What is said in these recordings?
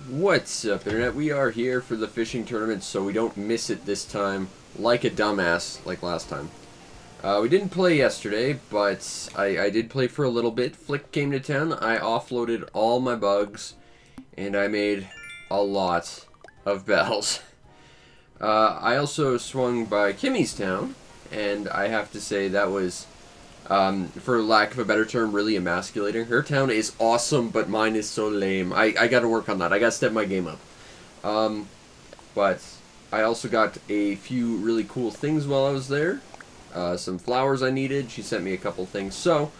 What's up, Internet? We are here for the fishing tournament, so we don't miss it this time like a dumbass like last time. We didn't play yesterday, but I did play for a little bit. Flick came to town, I offloaded all my bugs, and I made a lot of bells. I also swung by Kimmy's town, and I have to say that was, for lack of a better term, really emasculating. Her town is awesome, but mine is so lame. I gotta work on that. I gotta step my game up. But I also got a few really cool things while I was there. Some flowers I needed. She sent me a couple things. So,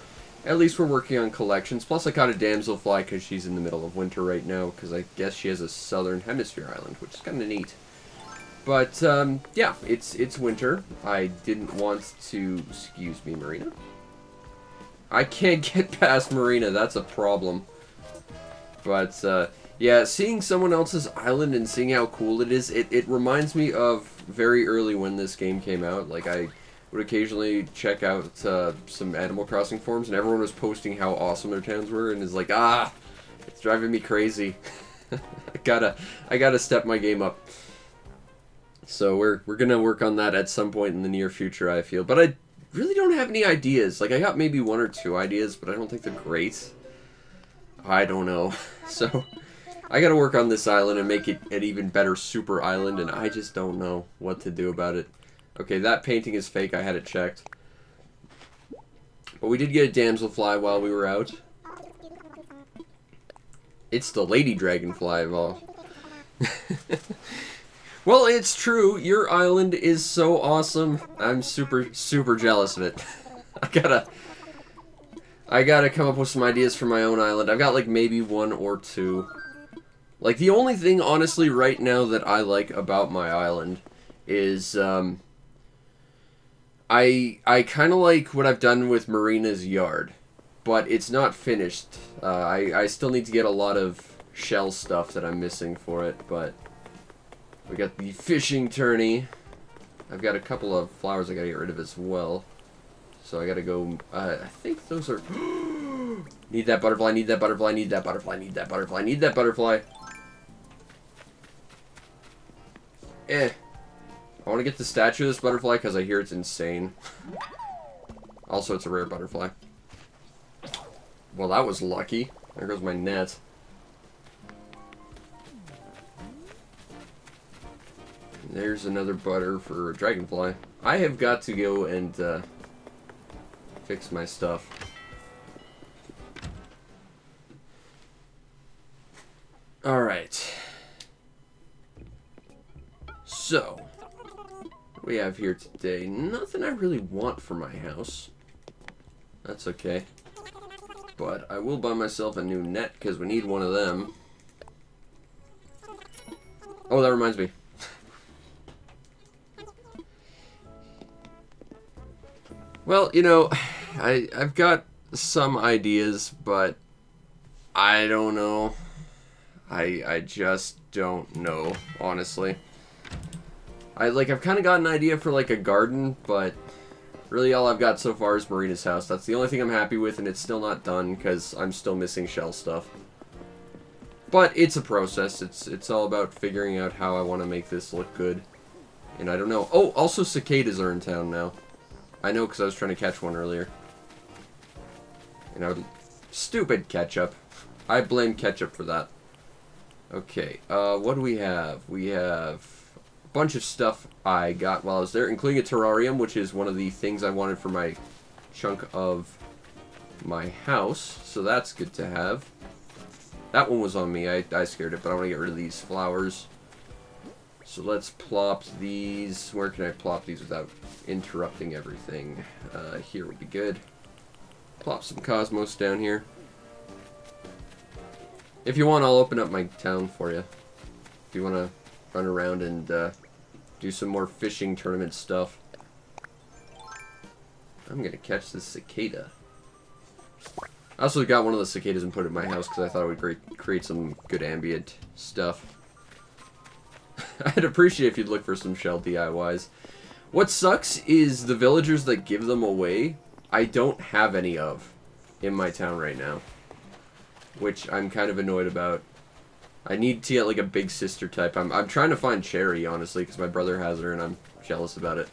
at least we're working on collections. Plus, I caught a damselfly because she's in the middle of winter right now. Because I guess she has a southern hemisphere island, which is kind of neat. But, yeah, it's winter. I didn't want to... Excuse me, Marina? I can't get past Marina. That's a problem. But, yeah, seeing someone else's island and seeing how cool it is, it reminds me of very early when this game came out. Like, I would occasionally check out some Animal Crossing forums, and everyone was posting how awesome their towns were, and it's like, it's driving me crazy. I gotta step my game up. So we're gonna work on that at some point in the near future, I feel. But I really don't have any ideas. Like, I got maybe one or two ideas, but I don't think they're great. I don't know. So I gotta work on this island and make it an even better super island, and I just don't know what to do about it. Okay, that painting is fake. I had it checked. But we did get a damselfly while we were out. It's the lady dragonfly of all. Well, it's true. Your island is so awesome. I'm super, super jealous of it. I gotta come up with some ideas for my own island. I've got, like, maybe one or two. Like, the only thing, honestly, right now that I like about my island is, I kind of like what I've done with Marina's yard, but it's not finished. I still need to get a lot of shell stuff that I'm missing for it, but we got the fishing tourney. I've got a couple of flowers I gotta get rid of as well, so I gotta go, I think those are... Need that butterfly, need that butterfly, need that butterfly, need that butterfly, need that butterfly. I want to get the statue of this butterfly because I hear it's insane. Also, it's a rare butterfly. Well, that was lucky. There goes my net. There's another butter for a dragonfly. I have got to go and fix my stuff. Alright. So, what do we have here today? Nothing I really want for my house. That's okay. But I will buy myself a new net because we need one of them. Oh, that reminds me. Well, you know, I've got some ideas, but I don't know. I just don't know, honestly. I've kind of got an idea for, like, a garden, but really all I've got so far is Marina's house. That's the only thing I'm happy with, and it's still not done, because I'm still missing shell stuff. But it's a process. It's all about figuring out how I want to make this look good. And I don't know. Oh, also cicadas are in town now. I know, because I was trying to catch one earlier. And stupid ketchup. I blame ketchup for that. Okay, what do we have? We have a bunch of stuff I got while I was there, including a terrarium, which is one of the things I wanted for my chunk of my house. So that's good to have. That one was on me. I scared it, but I want to get rid of these flowers. So let's plop these. Where can I plop these without interrupting everything? Here would be good. Plop some cosmos down here. If you want, I'll open up my town for you. If you want to run around and do some more fishing tournament stuff. I'm going to catch this cicada. I also got one of the cicadas and put it in my house because I thought it would create some good ambient stuff. I'd appreciate if you'd look for some shell DIYs. What sucks is the villagers that give them away, I don't have any of in my town right now. Which I'm kind of annoyed about. I need to get like a big sister type. I'm trying to find Cherry, honestly, because my brother has her and I'm jealous about it.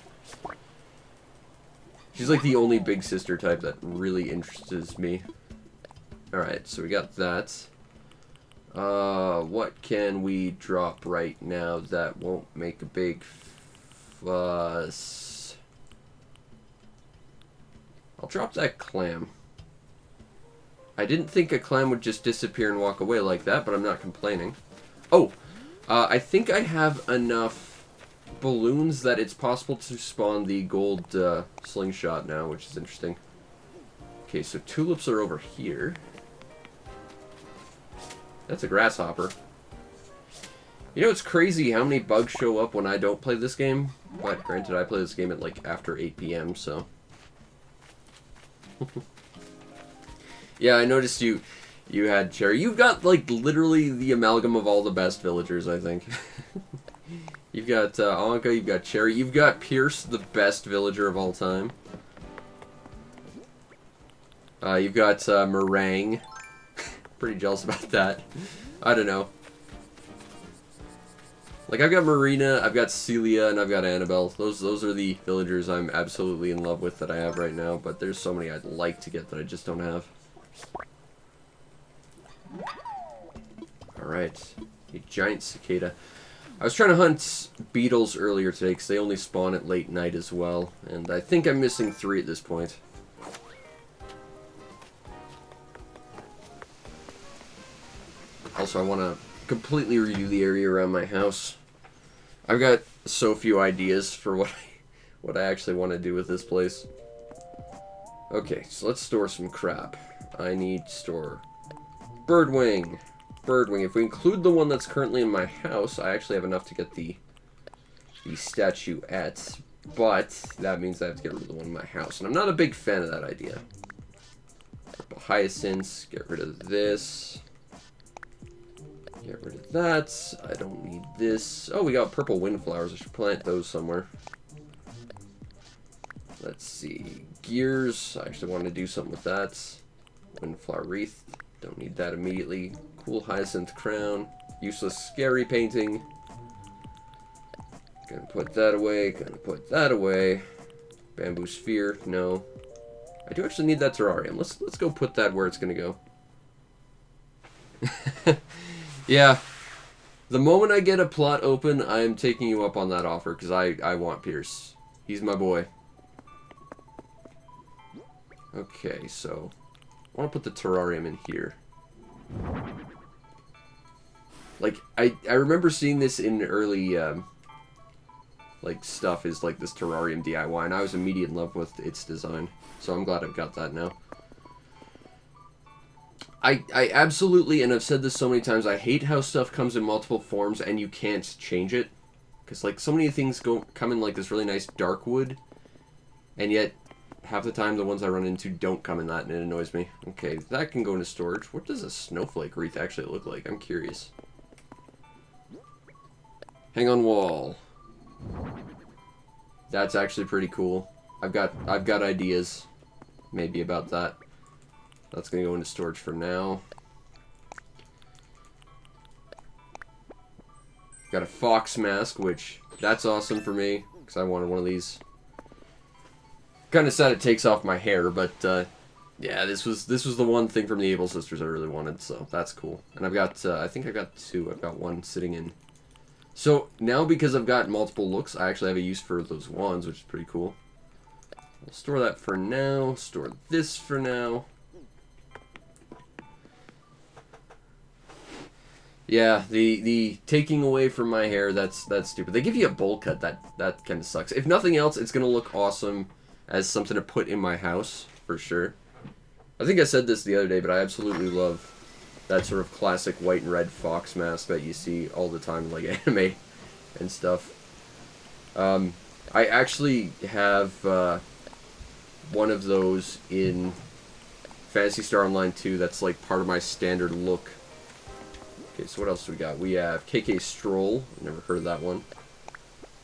She's like the only big sister type that really interests me. Alright, so we got that. What can we drop right now that won't make a big fuss? I'll drop that clam. I didn't think a clam would just disappear and walk away like that, but I'm not complaining. Oh, I think I have enough balloons that it's possible to spawn the gold slingshot now, which is interesting. Okay, so tulips are over here. That's a grasshopper. You know, it's crazy how many bugs show up when I don't play this game. But granted, I play this game at like after 8 p.m., so... Yeah, I noticed you had Cherry. You've got, like, literally the amalgam of all the best villagers, I think. You've got Anka, you've got Cherry, you've got Pierce, the best villager of all time. You've got Meringue. Pretty jealous about that. I don't know. Like, I've got Marina, I've got Celia, and I've got Annabelle. Those are the villagers I'm absolutely in love with that I have right now, but there's so many I'd like to get that I just don't have. Alright. A giant cicada. I was trying to hunt beetles earlier today, because they only spawn at late night as well, and I think I'm missing 3 at this point. Also, I want to completely redo the area around my house. I've got so few ideas for what I actually want to do with this place. Okay, so let's store some crap. I need to store birdwing. Birdwing. If we include the one that's currently in my house, I actually have enough to get the statuette. But that means I have to get rid of the one in my house. And I'm not a big fan of that idea. Purple hyacinths. Get rid of this. Get rid of that. I don't need this. Oh, we got purple windflowers. I should plant those somewhere. Let's see. Gears. I actually want to do something with that. Windflower wreath. Don't need that immediately. Cool hyacinth crown. Useless scary painting. Gonna put that away. Gonna put that away. Bamboo sphere. No. I do actually need that terrarium. Let's go put that where it's gonna go. Yeah. The moment I get a plot open, I am taking you up on that offer, because I want Pierce. He's my boy. Okay, so... I want to put the terrarium in here. Like, I remember seeing this in early, like, stuff is like this terrarium DIY, and I was immediately in love with its design. So I'm glad I've got that now. I absolutely, and I've said this so many times, I hate how stuff comes in multiple forms and you can't change it. Because, like, so many things come in, like, this really nice dark wood, and yet, half the time the ones I run into don't come in that, and it annoys me. Okay, that can go into storage. What does a snowflake wreath actually look like? I'm curious. Hang on wall. That's actually pretty cool. I've got ideas, maybe, about that. That's gonna go into storage for now. Got a fox mask, which, that's awesome for me, because I wanted one of these. Kind of sad it takes off my hair, but, yeah, this was the one thing from the Able Sisters I really wanted, so that's cool. And I've got, I think I got 2. I've got 1 sitting in. So, now because I've got multiple looks, I actually have a use for those wands, which is pretty cool. I'll store that for now, store this for now. Yeah, the taking away from my hair, that's stupid. They give you a bowl cut, that kind of sucks. If nothing else, it's going to look awesome as something to put in my house, for sure. I think I said this the other day, but I absolutely love that sort of classic white and red fox mask that you see all the time in, like, anime and stuff. I actually have one of those in Phantasy Star Online 2. That's like part of my standard look. Okay, so what else do we got? We have KK Stroll. Never heard of that one.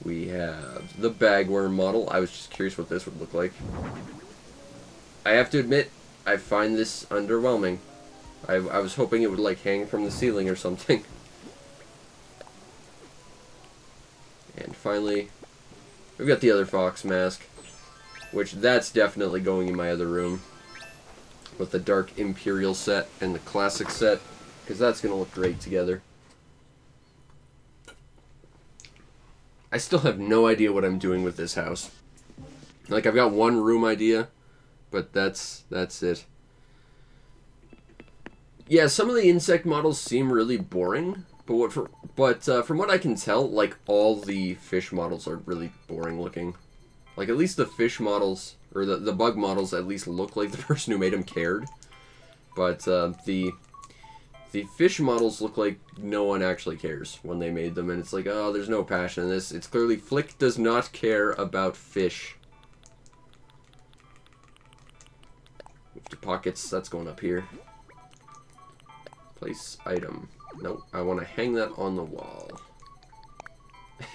We have the Bagworm model. I was just curious what this would look like. I have to admit, I find this underwhelming. I was hoping it would like hang from the ceiling or something. And finally, we've got the other Fox mask, which that's definitely going in my other room with the Dark Imperial set and the Classic set, because that's going to look great together. I still have no idea what I'm doing with this house. Like, I've got one room idea, but that's it. Yeah, some of the insect models seem really boring, but from what I can tell, like, all the fish models are really boring looking. Like, at least the fish models, or the bug models, at least look like the person who made them cared. But the fish models look like no one actually cares when they made them, and it's like, oh, there's no passion in this. It's clearly Flick does not care about fish. Move to pockets, that's going up here. Place item. Nope, I want to hang that on the wall.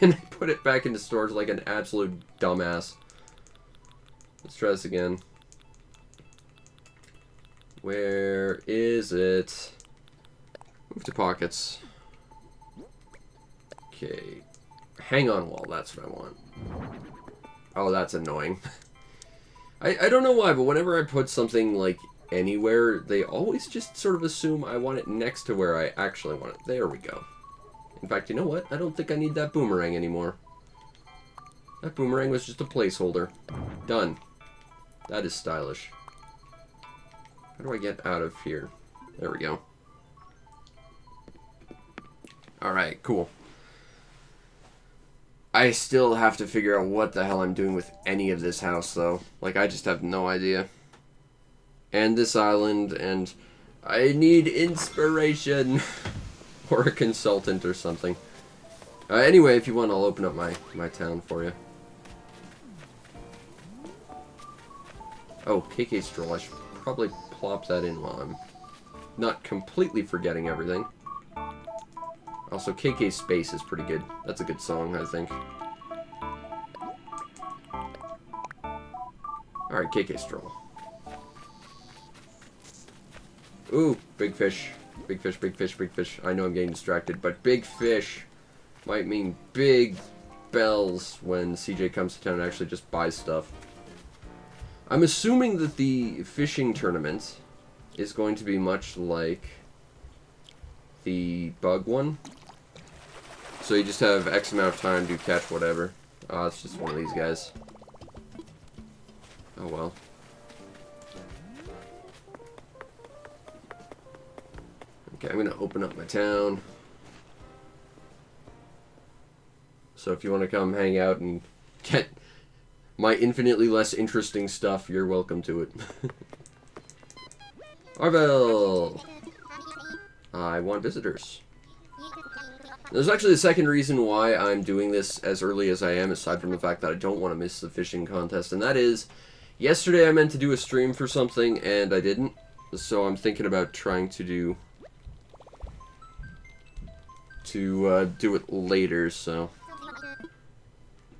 And I put it back into storage like an absolute dumbass. Let's try this again. Where is it? Move to pockets. Okay. Hang on wall, that's what I want. Oh, that's annoying. I don't know why, but whenever I put something, like, anywhere, they always just sort of assume I want it next to where I actually want it. There we go. In fact, you know what? I don't think I need that boomerang anymore. That boomerang was just a placeholder. Done. That is stylish. How do I get out of here? There we go. Alright, cool. I still have to figure out what the hell I'm doing with any of this house, though. Like, I just have no idea. And this island, and I need inspiration. Or a consultant or something. Anyway, if you want, I'll open up my town for you. Oh, KK Stroll. I should probably plop that in while I'm not completely forgetting everything. Also, KK Space is pretty good. That's a good song, I think. Alright, KK Stroll. Ooh, big fish. Big fish, big fish, big fish. I know I'm getting distracted, but big fish might mean big bells when CJ comes to town and actually just buys stuff. I'm assuming that the fishing tournament is going to be much like the bug one. So you just have X amount of time to catch whatever. It's just one of these guys. Oh well. Okay, I'm going to open up my town. So if you want to come hang out and get my infinitely less interesting stuff, you're welcome to it. Arvel! I want visitors. There's actually a second reason why I'm doing this as early as I am, aside from the fact that I don't want to miss the fishing contest, and that is, yesterday I meant to do a stream for something, and I didn't. So I'm thinking about trying to do it later, so.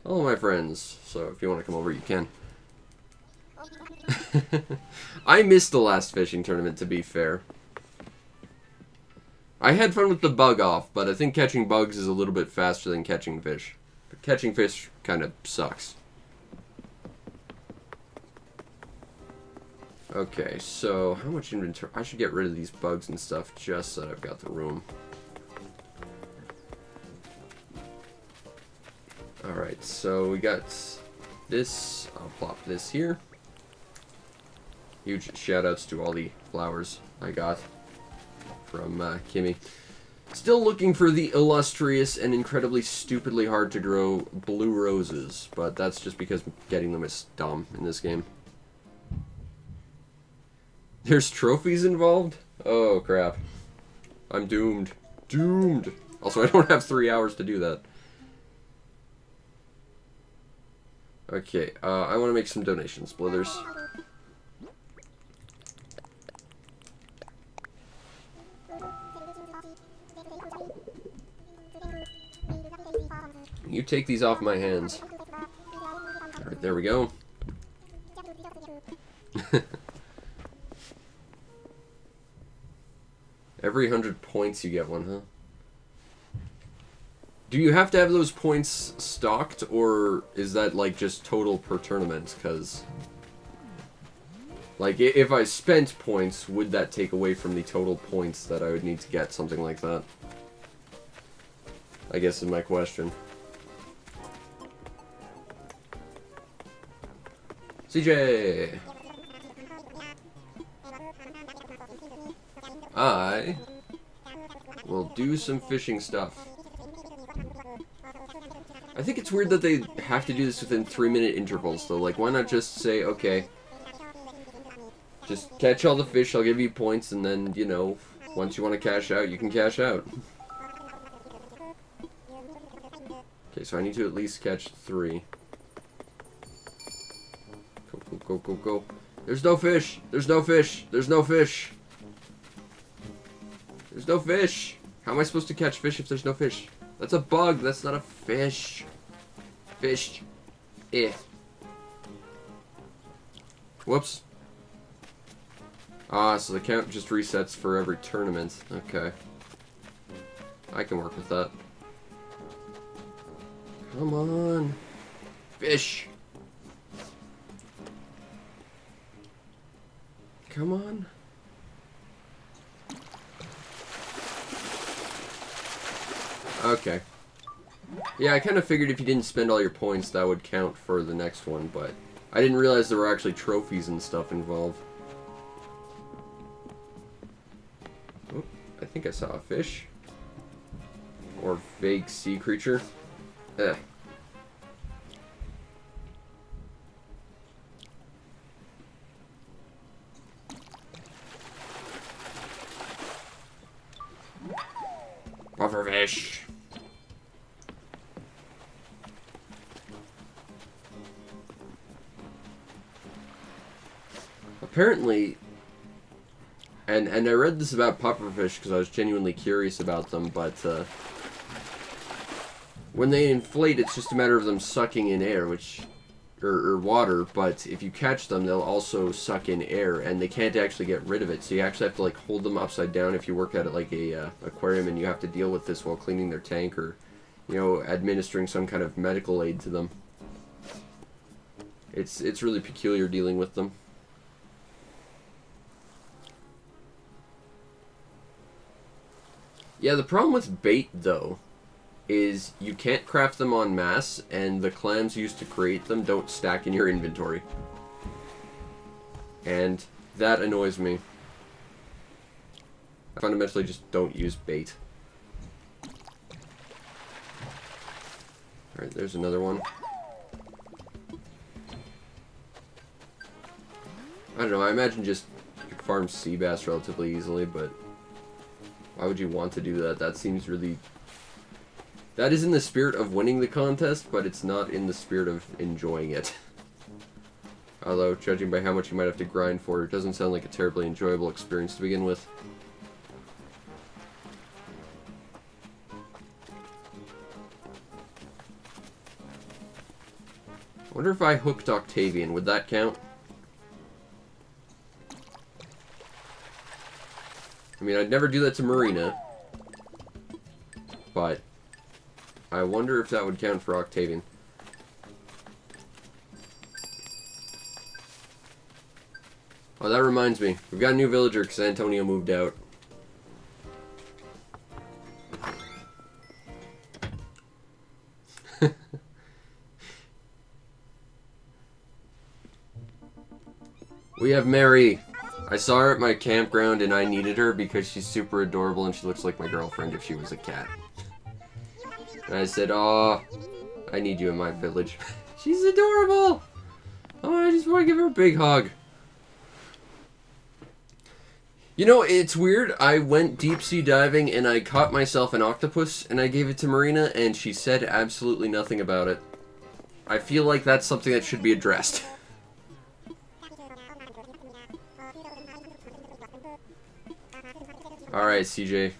Hello, my friends. So if you want to come over, you can. I missed the last fishing tournament, to be fair. I had fun with the bug off, but I think catching bugs is a little bit faster than catching fish. But catching fish kind of sucks. Okay, so how much inventory? I should get rid of these bugs and stuff just so that I've got the room. Alright, so we got this. I'll plop this here. Huge shoutouts to all the flowers I got from Kimmy. Still looking for the illustrious and incredibly stupidly hard to grow blue roses, but that's just because getting them is dumb in this game. There's trophies involved? Oh crap. I'm doomed. Doomed! Also, I don't have 3 hours to do that. Okay, I want to make some donations, Blithers. You take these off my hands. Alright, there we go. Every 100 points you get one, huh? Do you have to have those points stocked, or is that, like, just total per tournament? Because, like, if I spent points, would that take away from the total points that I would need to get something like that? I guess is my question. CJ! I will do some fishing stuff. I think it's weird that they have to do this within 3-minute intervals, though. Like, why not just say, okay, just catch all the fish, I'll give you points, and then, you know, once you want to cash out, you can cash out. Okay, so I need to at least catch 3. Go, go, go, go, go. There's no fish! There's no fish! There's no fish! There's no fish! How am I supposed to catch fish if there's no fish? That's a bug, that's not a fish. Fish. Eh. Whoops. Ah, so the count just resets for every tournament. Okay. I can work with that. Come on. Fish. Come on. Okay. Yeah, I kind of figured if you didn't spend all your points, that would count for the next one, but I didn't realize there were actually trophies and stuff involved. Oh, I think I saw a fish. Or vague sea creature. Eh. Pufferfish. Apparently, and I read this about pufferfish because I was genuinely curious about them, but when they inflate, it's just a matter of them sucking in air, which or water. But if you catch them, they'll also suck in air, and they can't actually get rid of it. So you actually have to like hold them upside down if you work at it like a aquarium, and you have to deal with this while cleaning their tank or, you know, administering some kind of medical aid to them. It's really peculiar dealing with them. Yeah, the problem with bait, though, is you can't craft them en masse, and the clams used to create them don't stack in your inventory. And that annoys me. I fundamentally just don't use bait. Alright, there's another one. I don't know, I imagine just you could farm sea bass relatively easily, but why would you want to do that? That seems really... That is in the spirit of winning the contest, but it's not in the spirit of enjoying it. Although, judging by how much you might have to grind for, it doesn't sound like a terribly enjoyable experience to begin with. I wonder if I hooked Octavian, would that count? I mean, I'd never do that to Marina, but I wonder if that would count for Octavian. Oh, that reminds me. We've got a new villager because Antonio moved out. We have Mary. I saw her at my campground and I needed her because she's super adorable and she looks like my girlfriend if she was a cat. And I said, "Oh, I need you in my village." She's adorable! Oh, I just want to give her a big hug. You know, it's weird. I went deep sea diving and I caught myself an octopus and I gave it to Marina and she said absolutely nothing about it. I feel like that's something that should be addressed. Alright, CJ.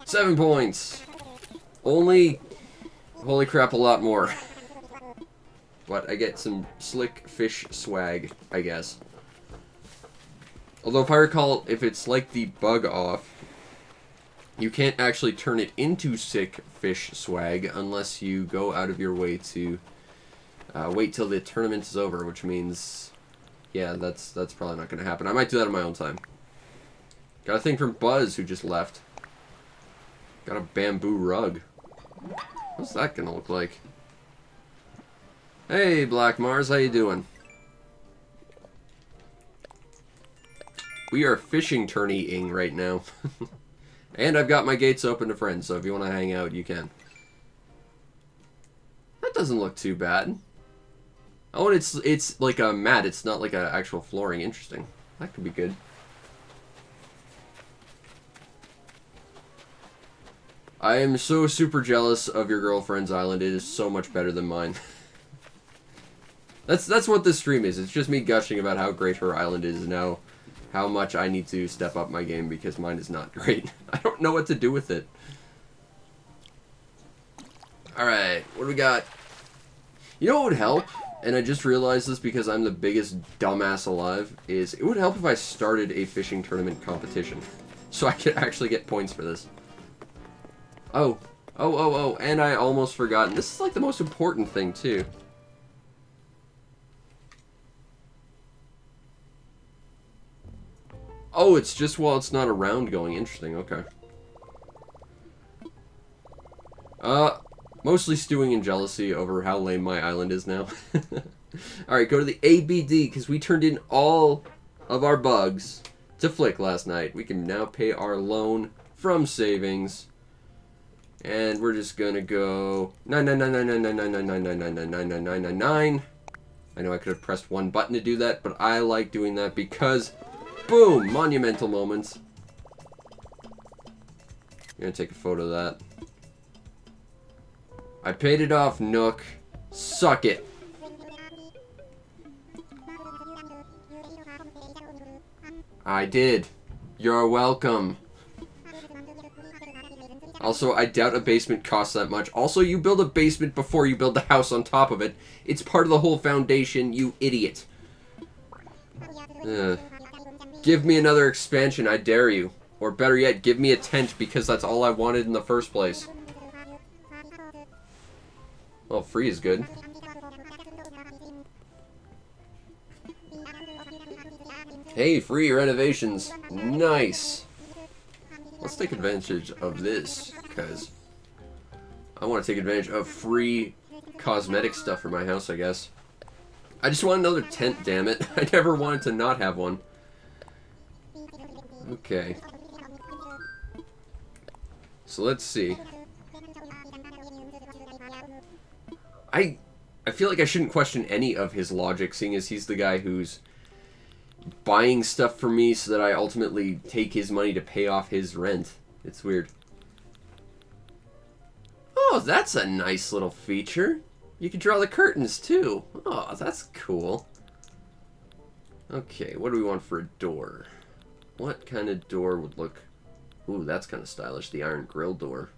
7 points. Only, holy crap, a lot more. What? I get some slick fish swag, I guess. Although if I recall, if it's like the bug off, you can't actually turn it into sick fish swag unless you go out of your way to wait till the tournament is over, which means, yeah, that's probably not going to happen. I might do that on my own time. Got a thing from Buzz, who just left. Got a bamboo rug. What's that going to look like? Hey, Black Mars, how you doing? We are fishing tourneying right now. And I've got my gates open to friends, so if you want to hang out, you can. That doesn't look too bad. Oh, and it's like a mat. It's not like an actual flooring. Interesting. That could be good. I am so super jealous of your girlfriend's island. It is so much better than mine. That's what this stream is. It's just me gushing about how great her island is and how much I need to step up my game because mine is not great. I don't know what to do with it. Alright, what do we got? You know what would help? And I just realized this because I'm the biggest dumbass alive, is it would help if I started a fishing tournament competition. So I could actually get points for this. Oh, and I almost forgot. This is like the most important thing too. Oh, it's just while it's not around going. Interesting, okay. Mostly stewing in jealousy over how lame my island is now. Alright, go to the ABD, because we turned in all of our bugs to Flick last night. We can now pay our loan from savings. And we're just gonna go 999999999999999. I know I could have pressed one button to do that, but I like doing that because, boom, monumental moments. I'm gonna take a photo of that. I paid it off, Nook. Suck it. I did. You're welcome. Also, I doubt a basement costs that much. Also, you build a basement before you build the house on top of it. It's part of the whole foundation, you idiot. Give me another expansion, I dare you. Or better yet, give me a tent, because that's all I wanted in the first place. Well, free is good. Hey, free renovations. Nice. Let's take advantage of this, because I want to take advantage of free cosmetic stuff for my house, I guess. I just want another tent, damn it. I never wanted to not have one. Okay. So let's see. I feel like I shouldn't question any of his logic, seeing as he's the guy who's buying stuff for me so that I ultimately take his money to pay off his rent. It's weird. Oh, that's a nice little feature. You can draw the curtains, too. Oh, that's cool. Okay, what do we want for a door? What kind of door would look... Ooh, that's kind of stylish. The iron grill door.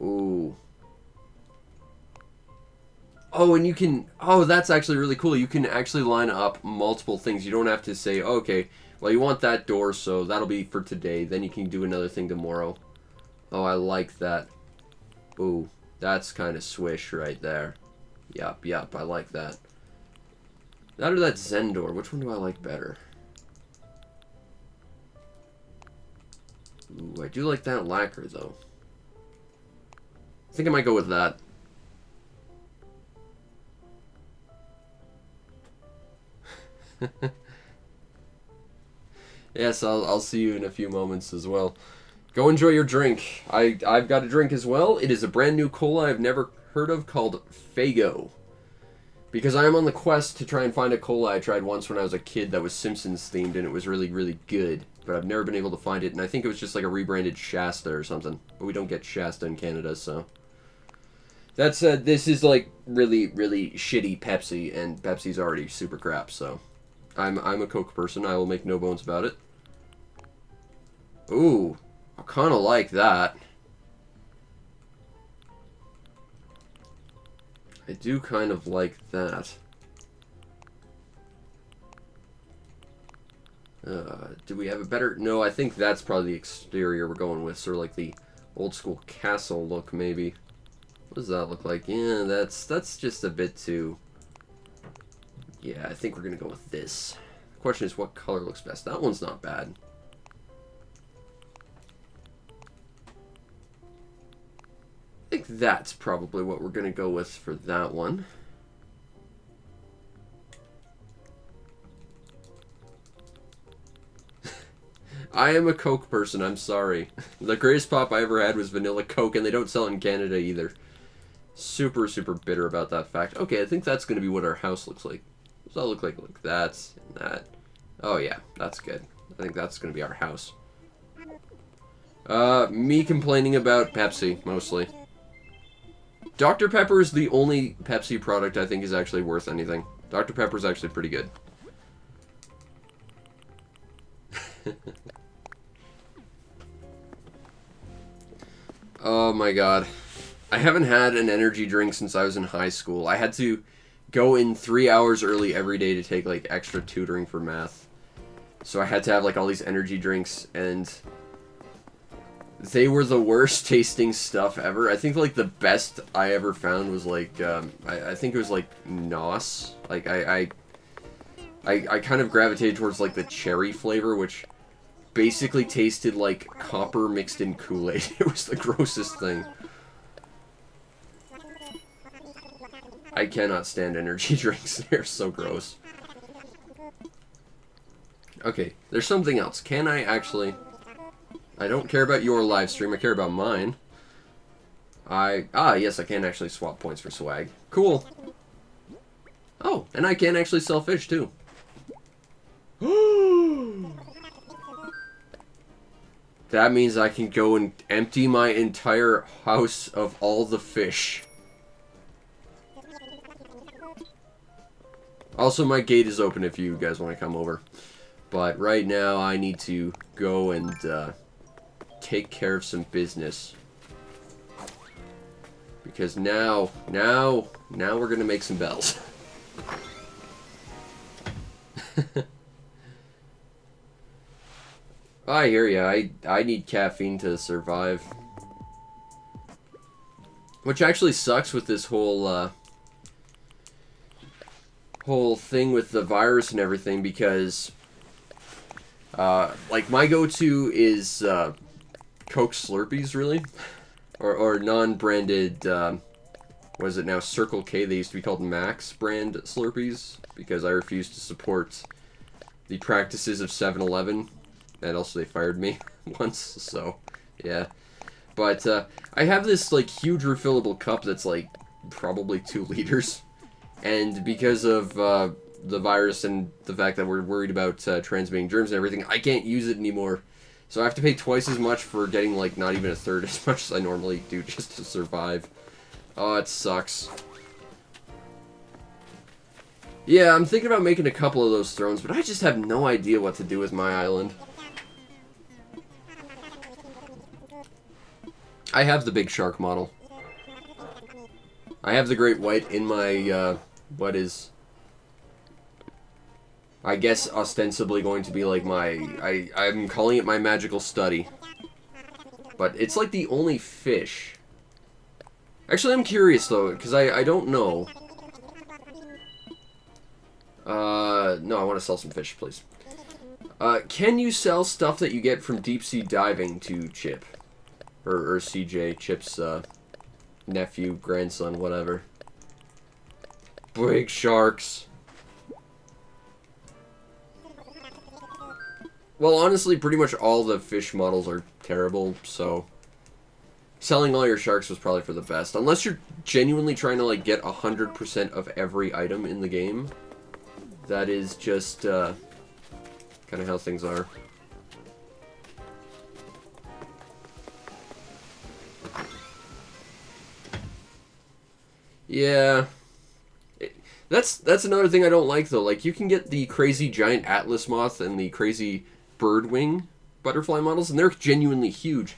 Ooh. Oh, and you can... Oh, that's actually really cool. You can actually line up multiple things. You don't have to say, oh, okay, well, you want that door, so that'll be for today. Then you can do another thing tomorrow. Oh, I like that. Ooh, that's kind of swish right there. Yup, I like that. That or that Zen door. Which one do I like better? Ooh, I do like that lacquer, though. I think I might go with that. Yes, I'll see you in a few moments as well. Go enjoy your drink. I've got a drink as well. It is a brand new cola I've never heard of called Fago. Because I am on the quest to try and find a cola I tried once when I was a kid that was Simpsons themed and it was really, really good. But I've never been able to find it, and I think it was just like a rebranded Shasta or something. But we don't get Shasta in Canada, so... That said, this is like really, really shitty Pepsi, and Pepsi's already super crap, so... I'm a Coke person. I will make no bones about it. Ooh. I kind of like that. I do kind of like that. Do we have a better... No, I think that's probably the exterior we're going with. Sort of like the old school castle look, maybe. What does that look like? Yeah, that's just a bit too... Yeah, I think we're going to go with this. The question is, what color looks best? That one's not bad. I think that's probably what we're going to go with for that one. I am a Coke person, I'm sorry. The greatest pop I ever had was vanilla Coke, and they don't sell it in Canada either. Super, super bitter about that fact. Okay, I think that's going to be what our house looks like. Does that look like that and that? Oh yeah, that's good. I think that's going to be our house. Me complaining about Pepsi, mostly. Dr. Pepper is the only Pepsi product I think is actually worth anything. Dr. Pepper is actually pretty good. Oh my god. I haven't had an energy drink since I was in high school. I had to go in 3 hours early every day to take like extra tutoring for math. So I had to have like all these energy drinks, and they were the worst tasting stuff ever. I think like the best I ever found was like I think it was like NOS. Like I kind of gravitated towards like the cherry flavor, which basically tasted like copper mixed in Kool-Aid. It was the grossest thing. I cannot stand energy drinks. They're so gross. Okay, there's something else. Can I actually... I don't care about your live stream. I care about mine. Yes, I can actually swap points for swag. Cool. Oh, and I can actually sell fish, too. That means I can go and empty my entire house of all the fish. Also, my gate is open if you guys want to come over. But right now, I need to go and take care of some business. Because now we're going to make some bells. I hear ya. I need caffeine to survive. Which actually sucks with this whole whole thing with the virus and everything, because like my go-to is Coke Slurpees, really, or non-branded what is it now, Circle K. They used to be called Max brand Slurpees, because I refuse to support the practices of 7-Eleven. And also they fired me once, so yeah. But I have this like huge refillable cup that's like probably 2 liters, and because of the virus and the fact that we're worried about transmitting germs and everything, I can't use it anymore. So I have to pay twice as much for getting like not even a third as much as I normally do just to survive. Oh, it sucks. Yeah, I'm thinking about making a couple of those thrones, but I just have no idea what to do with my island. I have the big shark model. I have the great white in my, what is, I guess, ostensibly going to be like my, I'm calling it my magical study. But it's like the only fish. Actually, I'm curious, though, because I don't know. No, I want to sell some fish, please. Can you sell stuff that you get from deep sea diving to Chip? Or CJ, Chip's nephew, grandson, whatever. Big sharks. Well, honestly, pretty much all the fish models are terrible, so selling all your sharks was probably for the best. Unless you're genuinely trying to like get 100% of every item in the game. That is just kind of how things are. Yeah. That's another thing I don't like, though. Like, you can get the crazy giant Atlas moth and the crazy birdwing butterfly models, and they're genuinely huge.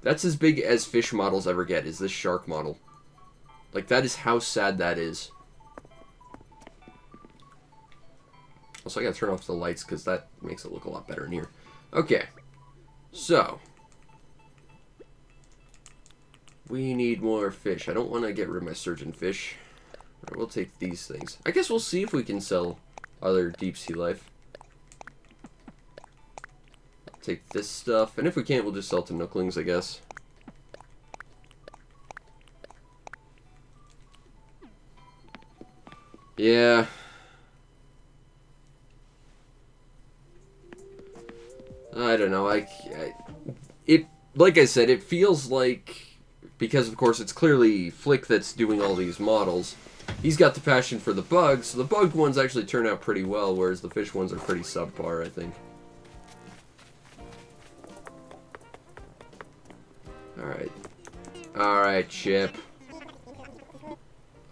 That's as big as fish models ever get, is this shark model. Like, that is how sad that is. Also, I gotta turn off the lights, because that makes it look a lot better in here. Okay. So. We need more fish. I don't want to get rid of my surgeon fish. Right, we'll take these things. I guess we'll see if we can sell other deep sea life. I'll take this stuff. And if we can't, we'll just sell to Nooklings, I guess. Yeah. I don't know. Like I said, it feels like, because of course it's clearly Flick that's doing all these models. He's got the passion for the bugs, so the bug ones actually turn out pretty well, whereas the fish ones are pretty subpar, I think. Alright. Alright, Chip.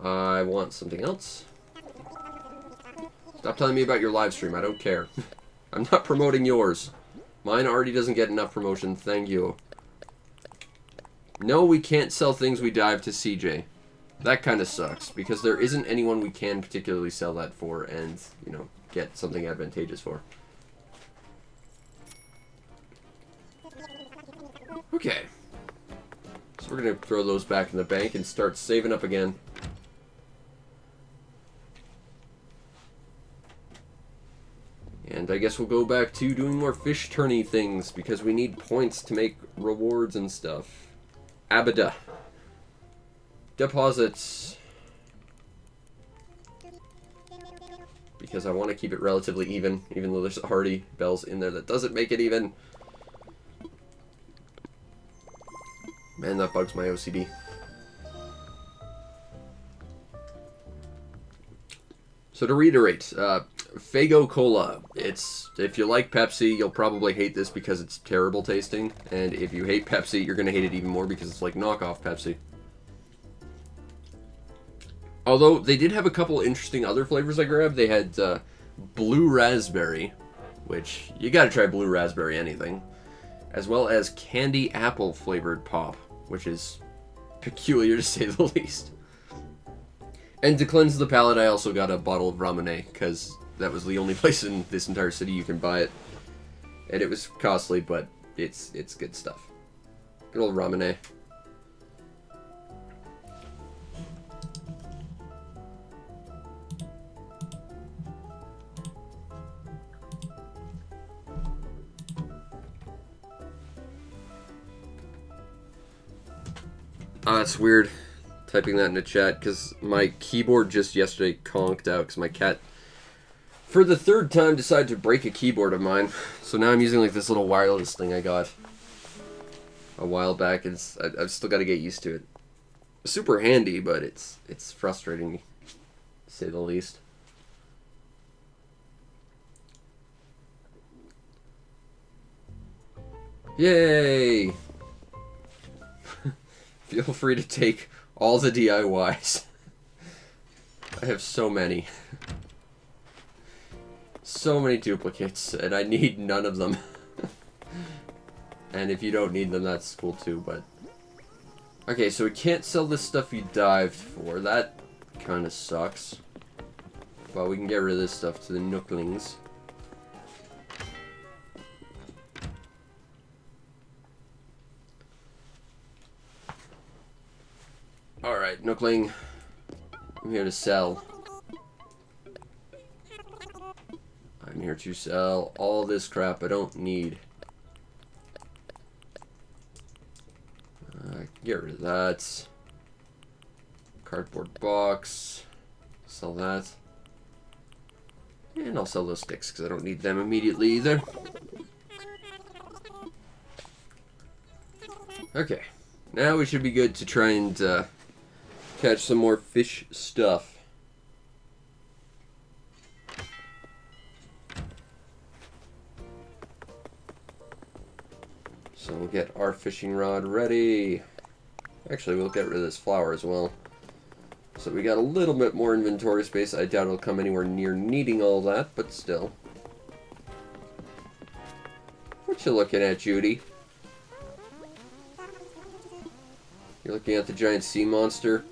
I want something else. Stop telling me about your live stream, I don't care. I'm not promoting yours. Mine already doesn't get enough promotion, thank you. No, we can't sell things we dive to CJ. That kind of sucks, because there isn't anyone we can particularly sell that for and, you know, get something advantageous for. Okay. So we're going to throw those back in the bank and start saving up again. And I guess we'll go back to doing more fish tourney things, because we need points to make rewards and stuff. Abada. Deposits. Because I want to keep it relatively even though there's already bells in there that doesn't make it even. Man, that bugs my OCD. So to reiterate, Faygo Cola. It's, if you like Pepsi, you'll probably hate this because it's terrible tasting. And if you hate Pepsi, you're going to hate it even more because it's like knockoff Pepsi. Although, they did have a couple interesting other flavors I grabbed. They had blue raspberry, which, you gotta try blue raspberry anything. As well as candy apple flavored pop, which is peculiar to say the least. And to cleanse the palate, I also got a bottle of Ramune, because that was the only place in this entire city you can buy it. And it was costly, but it's good stuff. Good old Ramune. Oh, that's weird, typing that in the chat, because my keyboard just yesterday conked out, because my cat, for the third time, decided to break a keyboard of mine. So now I'm using like this little wireless thing I got a while back. I've still got to get used to it. Super handy, but it's frustrating, to say the least. Yay! Feel free to take all the DIYs. I have so many. So many duplicates, and I need none of them. And if you don't need them, that's cool too, but... Okay, so we can't sell this stuff you dived for. That kind of sucks. Well, we can get rid of this stuff to the Nooklings. Alright, Nookling. I'm here to sell. I'm here to sell all this crap I don't need. Get rid of that. Cardboard box. Sell that. And I'll sell those sticks because I don't need them immediately either. Okay. Now we should be good to try and catch some more fish stuff. So we'll get our fishing rod ready. Actually, we'll get rid of this flower as well. So we got a little bit more inventory space. I doubt it'll come anywhere near needing all that, but still. What you looking at, Judy? You're looking at the giant sea monster?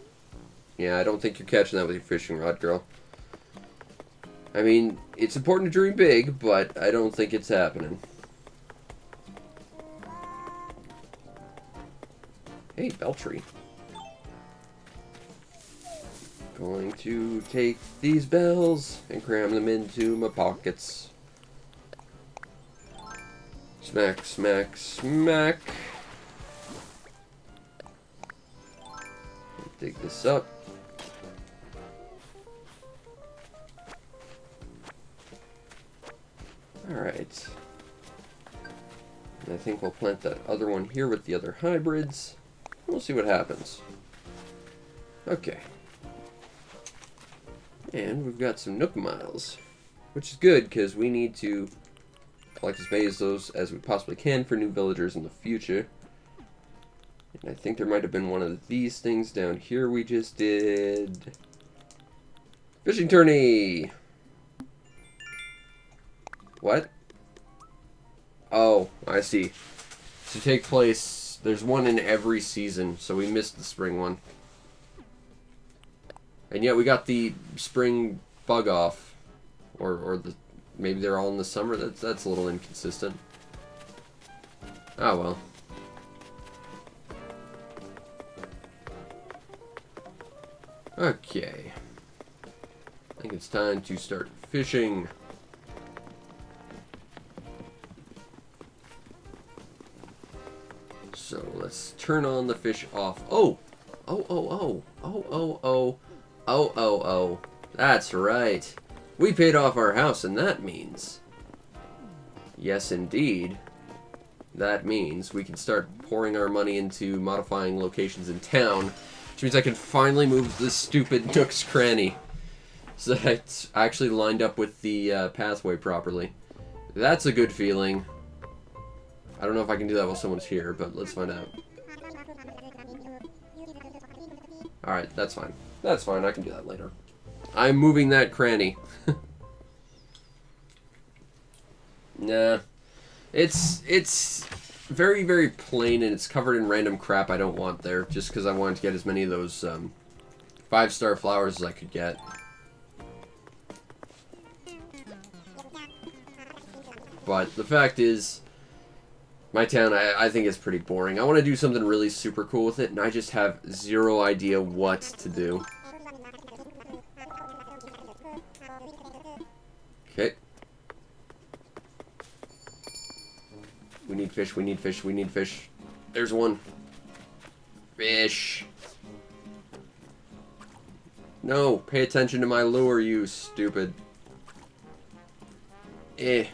Yeah, I don't think you're catching that with your fishing rod, girl. I mean, it's important to dream big, but I don't think it's happening. Hey, Beltry. Going to take these bells and cram them into my pockets. Smack, smack, smack. Dig this up. Alright. And I think we'll plant that other one here with the other hybrids. We'll see what happens. Okay. And we've got some Nook Miles, which is good because we need to collect as many of those as we possibly can for new villagers in the future. And I think there might have been one of these things down here we just did. Fishing tourney! What? Oh, I see. To take place, there's one in every season, so we missed the spring one. And yet we got the spring bug off. Or the maybe they're all in the summer. That's a little inconsistent. Oh well. Okay. I think it's time to start fishing. So let's turn on the fish off. Oh! Oh, oh, oh. Oh, oh, oh. Oh, oh, oh. That's right. We paid off our house, and that means... Yes, indeed. That means we can start pouring our money into modifying locations in town, which means I can finally move this stupid Nook's Cranny so that it's actually lined up with the pathway properly. That's a good feeling. I don't know if I can do that while someone's here, but let's find out. Alright, that's fine. That's fine, I can do that later. I'm moving that cranny. Nah. It's very, very plain, and it's covered in random crap I don't want there, just because I wanted to get as many of those 5-star flowers as I could get. But the fact is, my town, I think is pretty boring. I want to do something really super cool with it, and I just have zero idea what to do. Okay. We need fish, we need fish, we need fish. There's one. Fish. No, pay attention to my lure, you stupid. Eh.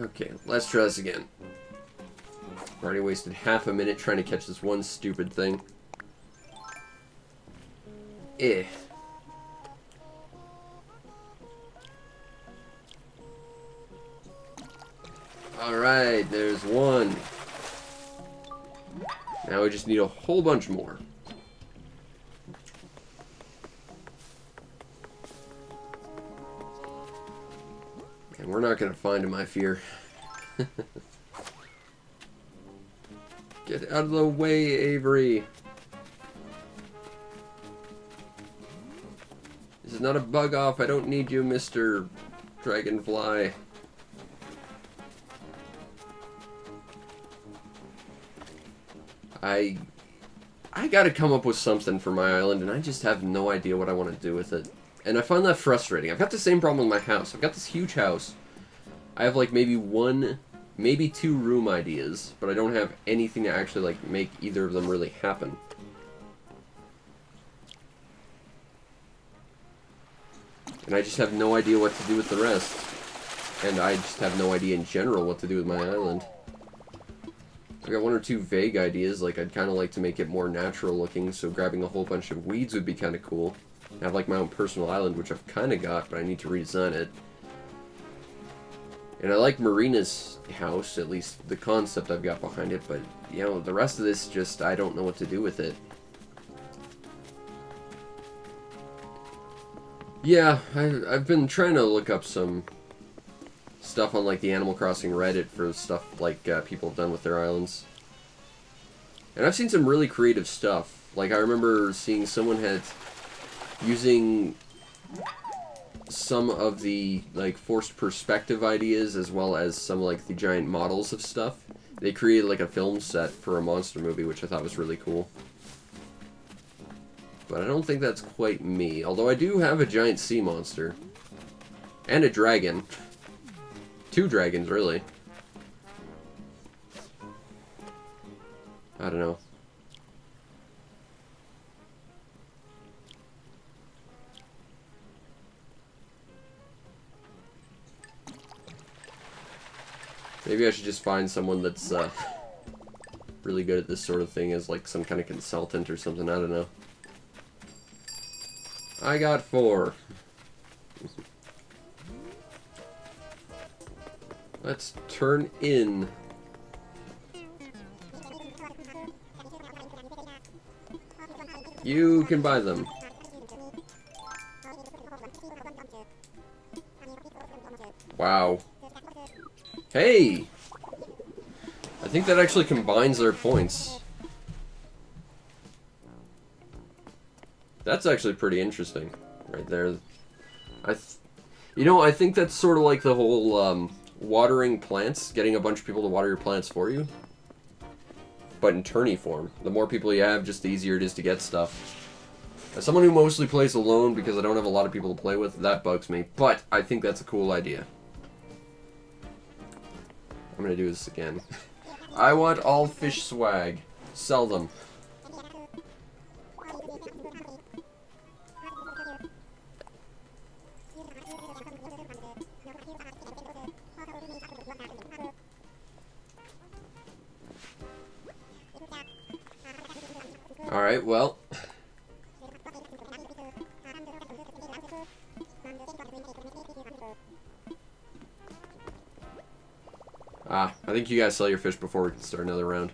Okay, let's try this again. Already wasted half a minute trying to catch this one stupid thing. Eh. Alright, there's one. Now we just need a whole bunch more. And we're not going to find him, I fear. Get out of the way, Avery. This is not a bug off. I don't need you, Mr. Dragonfly. I gotta come up with something for my island, and I just have no idea what I want to do with it. And I find that frustrating. I've got the same problem with my house. I've got this huge house. I have like maybe one, maybe 2 room ideas, but I don't have anything to actually like make either of them really happen. And I just have no idea what to do with the rest. And I just have no idea in general what to do with my island. I got 1 or 2 vague ideas, like I'd kind of like to make it more natural looking, so grabbing a whole bunch of weeds would be kind of cool. I have like my own personal island, which I've kind of got, but I need to redesign it. And I like Marina's house, at least the concept I've got behind it, but, you know, the rest of this just, I don't know what to do with it. Yeah, I've been trying to look up some stuff on like the Animal Crossing Reddit for stuff like people have done with their islands. And I've seen some really creative stuff. Like I remember seeing someone had using some of the like forced perspective ideas as well as some like the giant models of stuff. They created like a film set for a monster movie, which I thought was really cool. But I don't think that's quite me. Although I do have a giant sea monster. And a dragon. 2 dragons, really. I don't know. Maybe I should just find someone that's really good at this sort of thing as like some kind of consultant or something. I don't know. I got 4. Let's turn in. You can buy them. Wow. Hey! I think that actually combines their points. That's actually pretty interesting, right there. You know, I think that's sort of like the whole watering plants, getting a bunch of people to water your plants for you. But in tourney form. The more people you have, just the easier it is to get stuff. As someone who mostly plays alone because I don't have a lot of people to play with, that bugs me. But I think that's a cool idea. I'm gonna do this again. I want all fish swag. Sell them. Alright, well. I think you guys sell your fish before we can start another round.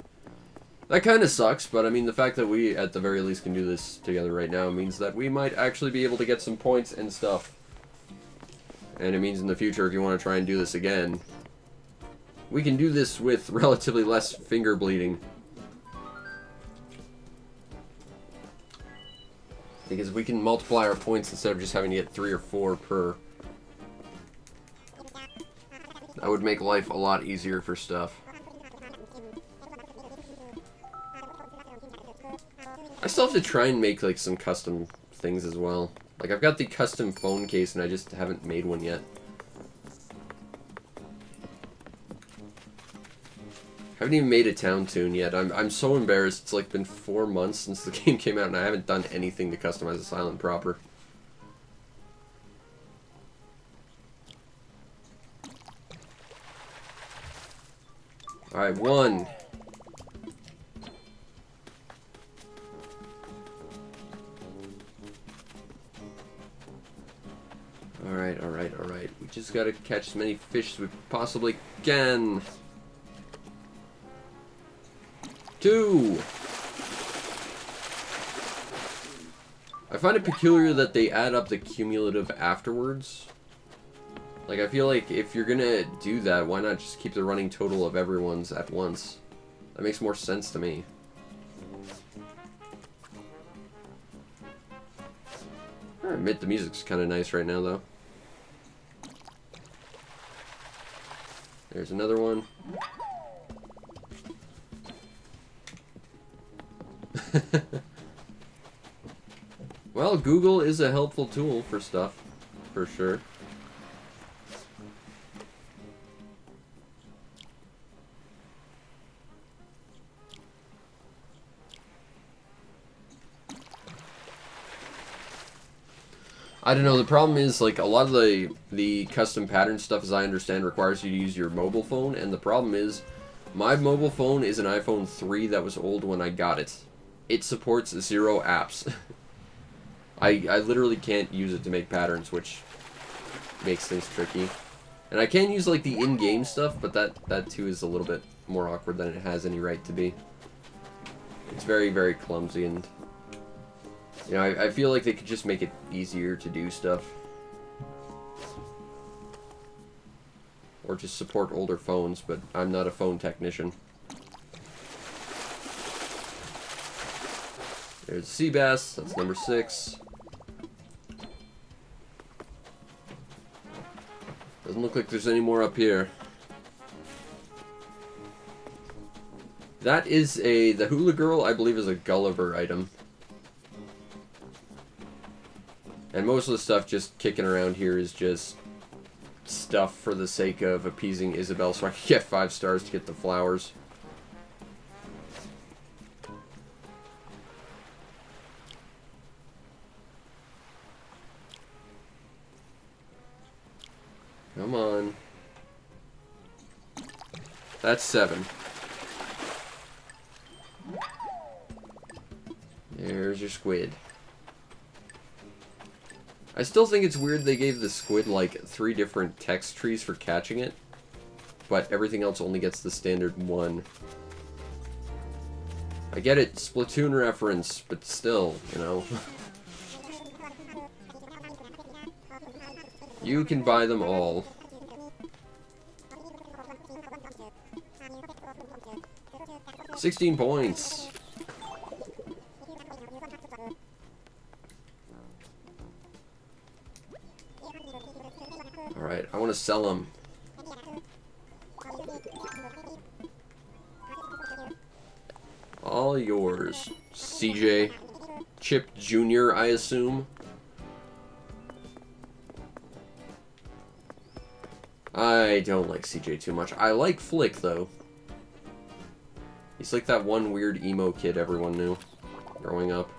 That kind of sucks, but I mean, the fact that we, at the very least, can do this together right now means that we might actually be able to get some points and stuff. And it means in the future, if you want to try and do this again, we can do this with relatively less finger bleeding. Because we can multiply our points instead of just having to get 3 or 4 per. That would make life a lot easier for stuff. I still have to try and make like some custom things as well. Like I've got the custom phone case and I just haven't made one yet. Haven't even made a town tune yet. I'm so embarrassed. It's like been 4 months since the game came out and I haven't done anything to customize this island proper. Alright, 1. Alright. We just gotta catch as many fish as we possibly can. 2. I find it peculiar that they add up the cumulative afterwards. Like, I feel like if you're gonna do that, why not just keep the running total of everyone's at once? That makes more sense to me. I admit the music's kind of nice right now, though. There's another one. Well, Google is a helpful tool for stuff, for sure. I don't know, the problem is, like, a lot of the custom pattern stuff, as I understand, requires you to use your mobile phone, and the problem is, my mobile phone is an iPhone 3 that was old when I got it. It supports 0 apps. I literally can't use it to make patterns, which makes things tricky. And I can use, like, the in-game stuff, but that too is a little bit more awkward than it has any right to be. It's very, very clumsy, and you know, I feel like they could just make it easier to do stuff. or just support older phones, but I'm not a phone technician. There's sea bass, that's number 6. Doesn't look like there's any more up here. That is the Hula Girl, I believe, is a Gulliver item. And most of the stuff just kicking around here is just stuff for the sake of appeasing Isabel so I can get 5 stars to get the flowers. Come on. That's 7. There's your squid. I still think it's weird they gave the squid like 3 different text trees for catching it, but everything else only gets the standard 1. I get it, Splatoon reference, but still, you know. You can buy them all. $16 points. Alright, I want to sell them. All yours. CJ. Chip Jr., I assume. I don't like CJ too much. I like Flick, though. He's like that one weird emo kid everyone knew growing up.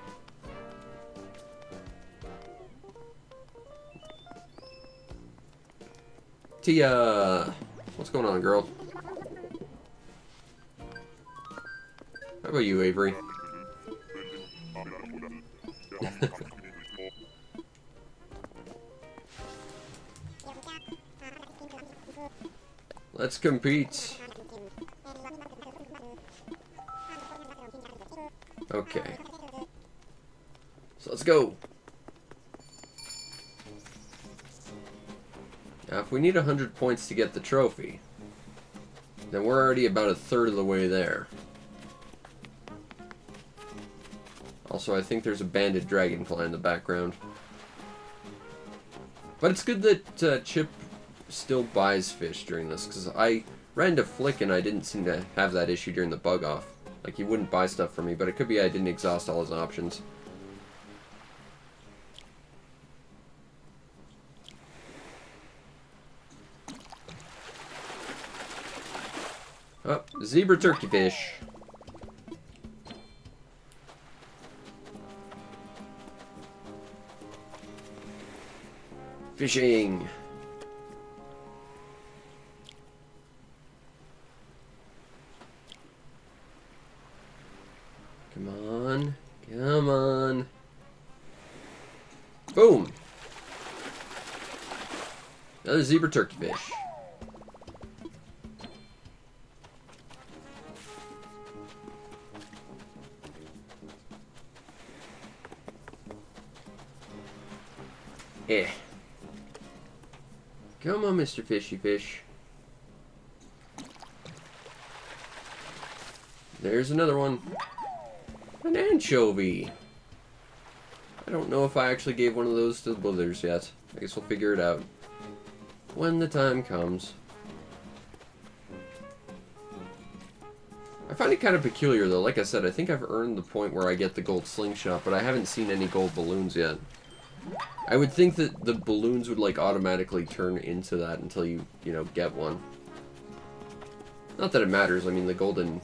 Tia! What's going on, girl? How about you, Avery? Let's compete. Okay. So let's go. Now, if we need 100 points to get the trophy, then we're already about 1/3 of the way there. Also, I think there's a banded dragonfly in the background. But it's good that Chip still buys fish during this, because I ran into Flick and I didn't seem to have that issue during the bug off. Like, he wouldn't buy stuff for me, but it could be I didn't exhaust all his options. Oh, zebra turkey fish. Fishing. Come on. Come on. Boom. Another zebra turkey fish. Eh. Come on, Mr. Fishy Fish. There's another one. An anchovy. I don't know if I actually gave one of those to the Blithers yet. I guess we'll figure it out when the time comes. I find it kind of peculiar, though. Like I said, I think I've earned the point where I get the gold slingshot, but I haven't seen any gold balloons yet. I would think that the balloons would, like, automatically turn into that until you know, get one. Not that it matters. I mean, the golden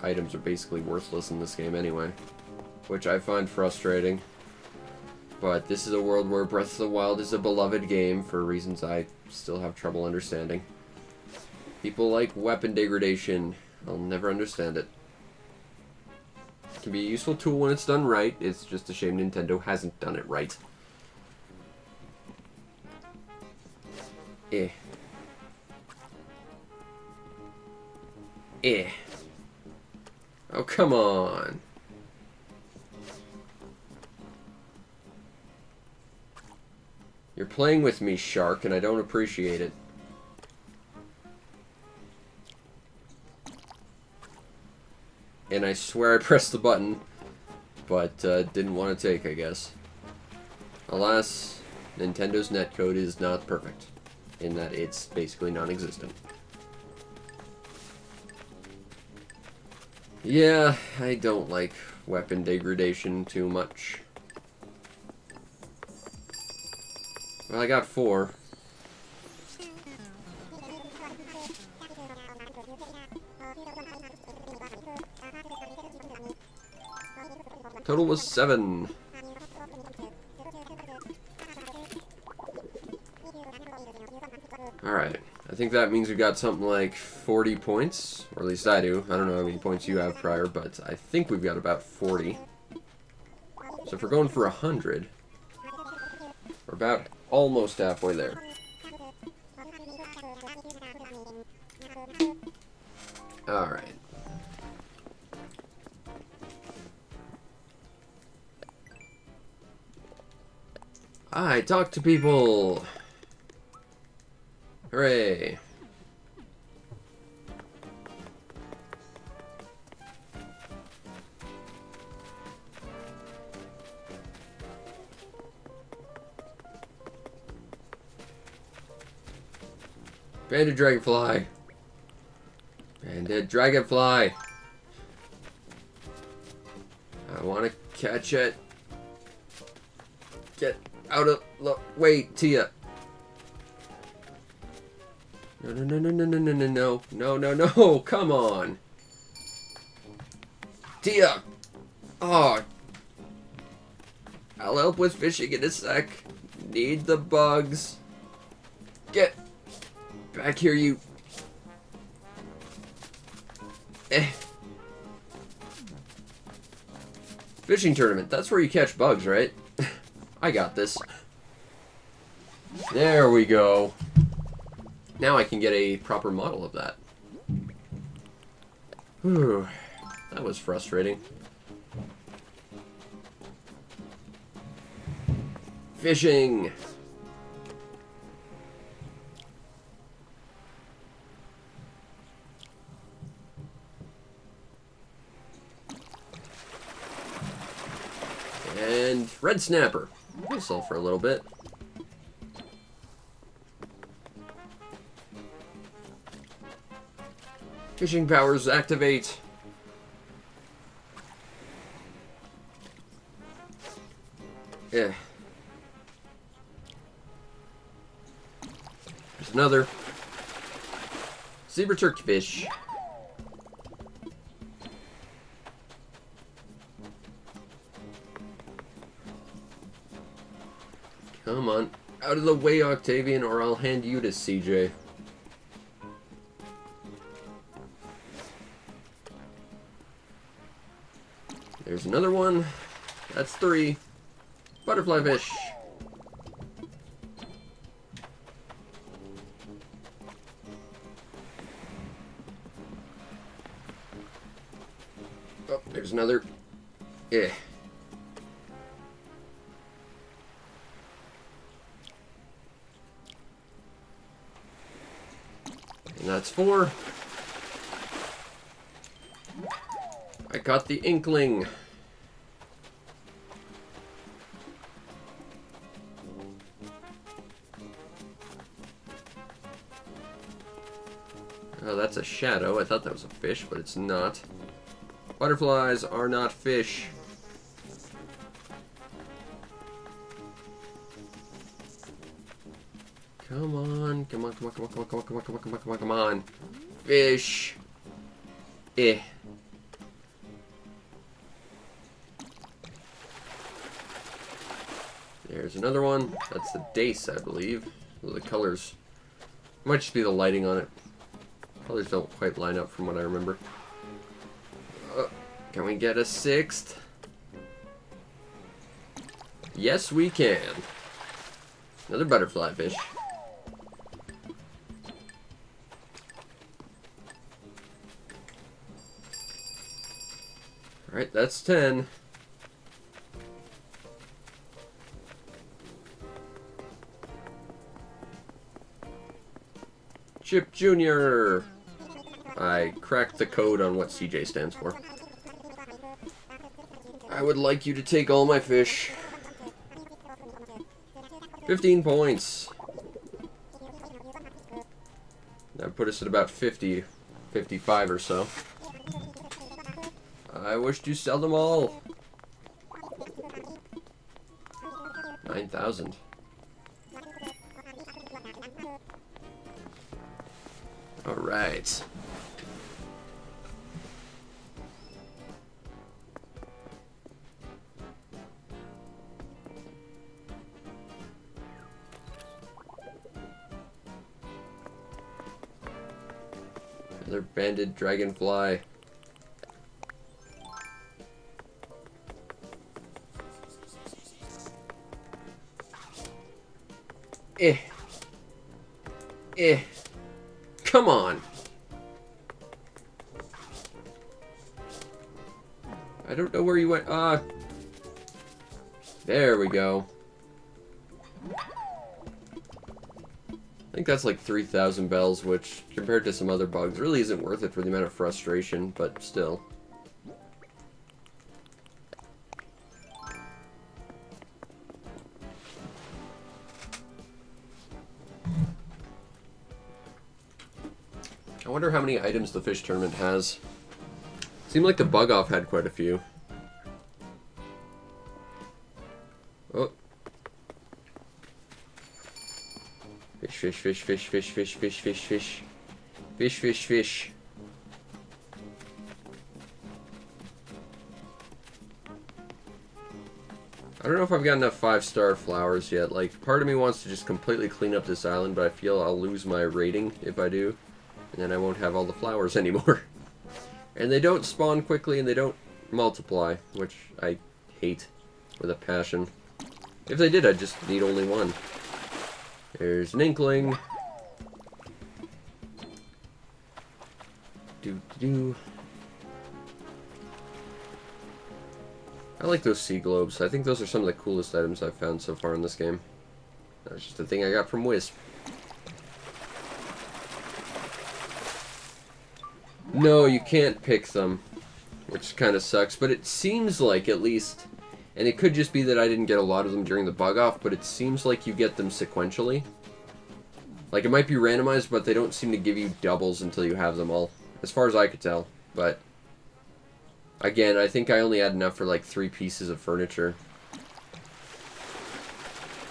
items are basically worthless in this game anyway, which I find frustrating. But this is a world where Breath of the Wild is a beloved game for reasons I still have trouble understanding. People like weapon degradation. I'll never understand it. It can be a useful tool when it's done right. It's just a shame Nintendo hasn't done it right. Eh. Eh. Oh, come on. You're playing with me, shark, and I don't appreciate it. and I swear I pressed the button, but didn't want to take, I guess. Alas, Nintendo's netcode is not perfect, in that it's basically non-existent. Yeah, I don't like weapon degradation too much. Well, I got 4. Total was 7. Alright, I think that means we got something like 40 points, or at least I do. I don't know how many points you have prior, but I think we've got about 40. So if we're going for 100, we're about almost halfway there. Alright. I talk to people! Hooray! Banded dragonfly. Banded dragonfly. I want to catch it. Get out of the way, Tia. No, no, no, no, no, no, no, no, no, no, no, no, come on. Tia. Oh. I'll help with fishing in a sec. Need the bugs. Get back here, you. Fishing tournament. That's where you catch bugs, right? I got this. There we go. Now I can get a proper model of that. Whew. That was frustrating. Fishing! And red snapper. We'll sell for a little bit. Fishing powers activate. Yeah. There's another. Zebra turkey fish. Come on. Out of the way, Octavian, or I'll hand you to CJ. There's another one. That's 3. Butterfly fish. Oh, there's another. Yeah. And that's 4. I got the inkling. Oh, that's a shadow. I thought that was a fish, but it's not. Butterflies are not fish. Come on, come on, come on, come on, come on, come on, come on, come on, come on, come on, come on. Fish. Eh. There's another one. That's the dace, I believe. The colors. Might just be the lighting on it. Colors don't quite line up from what I remember. Can we get a 6th? Yes, we can. Another butterfly fish. Alright, that's 10. Chip Jr. I cracked the code on what CJ stands for. I would like you to take all my fish. 15 points. That put us at about 50, 55 or so. I wish to sell them all. 9,000. All right. Another banded dragonfly. Come on. I don't know where you went. There we go. I think that's like 3,000 bells, which, compared to some other bugs, really isn't worth it for the amount of frustration, but still. I wonder how many items the fish tournament has. Seemed like the bug off had quite a few. Oh. Fish, fish, fish, fish, fish, fish, fish, fish, fish. Fish, fish, fish. I don't know if I've got enough 5-star flowers yet. Like, part of me wants to just completely clean up this island, but I feel I'll lose my rating if I do. And then I won't have all the flowers anymore. And they don't spawn quickly and they don't multiply, which I hate with a passion. If they did, I'd just need only one. There's an inkling. Do. I like those sea globes. I think those are some of the coolest items I've found so far in this game. That's just a thing I got from Wisp. No, you can't pick them, which kind of sucks, but it seems like, at least, and it could just be that I didn't get a lot of them during the bug off, but it seems like you get them sequentially. Like, it might be randomized, but they don't seem to give you doubles until you have them all, as far as I could tell. But, again, I think I only had enough for like 3 pieces of furniture.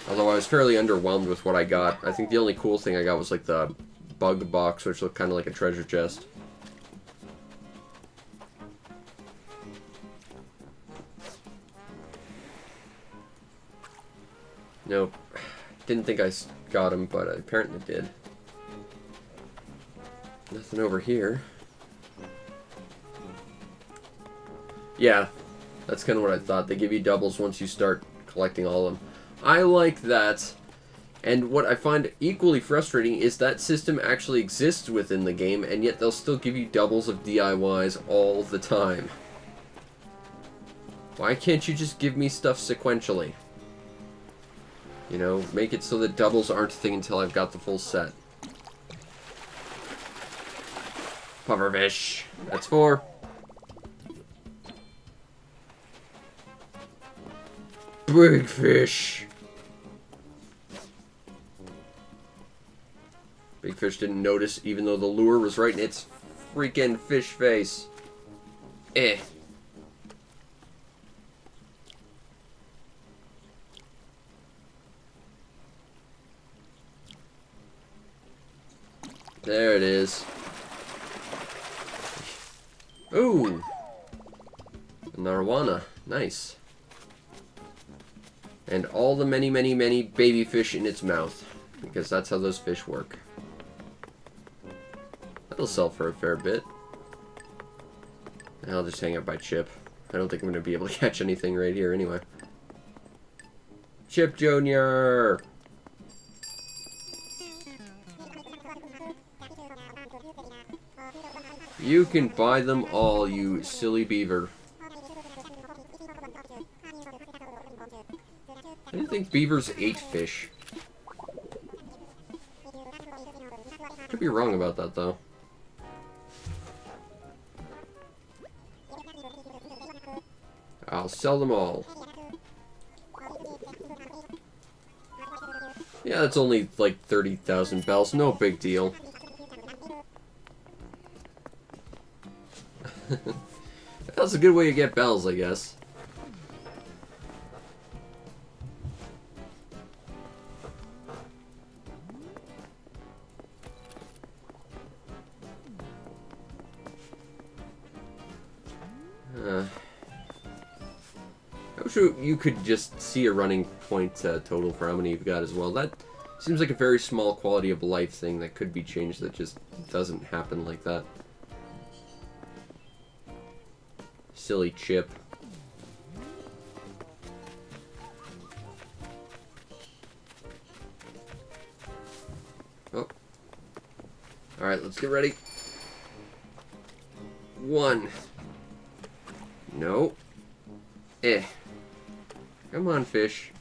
Although I was fairly underwhelmed with what I got. I think the only cool thing I got was like the bug box, which looked kind of like a treasure chest. Nope. Didn't think I got him, but I apparently did. Nothing over here. Yeah, that's kind of what I thought. They give you doubles once you start collecting all of them. I like that. And what I find equally frustrating is that system actually exists within the game, and yet they'll still give you doubles of DIYs all the time. Why can't you just give me stuff sequentially? You know, make it so that doubles aren't a thing until I've got the full set. Pufferfish. That's 4. Big fish. Big fish didn't notice, even though the lure was right in its freaking fish face. Eh. There it is. Ooh. Narwana. Nice. And all the many, many, many baby fish in its mouth. Because that's how those fish work. That'll sell for a fair bit. I'll just hang out by Chip. I don't think I'm going to be able to catch anything right here anyway. Chip Jr. You can buy them all, you silly beaver. I didn't think beavers ate fish. Could be wrong about that, though. I'll sell them all. Yeah, that's only like 30,000 bells. No big deal. That's a good way to get bells, I guess. I wish you could just see a running point total for how many you've got as well. That seems like a very small quality of life thing that could be changed that just doesn't happen like that. Silly chip. Oh. Alright, let's get ready. 1. No. Come on, fish.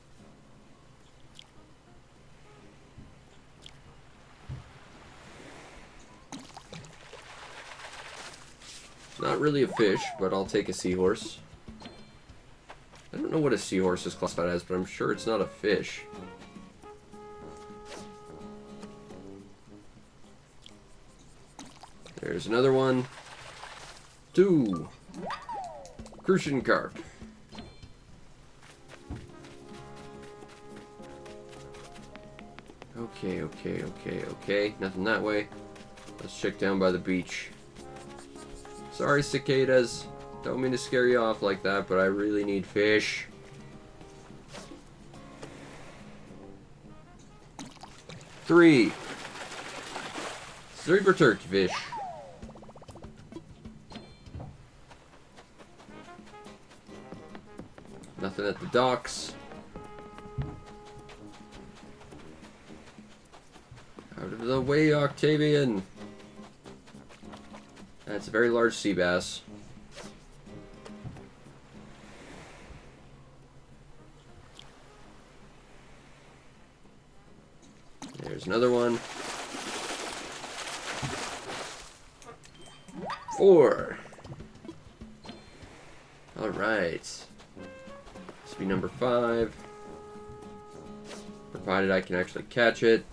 Not really a fish, but I'll take a seahorse. I don't know what a seahorse is classified as, but I'm sure it's not a fish. There's another one. 2. Crucian carp. Okay. Nothing that way. Let's check down by the beach. Sorry, cicadas. Don't mean to scare you off like that, but I really need fish. 3. Zebra turkey fish. Nothing at the docks. Out of the way, Octavian. That's a very large sea bass. There's another one. 4. Alright. This will be number 5. Provided I can actually catch it.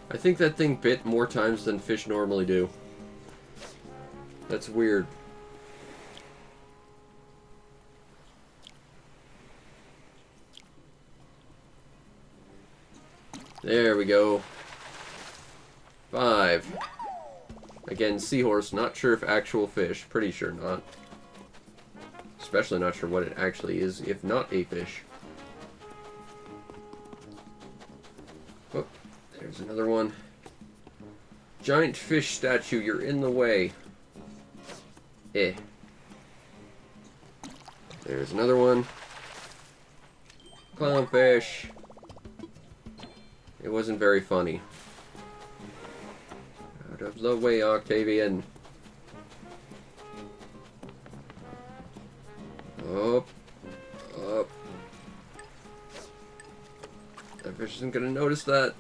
I think that thing bit more times than fish normally do. That's weird. There we go. 5. Again, seahorse. Not sure if actual fish. Pretty sure not. Especially not sure what it actually is, if not a fish. Oh, there's another one. Giant fish statue, you're in the way. There's another one. Clownfish. It wasn't very funny. Out of the way, Octavian. Up. Up. That fish isn't gonna notice that.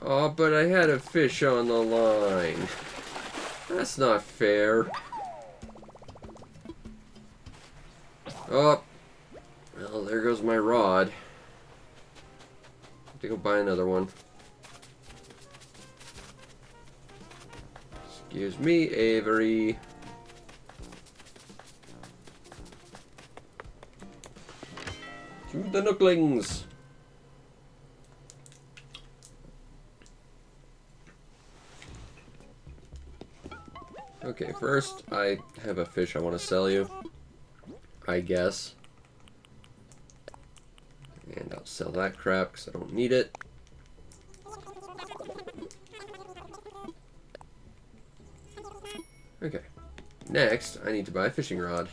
Oh, but I had a fish on the line. That's not fair. Oh. Well, there goes my rod. Have to go buy another one. Excuse me, Avery. To the Nooklings. Okay, first I have a fish I want to sell you, I guess. And I'll sell that crap because I don't need it. Okay, next I need to buy a fishing rod.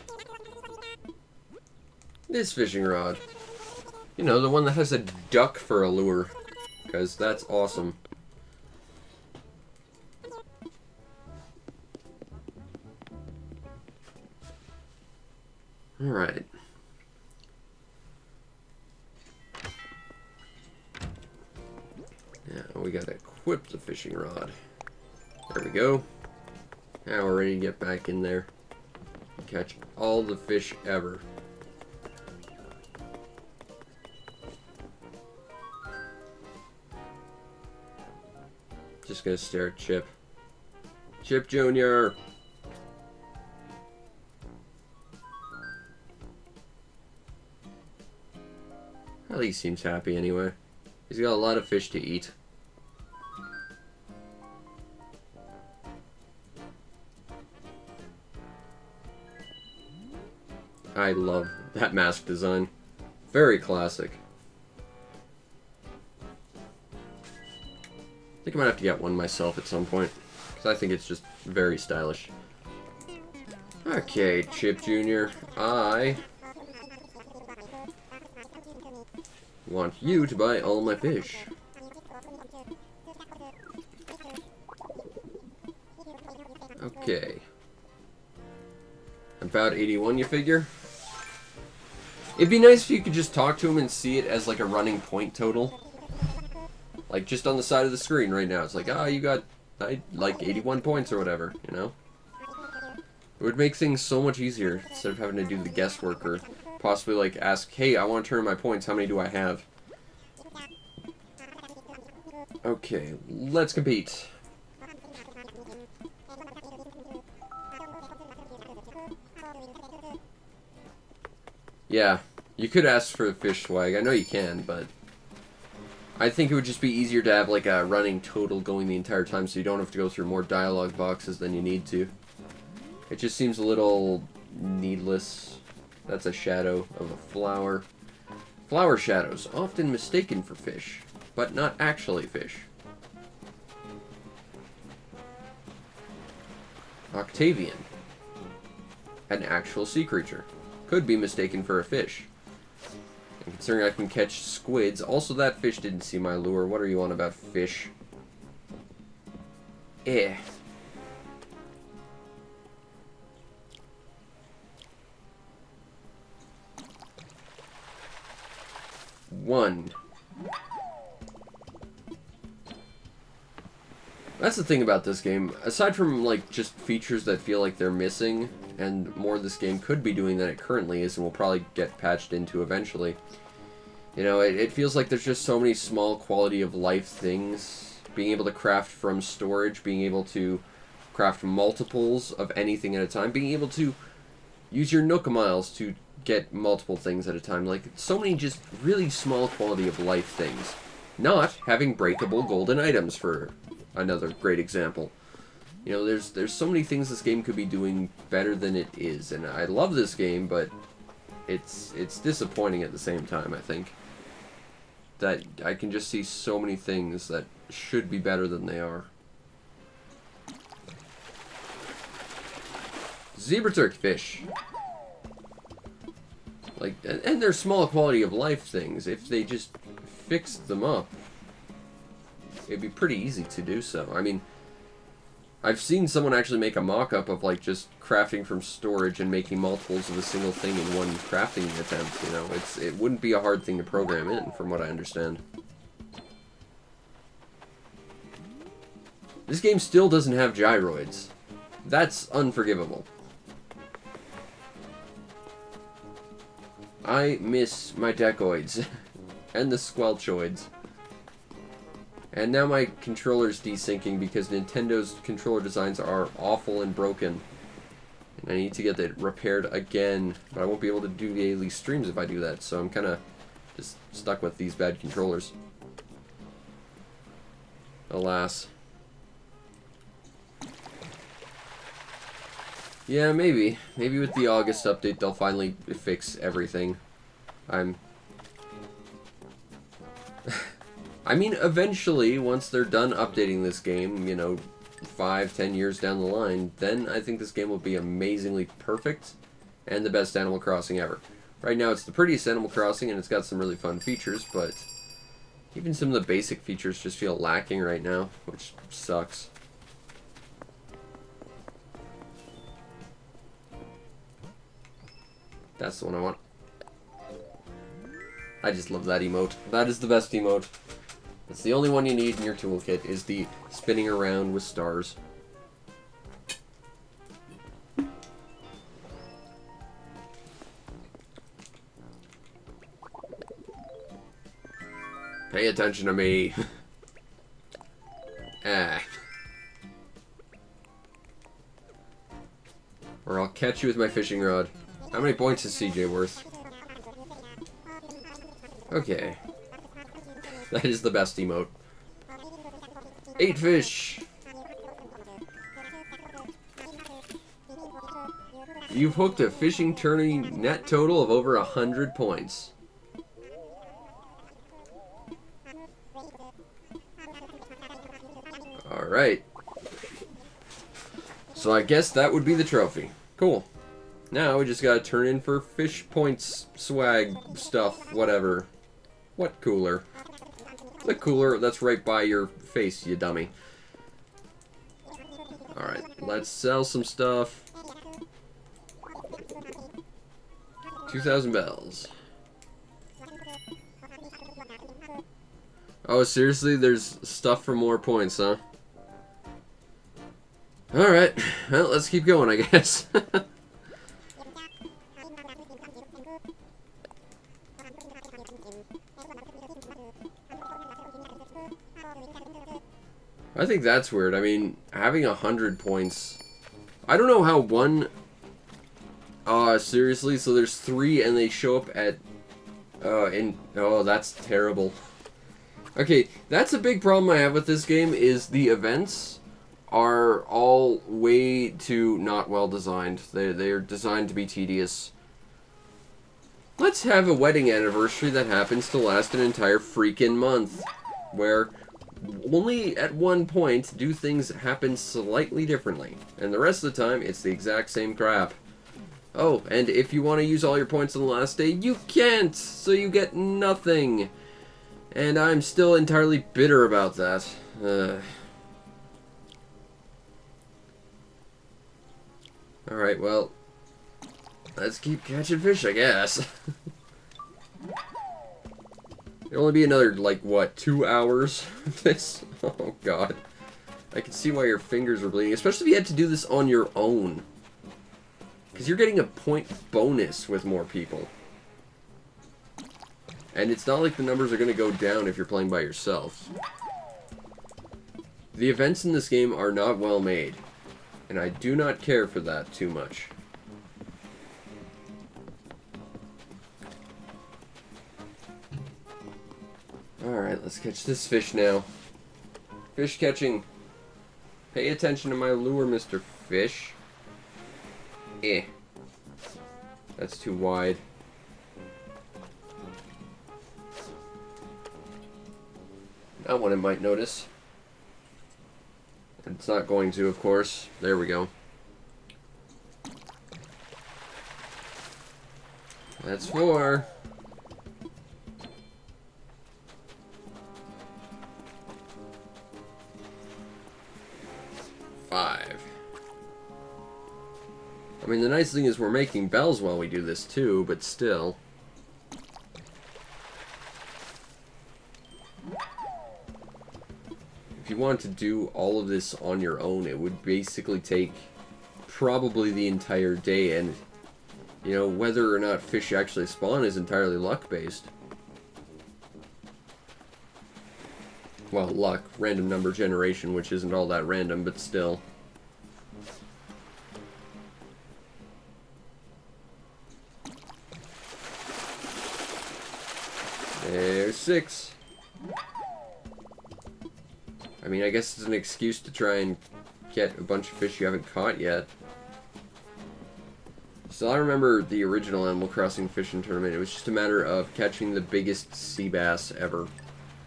This fishing rod. You know, the one that has a duck for a lure, because that's awesome. Alright. Now we gotta equip the fishing rod. There we go. Now we're ready to get back in there and catch all the fish ever. Just gonna stare at Chip. Chip Jr. Well, he seems happy anyway. He's got a lot of fish to eat. I love that mask design. Very classic. I think I might have to get one myself at some point, because I think it's just very stylish. Okay, Chip Jr., I want you to buy all my fish. Okay. About 81, you figure? It'd be nice if you could just talk to him and see it as like a running point total. Like just on the side of the screen right now. It's like, ah, you got like 81 points or whatever, you know? It would make things so much easier instead of having to do the guesswork or possibly like ask, hey, I want to turn my points, how many do I have? Okay, let's compete. Yeah, you could ask for the fish swag. I know you can, but I think it would just be easier to have like a running total going the entire time so you don't have to go through more dialogue boxes than you need to. It just seems a little needless. That's a shadow of a flower. Flower shadows, often mistaken for fish, but not actually fish. Octavian, an actual sea creature. Could be mistaken for a fish. And considering I can catch squids, also that fish didn't see my lure. What are you on about, fish? Eh. One. That's the thing about this game. Aside from, like, just features that feel like they're missing, and more this game could be doing than it currently is, and will probably get patched into eventually. You know, it feels like there's just so many small quality of life things. Being able to craft from storage, being able to craft multiples of anything at a time, being able to use your Nook Miles to get multiple things at a time. Like, so many just really small quality of life things. Not having breakable golden items, for another great example. You know, there's so many things this game could be doing better than it is, and I love this game, but it's disappointing at the same time, I think. That I can just see so many things that should be better than they are. Zebra turkeyfish. Like, and they're small quality of life things. If they just fixed them up, it'd be pretty easy to do so. I mean, I've seen someone actually make a mock-up of, like, just crafting from storage and making multiples of a single thing in one crafting attempt, you know? It wouldn't be a hard thing to program in, from what I understand. This game still doesn't have gyroids. That's unforgivable. I miss my decoids. And the squelchoids. And now my controller's desyncing because Nintendo's controller designs are awful and broken. And I need to get that repaired again. But I won't be able to do the daily streams if I do that. So I'm kind of just stuck with these bad controllers. Alas. Yeah, maybe. Maybe with the August update they'll finally fix everything. I mean, eventually, once they're done updating this game, you know, 5-10 years down the line, then I think this game will be amazingly perfect and the best Animal Crossing ever. Right now, it's the prettiest Animal Crossing, and it's got some really fun features, but even some of the basic features just feel lacking right now, which sucks. That's the one I want. I just love that emote. That is the best emote. That's the only one you need in your toolkit, is the spinning around with stars. Pay attention to me. Ah. Or I'll catch you with my fishing rod. How many points is CJ worth? Okay. That is the best emote. 8 fish! You've hooked a fishing tourney net total of over 100 points. Alright. So I guess that would be the trophy. Cool. Now we just gotta turn in for fish points, swag, stuff, whatever. What cooler? The cooler that's right by your face, you dummy. Alright, let's sell some stuff. 2,000 bells. Oh, seriously? There's stuff for more points, huh? Alright, well, let's keep going, I guess. I think that's weird. I mean, having 100 points... I don't know how one... seriously? So there's 3 and they show up at... Oh, that's terrible. Okay, that's a big problem I have with this game, is the events are all way too not well designed. They are designed to be tedious. Let's have a wedding anniversary that happens to last an entire freaking month, where only at one point do things happen slightly differently, and the rest of the time it's the exact same crap. Oh, and if you want to use all your points on the last day, you can't, so you get nothing. And I'm still entirely bitter about that. Alright, well, let's keep catching fish, I guess. It'll only be another, like, what, 2 hours of this? Oh, God. I can see why your fingers are bleeding, especially if you had to do this on your own. Because you're getting a point bonus with more people. And it's not like the numbers are going to go down if you're playing by yourself. The events in this game are not well made. And I do not care for that too much. Alright, let's catch this fish now. Fish catching. Pay attention to my lure, Mr. Fish. Eh. That's too wide. That one it might notice. It's not going to, of course. There we go. That's 4. I mean, the nice thing is we're making bells while we do this too, but still. If you want to do all of this on your own, it would basically take probably the entire day, and, you know, whether or not fish actually spawn is entirely luck-based. Well, luck, random number generation, which isn't all that random, but still. There's 6. I mean, I guess it's an excuse to try and get a bunch of fish you haven't caught yet. So I remember the original Animal Crossing fishing tournament. It was just a matter of catching the biggest sea bass ever.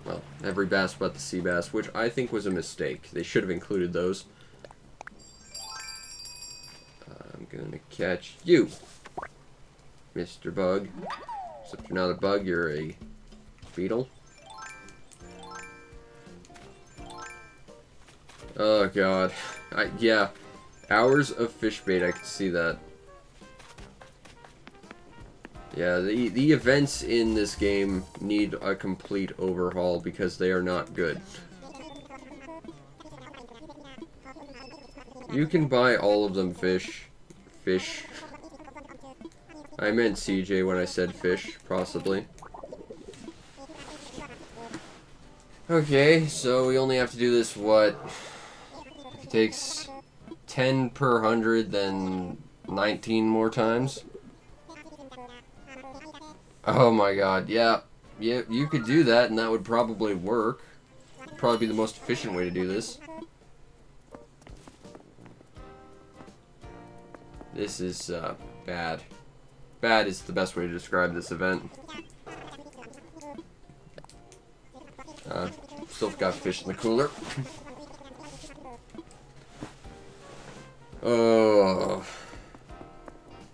Well, every bass but the sea bass, which I think was a mistake. They should have included those. I'm gonna catch you, Mr. Bug. Except you're not a bug, you're a beetle. Oh god. Yeah. Hours of fish bait, I can see that. Yeah, the events in this game need a complete overhaul because they are not good. You can buy all of them, fish. Fish. I meant CJ when I said fish, possibly. Okay, so we only have to do this, what? If it takes 10 per 100, then 19 more times? Oh my god, yeah. Yeah, you could do that, and that would probably work. Probably be the most efficient way to do this. This is, bad. Bad is the best way to describe this event. Still got fish in the cooler. Oh.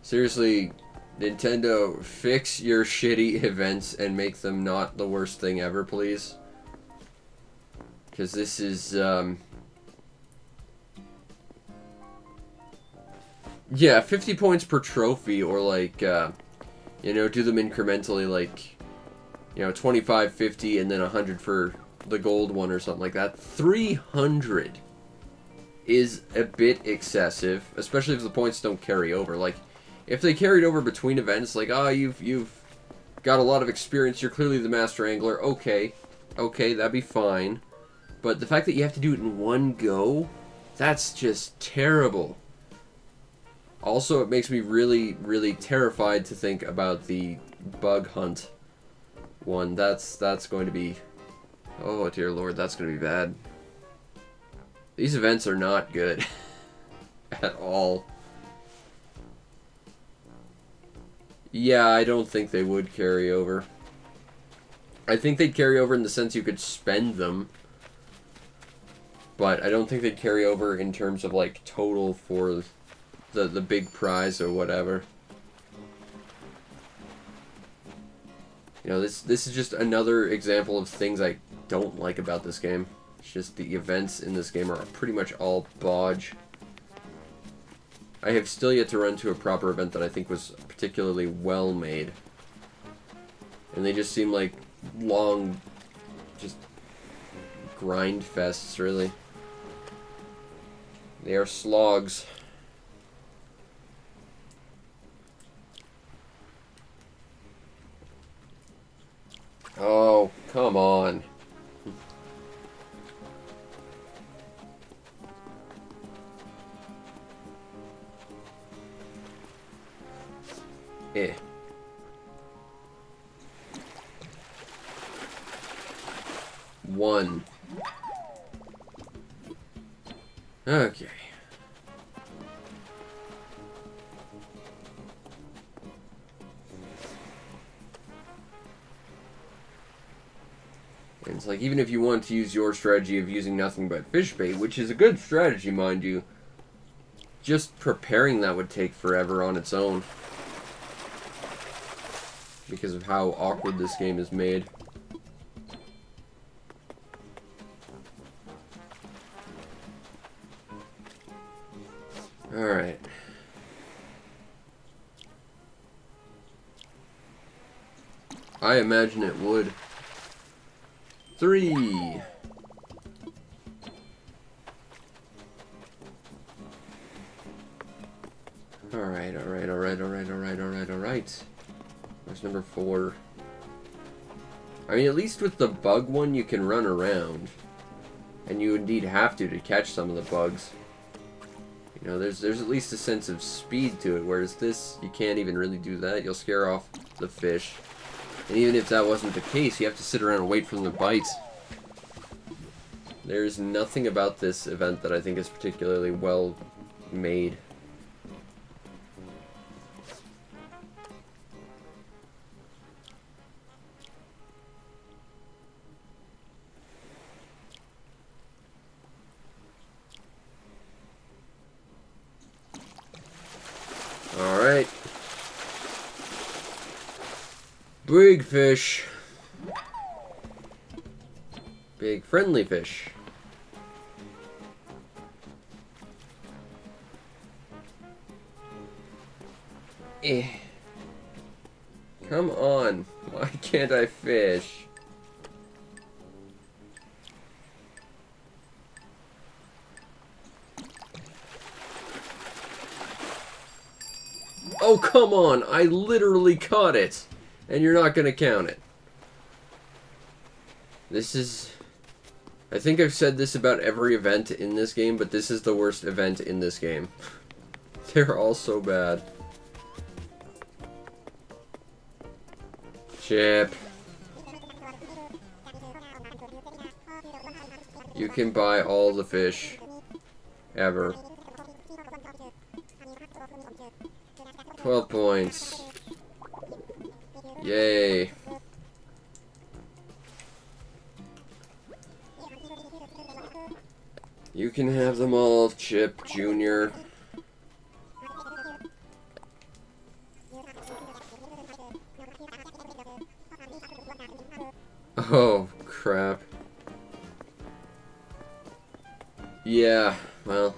Seriously, Nintendo, fix your shitty events and make them not the worst thing ever, please. Because this is, yeah, 50 points per trophy, or like, you know, do them incrementally, like, you know, 25, 50, and then 100 for the gold one or something like that. 300 is a bit excessive, especially if the points don't carry over. Like, if they carried over between events, like, oh, you've got a lot of experience, you're clearly the master angler, okay, that'd be fine. But the fact that you have to do it in one go, that's just terrible. Also, it makes me really, really terrified to think about the bug hunt one. That's going to be... Oh, dear lord, that's going to be bad. These events are not good. At all. Yeah, I don't think they would carry over. I think they'd carry over in the sense you could spend them. But I don't think they'd carry over in terms of, like, total for the big prize or whatever. You know, this is just another example of things I don't like about this game. It's just the events in this game are pretty much all bodge. I have still yet to run to a proper event that I think was particularly well made. And they just seem like long, just grind fests, really. They are slogs. Oh, come on. Eh. One. Okay. And it's like, even if you want to use your strategy of using nothing but fish bait, which is a good strategy, mind you, just preparing that would take forever on its own. Because of how awkward this game is made. Alright. I imagine it would. 3. Alright. Where's number 4? I mean, at least with the bug one, you can run around. And you indeed have to catch some of the bugs. You know, there's at least a sense of speed to it, whereas this, you can't even really do that. You'll scare off the fish. And even if that wasn't the case, you have to sit around and wait for them to bite. There's nothing about this event that I think is particularly well made. Alright. Big fish. Big friendly fish. Eh. Come on. Why can't I fish? Oh, come on. I literally caught it. And you're not going to count it. This is... I think I've said this about every event in this game, but this is the worst event in this game. They're all so bad. Chip. You can buy all the fish. Ever. 12 points. Yay. You can have them all, Chip Jr. Oh, crap. Yeah, well.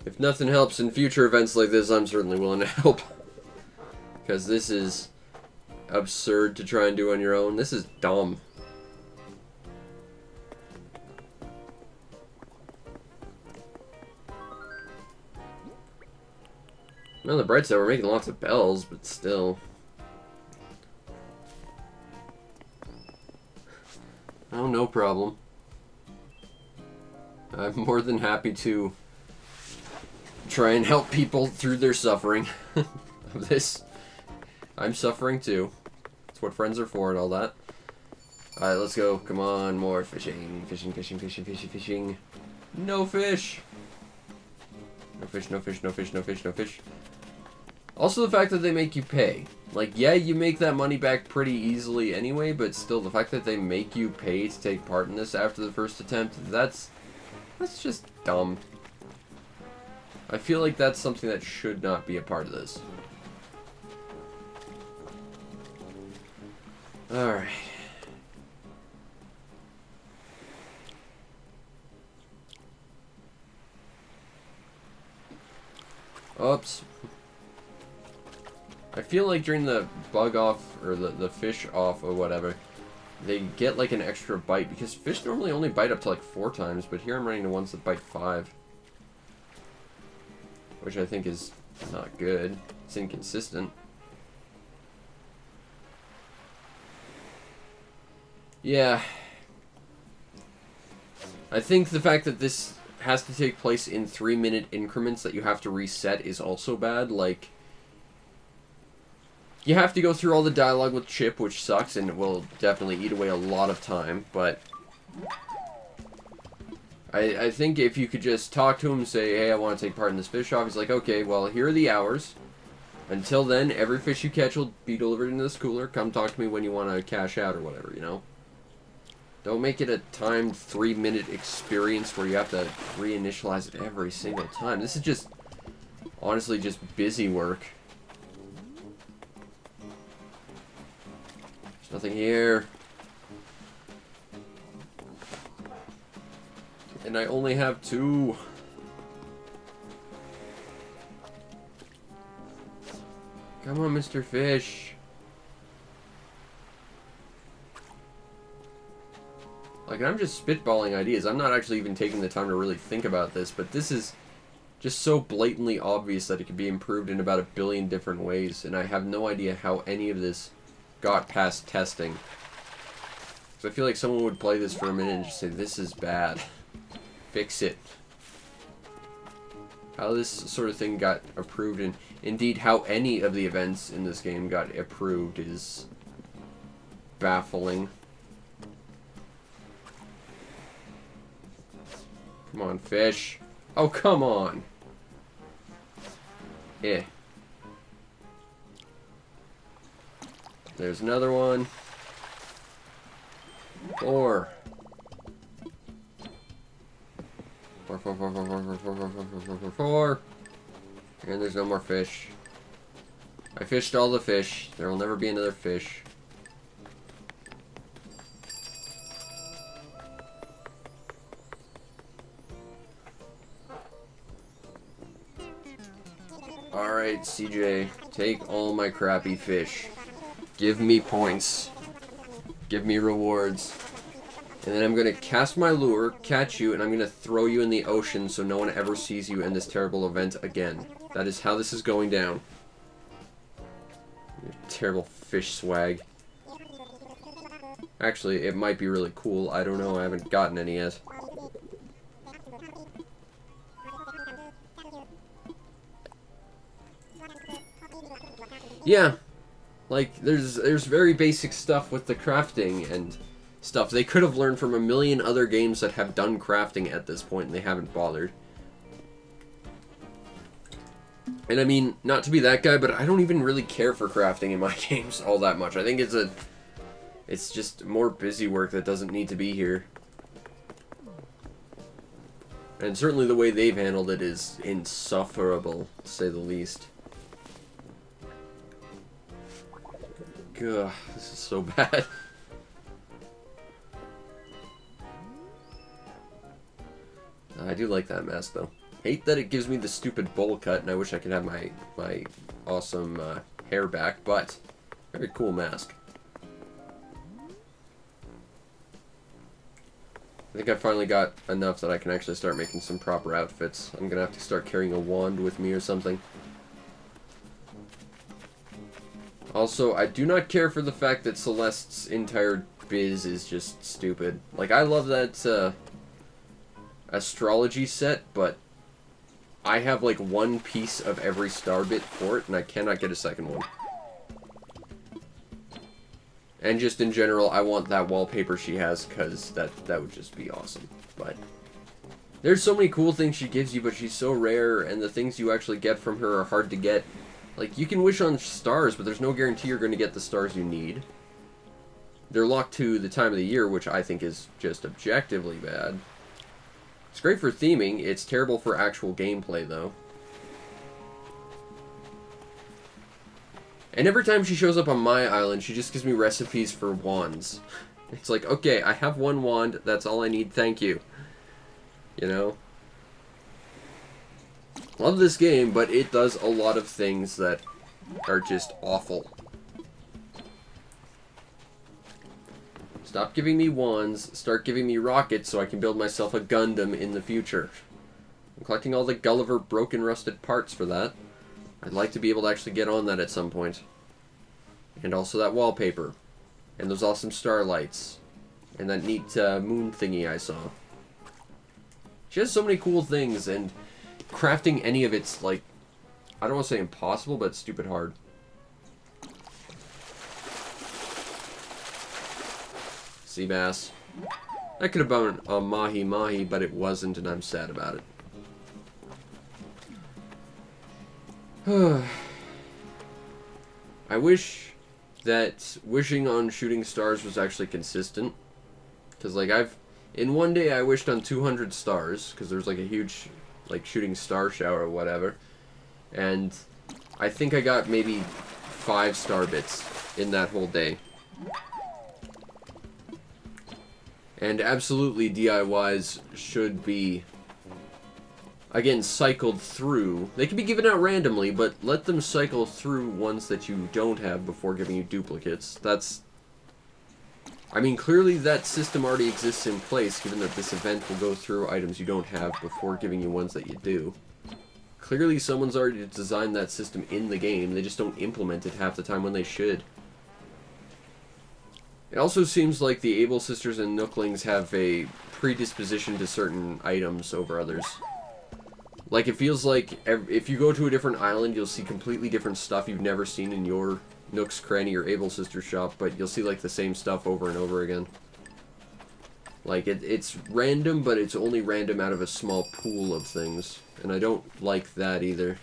If nothing helps in future events like this, I'm certainly willing to help. Because this is absurd to try and do on your own. This is dumb. On the bright side, we're making lots of bells, but still. Oh, no problem. I'm more than happy to try and help people through their suffering of this. I'm suffering too. That's what friends are for and all that. Alright, let's go. Come on, more fishing. Fishing, fishing, fishing, fishing, fishing. No fish! No fish, no fish, no fish, no fish, no fish. Also the fact that they make you pay. Like, yeah, you make that money back pretty easily anyway, but still, the fact that they make you pay to take part in this after the first attempt, that's just dumb. I feel like that's something that should not be a part of this. Alright. Oops. I feel like during the bug off, or the fish off, or whatever, they get like an extra bite, because fish normally only bite up to like 4 times, but here I'm running into ones that bite 5. Which I think is not good. It's inconsistent. Yeah. I think the fact that this has to take place in 3-minute increments that you have to reset is also bad. Like, you have to go through all the dialogue with Chip, which sucks, and it will definitely eat away a lot of time, but I think if you could just talk to him and say, hey, I want to take part in this fish off, he's like, okay, well, here are the hours. Until then, every fish you catch will be delivered into this cooler. Come talk to me when you want to cash out or whatever, you know? Don't make it a timed 3-minute experience where you have to reinitialize it every single time. This is just, honestly, just busy work. There's nothing here. And I only have 2. Come on, Mr. Fish. Like, I'm just spitballing ideas. I'm not actually even taking the time to really think about this, but this is just so blatantly obvious that it could be improved in about 1 billion different ways, and I have no idea how any of this got past testing. So I feel like someone would play this for a minute and just say, this is bad. Fix it. How this sort of thing got approved, and indeed how any of the events in this game got approved is baffling. Come on, fish. Oh, come on. Yeah. There's another one. 4. 4, 4, 4, 4, 4, 4, 4, 4, 4, 4, 4, 4. And there's no more fish. I fished all the fish. There will never be another fish. Alright, CJ, take all my crappy fish. Give me points. Give me rewards. And then I'm going to cast my lure, catch you, and I'm going to throw you in the ocean so no one ever sees you in this terrible event again. That is how this is going down. Terrible fish swag. Actually, it might be really cool. I don't know. I haven't gotten any yet. Yeah. Like, there's very basic stuff with the crafting and stuff. They could have learned from a million other games that have done crafting at this point, and they haven't bothered. And I mean, not to be that guy, but I don't even really care for crafting in my games all that much. I think it's just more busy work that doesn't need to be here. And certainly the way they've handled it is insufferable, to say the least. Ugh, this is so bad. I do like that mask, though. Hate that it gives me the stupid bowl cut, and I wish I could have my awesome hair back, but very cool mask. I think I finally got enough that I can actually start making some proper outfits. I'm gonna have to start carrying a wand with me or something. Also, I do not care for the fact that Celeste's entire biz is just stupid. Like, I love that astrology set, but I have like one piece of every star bit for it, and I cannot get a second one. And just in general, I want that wallpaper she has, because that would just be awesome. But there's so many cool things she gives you, but she's so rare, and the things you actually get from her are hard to get. Like, you can wish on stars, but there's no guarantee you're going to get the stars you need. They're locked to the time of the year, which I think is just objectively bad. It's great for theming. It's terrible for actual gameplay, though. And every time she shows up on my island, she just gives me recipes for wands. It's like, okay, I have one wand. That's all I need. Thank you. You know? Love this game, but it does a lot of things that are just awful. Stop giving me wands, start giving me rockets so I can build myself a Gundam in the future. I'm collecting all the Gulliver broken rusted parts for that. I'd like to be able to actually get on that at some point. And also that wallpaper. And those awesome starlights. And that neat moon thingy I saw. She has so many cool things, and crafting any of it's, like, I don't want to say impossible, but it's stupid hard. Sea bass. That could have been a mahi-mahi, but it wasn't, and I'm sad about it. I wish that wishing on shooting stars was actually consistent. Because, like, in one day I wished on 200 stars, because there's, like, a huge, like, shooting star shower or whatever. And I think I got maybe 5 star bits in that whole day. And absolutely DIYs should be, again, cycled through. They can be given out randomly, but let them cycle through ones that you don't have before giving you duplicates. That's... I mean, clearly that system already exists in place, given that this event will go through items you don't have before giving you ones that you do. Clearly someone's already designed that system in the game, they just don't implement it half the time when they should. It also seems like the Able Sisters and Nooklings have a predisposition to certain items over others. Like, it feels like if you go to a different island, you'll see completely different stuff you've never seen in your Nook's Cranny or Able Sister shop, but you'll see, like, the same stuff over and over again. Like, it's random, but it's only random out of a small pool of things. And I don't like that either.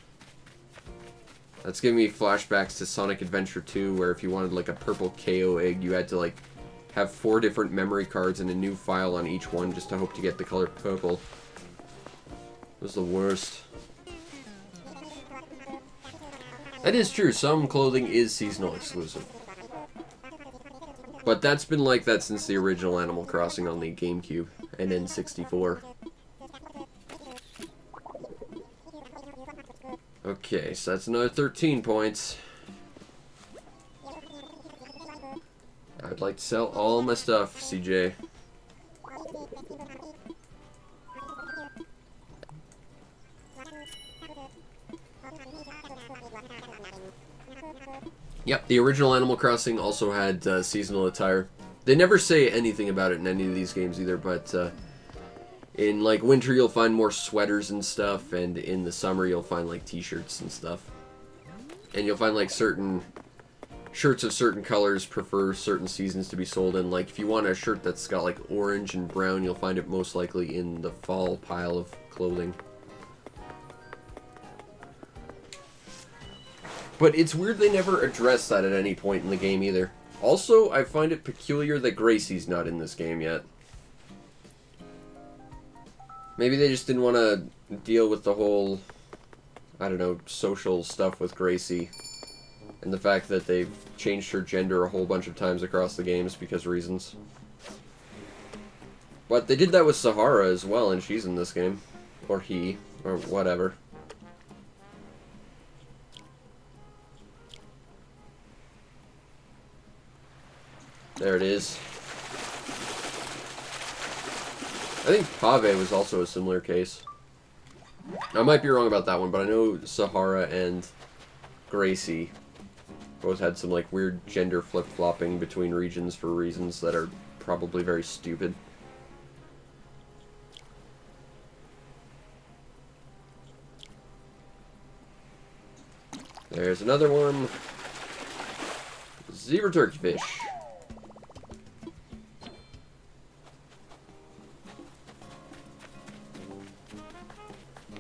That's giving me flashbacks to Sonic Adventure 2, where if you wanted, like, a purple KO egg, you had to, like, have 4 different memory cards and a new file on each one just to hope to get the color purple. It was the worst. That is true, some clothing is seasonal exclusive. But that's been like that since the original Animal Crossing on the GameCube and N64. Okay, so that's another 13 points. I'd like to sell all my stuff, CJ. Yep, the original Animal Crossing also had seasonal attire. They never say anything about it in any of these games either, but in like winter you'll find more sweaters and stuff, and in the summer you'll find like t-shirts and stuff. And you'll find like certain shirts of certain colors prefer certain seasons to be sold in. Like if you want a shirt that's got like orange and brown, you'll find it most likely in the fall pile of clothing. But it's weird they never address that at any point in the game either. Also, I find it peculiar that Gracie's not in this game yet. Maybe they just didn't want to deal with the whole, I don't know, social stuff with Gracie. And the fact that they've changed her gender a whole bunch of times across the games because of reasons. But they did that with Sahara as well, and she's in this game. Or he, or whatever. There it is. I think Pave was also a similar case. I might be wrong about that one, but I know Sahara and Gracie both had some like weird gender flip-flopping between regions for reasons that are probably very stupid. There's another one. Zebra turkeyfish.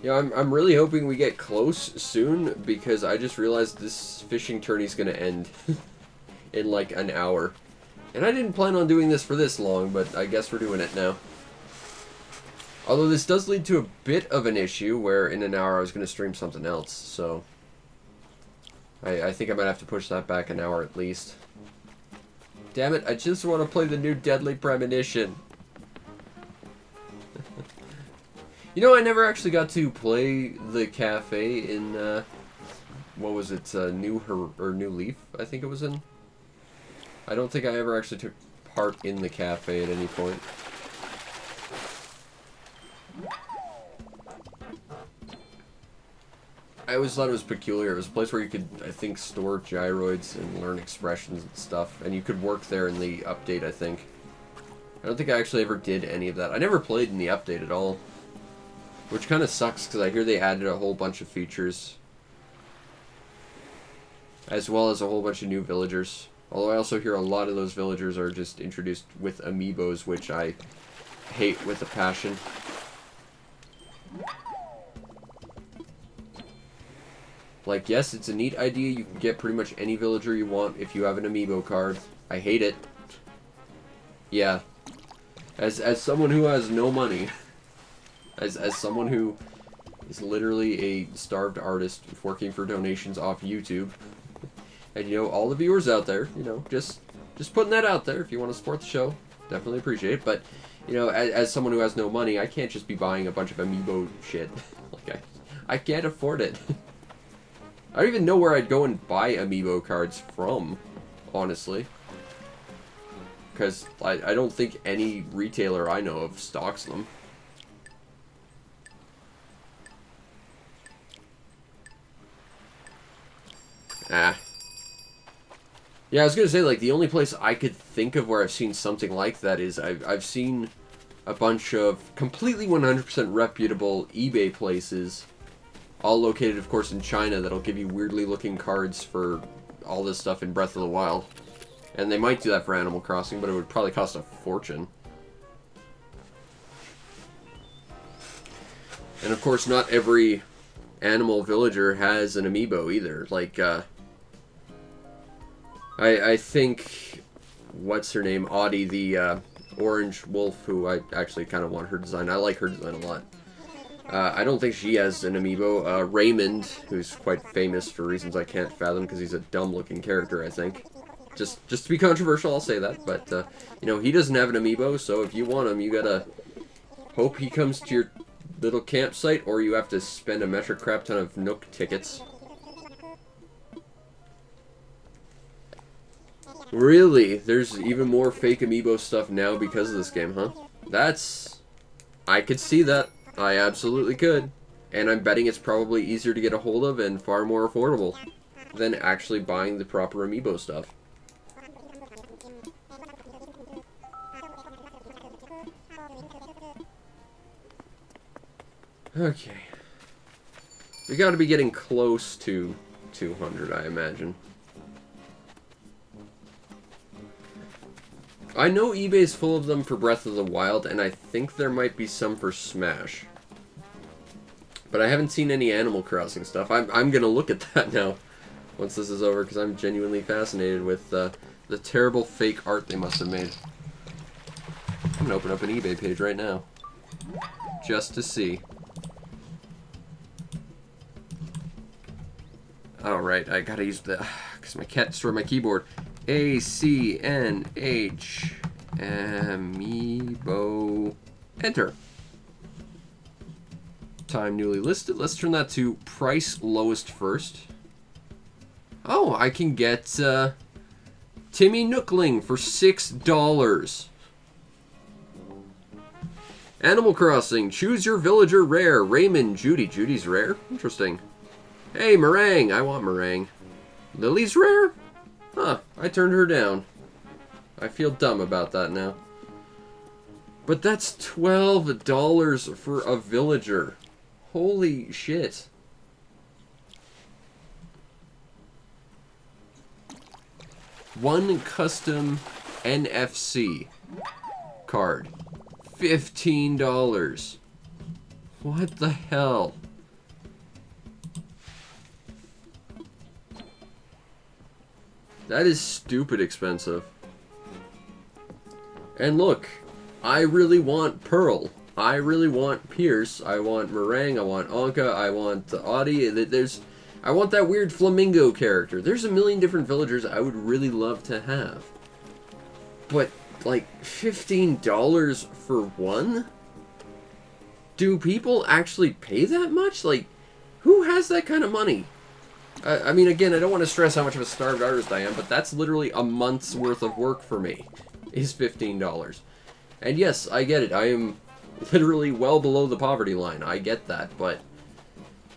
Yeah, I'm really hoping we get close soon, because I just realized this fishing tourney's gonna end in like an hour. And I didn't plan on doing this for this long, but I guess we're doing it now. Although this does lead to a bit of an issue, where in an hour I was gonna stream something else, so I think I might have to push that back an hour at least. Damn it, I just want to play the new Deadly Premonition. You know, I never actually got to play the cafe in, what was it, New Leaf, I think it was in? I don't think I ever actually took part in the cafe at any point. I always thought it was peculiar. It was a place where you could, I think, store gyroids and learn expressions and stuff, and you could work there in the update, I think. I don't think I actually ever did any of that. I never played in the update at all. Which kind of sucks, because I hear they added a whole bunch of features. As well as a whole bunch of new villagers. Although I also hear a lot of those villagers are just introduced with amiibos, which I hate with a passion. Like, yes, it's a neat idea. You can get pretty much any villager you want if you have an amiibo card. I hate it. Yeah. As someone who has no money... As someone who is literally a starved artist working for donations off YouTube, and you know, all the viewers out there, you know, just putting that out there. If you want to support the show, definitely appreciate it. But you know, as someone who has no money, I can't just be buying a bunch of amiibo shit. Like I can't afford it. I don't even know where I'd go and buy amiibo cards from, honestly, because I don't think any retailer I know of stocks them. Ah. Yeah, I was gonna say, like, the only place I could think of where I've seen something like that is I've seen a bunch of completely 100% reputable eBay places, all located, of course, in China, that'll give you weirdly looking cards for all this stuff in Breath of the Wild. And they might do that for Animal Crossing, but it would probably cost a fortune. And of course, not every animal villager has an amiibo either. Like, I think, what's her name, Audie, the orange wolf, who I actually kind of want her design. I like her design a lot. I don't think she has an amiibo. Raymond, who's quite famous for reasons I can't fathom, because he's a dumb-looking character, I think. Just to be controversial, I'll say that. But, you know, he doesn't have an amiibo, so if you want him, you gotta hope he comes to your little campsite, or you have to spend a metric crap ton of Nook tickets. Really? There's even more fake amiibo stuff now because of this game, huh? I could see that. I absolutely could. And I'm betting it's probably easier to get a hold of and far more affordable than actually buying the proper amiibo stuff. Okay. We gotta be getting close to 200, I imagine. I know eBay's full of them for Breath of the Wild, and I think there might be some for Smash. But I haven't seen any Animal Crossing stuff. I'm gonna look at that now, once this is over, because I'm genuinely fascinated with the terrible fake art they must have made. I'm gonna open up an eBay page right now, just to see. Alright, I gotta use because my cat destroyed my keyboard. ACNH Amiibo. Enter. Time newly listed. Let's turn that to price lowest first. Oh, I can get Timmy Nookling for $6. Animal Crossing. Choose your villager rare. Raymond, Judy. Judy's rare? Interesting. Hey, Meringue. I want Meringue. Lily's rare? Huh, I turned her down. I feel dumb about that now. But that's $12 for a villager. Holy shit. One custom NFC card. $15. What the hell? That is stupid expensive. And look, I really want Pearl. I really want Pierce. I want Meringue. I want Anka. I want Audie. I want that weird flamingo character. There's a million different villagers I would really love to have. But, like, $15 for one? Do people actually pay that much? Like, who has that kind of money? I mean, again, I don't want to stress how much of a starved artist I am, but that's literally a month's worth of work for me, is $15. And yes, I get it. I am literally well below the poverty line. I get that, but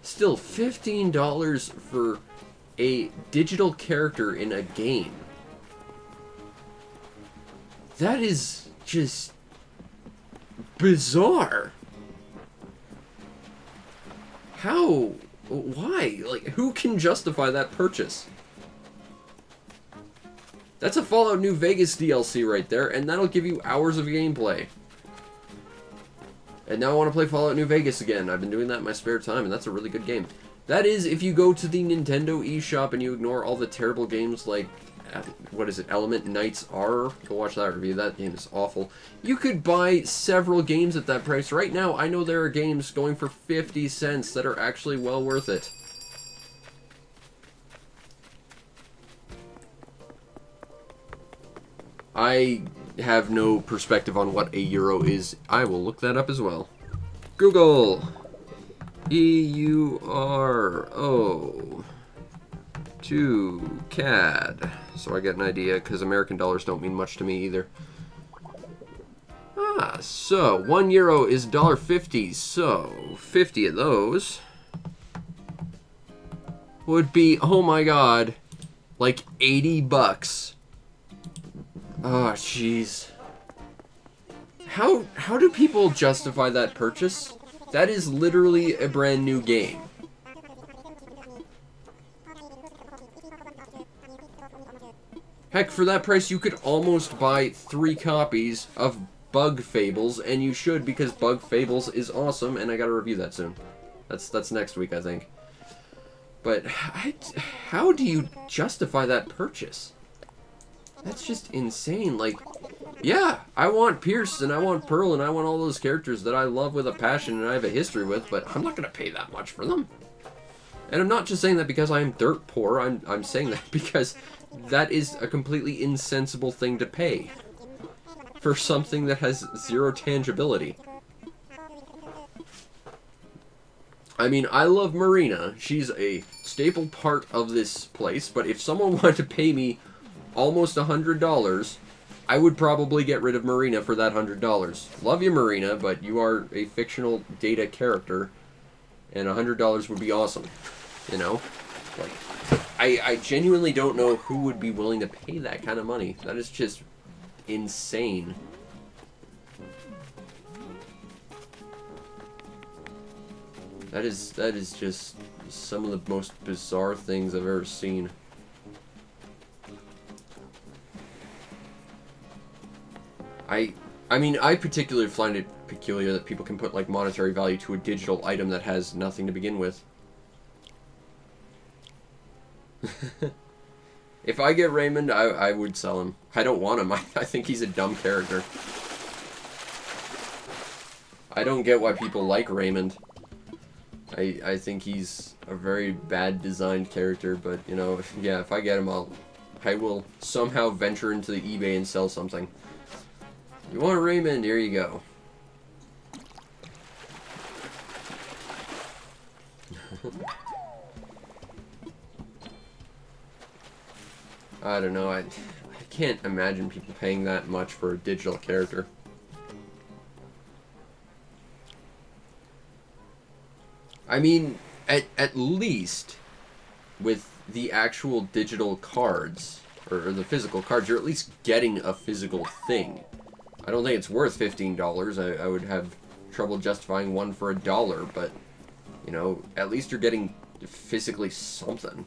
still, $15 for a digital character in a game. That is just bizarre. How? Why? Like, who can justify that purchase? That's a Fallout New Vegas DLC right there, and that'll give you hours of gameplay. And now I want to play Fallout New Vegas again. I've been doing that in my spare time, and that's a really good game. That is, if you go to the Nintendo eShop and you ignore all the terrible games like, what is it, Element Knights R? Go watch that review. That game is awful. You could buy several games at that price. Right now, I know there are games going for 50 cents that are actually well worth it. I have no perspective on what a euro is. I will look that up as well. Google. EURO to CAD. So I get an idea, because American dollars don't mean much to me either. Ah, so €1 is $1.50, so 50 of those would be, oh my god, like 80 bucks. Oh, jeez. How do people justify that purchase? That is literally a brand new game. Heck, for that price, you could almost buy 3 copies of Bug Fables, and you should, because Bug Fables is awesome, and I gotta review that soon. That's next week, I think. But how do you justify that purchase? That's just insane. Like, yeah, I want Pierce, and I want Pearl, and I want all those characters that I love with a passion and I have a history with, but I'm not gonna pay that much for them. And I'm not just saying that because I am dirt poor, I'm saying that because that is a completely insensible thing to pay for something that has zero tangibility. I mean, I love Marina. She's a staple part of this place, but if someone wanted to pay me almost $100, I would probably get rid of Marina for that $100. Love you, Marina, but you are a fictional data character, and $100 would be awesome. You know? Like, I genuinely don't know who would be willing to pay that kind of money. That is just insane. That is just some of the most bizarre things I've ever seen. I mean, I particularly find it peculiar that people can put, like, monetary value to a digital item that has nothing to begin with. If I get Raymond, I would sell him. I don't want him. I think he's a dumb character. I don't get why people like Raymond. I think he's a very bad designed character, but, you know, if I get him, I will somehow venture into the eBay and sell something. You want a Raymond? Here you go. I don't know, I can't imagine people paying that much for a digital character. I mean, at least with the actual digital cards, or the physical cards, you're at least getting a physical thing. I don't think it's worth $15. I would have trouble justifying one for $1, but, you know, at least you're getting physically something.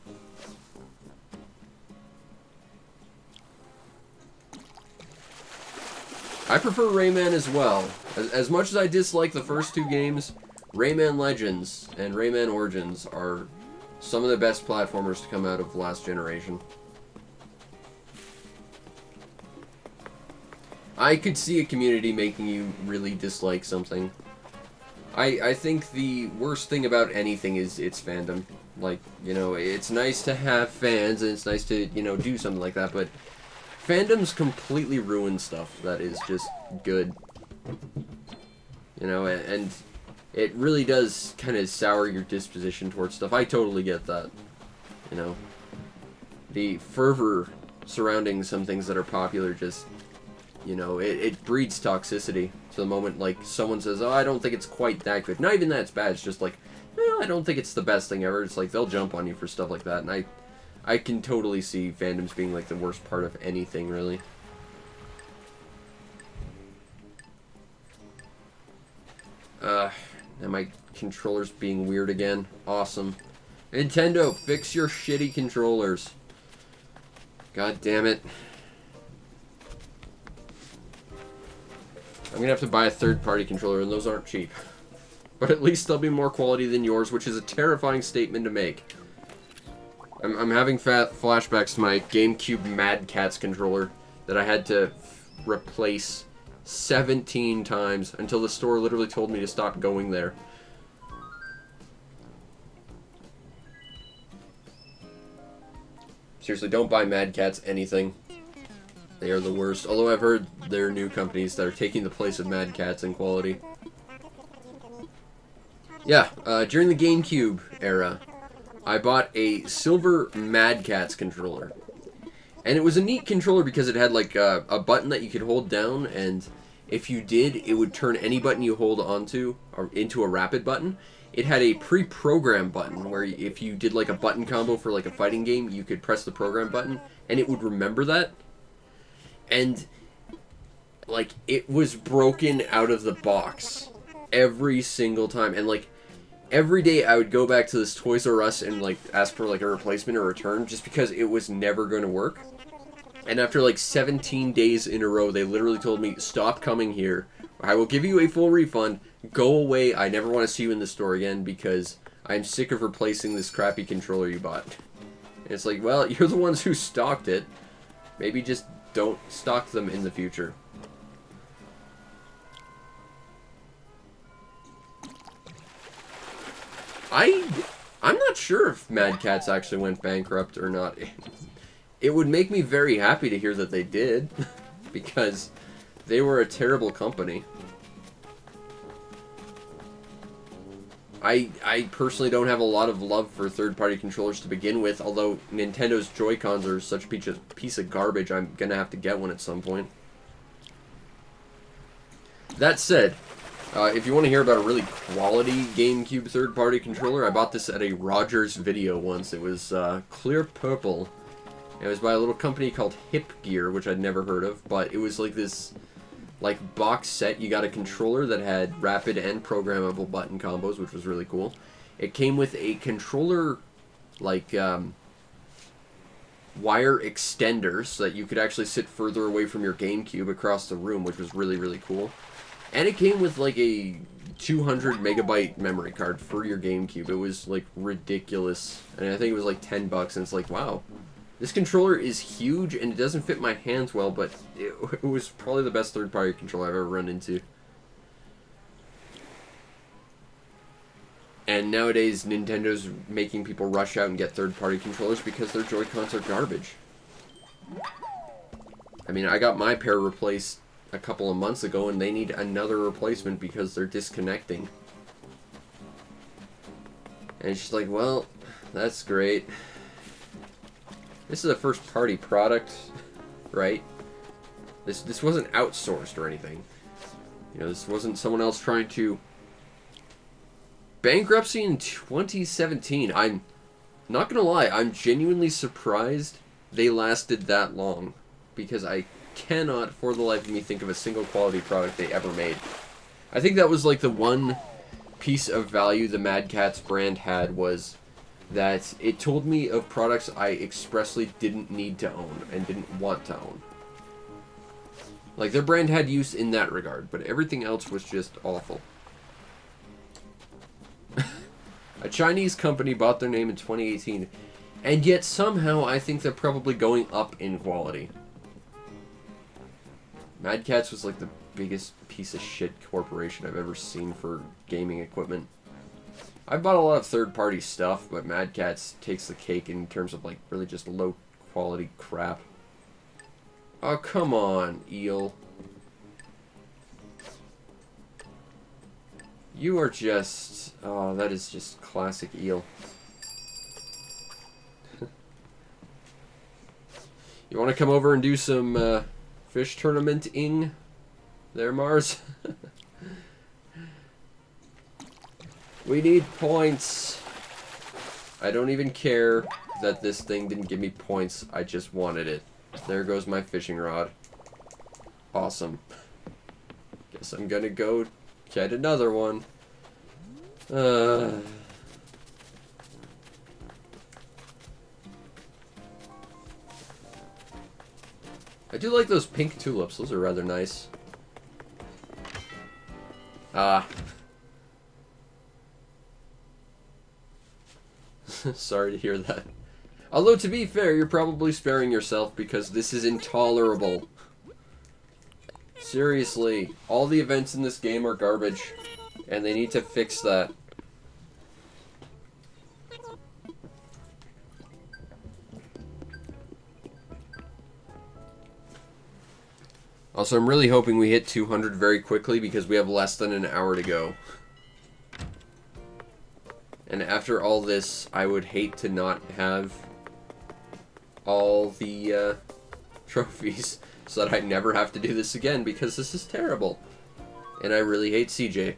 I prefer Rayman as well. As much as I dislike the first two games, Rayman Legends and Rayman Origins are some of the best platformers to come out of the last generation. I could see a community making you really dislike something. I think the worst thing about anything is its fandom. Like, you know, it's nice to have fans and it's nice to, you know, do something like that, but fandoms completely ruin stuff that is just good. You know, and it really does kind of sour your disposition towards stuff. I totally get that. You know, the fervor surrounding some things that are popular just, you know, it breeds toxicity to the moment, like, someone says, oh, I don't think it's quite that good. Not even that it's bad, it's just like, well, I don't think it's the best thing ever. It's like, they'll jump on you for stuff like that, and I can totally see fandoms being, like, the worst part of anything, really. And my controller's being weird again. Awesome. Nintendo, fix your shitty controllers. God damn it. I'm gonna have to buy a third-party controller, and those aren't cheap. But at least they'll be more quality than yours, which is a terrifying statement to make. I'm having flashbacks to my GameCube Mad Catz controller that I had to replace 17 times until the store literally told me to stop going there. Seriously, don't buy Mad Catz anything. They are the worst. Although I've heard there are new companies that are taking the place of Mad Catz in quality. Yeah, during the GameCube era, I bought a silver Mad Catz controller. And it was a neat controller because it had like a button that you could hold down, and if you did, it would turn any button you hold onto or into a rapid button. It had a pre-programmed button where if you did like a button combo for like a fighting game, you could press the program button and it would remember that. And like it was broken out of the box every single time, and like every day I would go back to this Toys R Us and like ask for like a replacement or return just because it was never going to work. And after like 17 days in a row, they literally told me, stop coming here. I will give you a full refund. Go away. I never want to see you in the store again because I'm sick of replacing this crappy controller you bought. And it's like, well, you're the ones who stocked it. Maybe just don't stock them in the future. I'm not sure if Mad Catz actually went bankrupt or not. It would make me very happy to hear that they did, because they were a terrible company. I personally don't have a lot of love for third-party controllers to begin with, although Nintendo's Joy-Cons are such a piece of garbage, I'm gonna have to get one at some point. That said, if you want to hear about a really quality GameCube third-party controller, I bought this at a Rogers video once. It was clear purple. It was by a little company called Hip Gear, which I'd never heard of, but it was like this box set. You got a controller that had rapid and programmable button combos, which was really cool. It came with a controller wire extender so that you could actually sit further away from your GameCube across the room, which was really, really cool. And it came with like a 200 megabyte memory card for your GameCube. It was like ridiculous. And I think it was like $10, and it's like, wow. This controller is huge, and it doesn't fit my hands well, but it was probably the best third-party controller I've ever run into. And nowadays, Nintendo's making people rush out and get third-party controllers because their Joy-Cons are garbage. I mean, I got my pair replaced a couple of months ago, and they need another replacement because they're disconnecting. And it's just like, well, that's great. This is a first-party product, right? This wasn't outsourced or anything. You know, this wasn't someone else trying to... Bankruptcy in 2017. I'm not gonna lie, I'm genuinely surprised they lasted that long. Because I cannot, for the life of me, think of a single quality product they ever made. I think that was like the one piece of value the Mad Catz brand had, was that it told me of products I expressly didn't need to own and didn't want to own. Like, their brand had use in that regard, but everything else was just awful. A Chinese company bought their name in 2018, and yet somehow I think they're probably going up in quality. Mad Catz was like the biggest piece of shit corporation I've ever seen for gaming equipment. I've bought a lot of third-party stuff, but Mad Catz takes the cake in terms of, like, really just low-quality crap. Oh, come on, Eel. You are just... Oh, that is just classic Eel. You want to come over and do some fish tournament-ing there, Mars? We need points. I don't even care that this thing didn't give me points. I just wanted it. There goes my fishing rod. Awesome. Guess I'm gonna go get another one. I do like those pink tulips. Those are rather nice. Sorry to hear that. Although, to be fair, you're probably sparing yourself because this is intolerable. Seriously, all the events in this game are garbage, and they need to fix that. Also, I'm really hoping we hit 200 very quickly because we have less than an hour to go. And after all this, I would hate to not have all the trophies so that I never have to do this again because this is terrible. And I really hate CJ.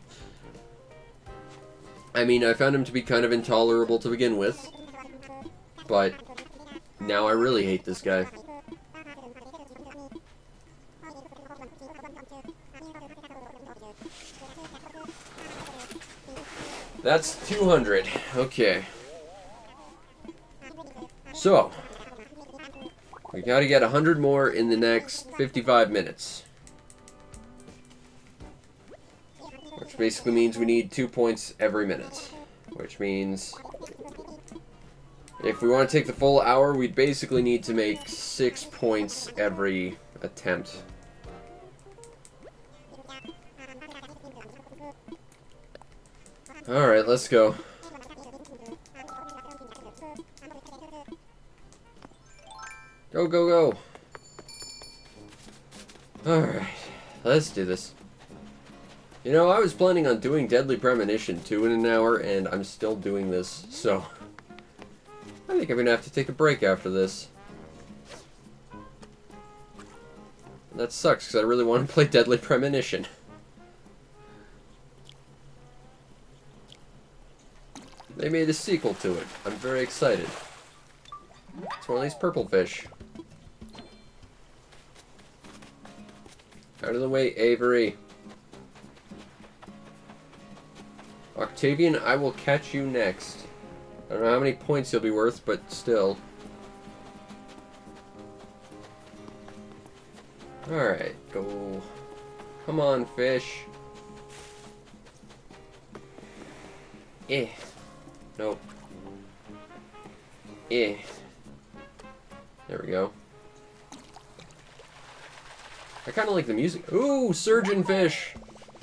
I mean, I found him to be kind of intolerable to begin with, but now I really hate this guy. That's 200. Okay. So, we gotta get 100 more in the next 55 minutes. Which basically means we need 2 points every minute. Which means, if we want to take the full hour, we'd basically need to make 6 points every attempt. Alright, let's go. Go, go, go. Alright, let's do this. You know, I was planning on doing Deadly Premonition 2 in an hour, and I'm still doing this, so I think I'm gonna have to take a break after this. And that sucks, because I really want to play Deadly Premonition. They made a sequel to it. I'm very excited. It's one of these purple fish. Out of the way, Avery. Octavian, I will catch you next. I don't know how many points you'll be worth, but still. Alright, go. Come on, fish. Eh. Nope. Eh. There we go. I kind of like the music. Ooh, surgeon fish.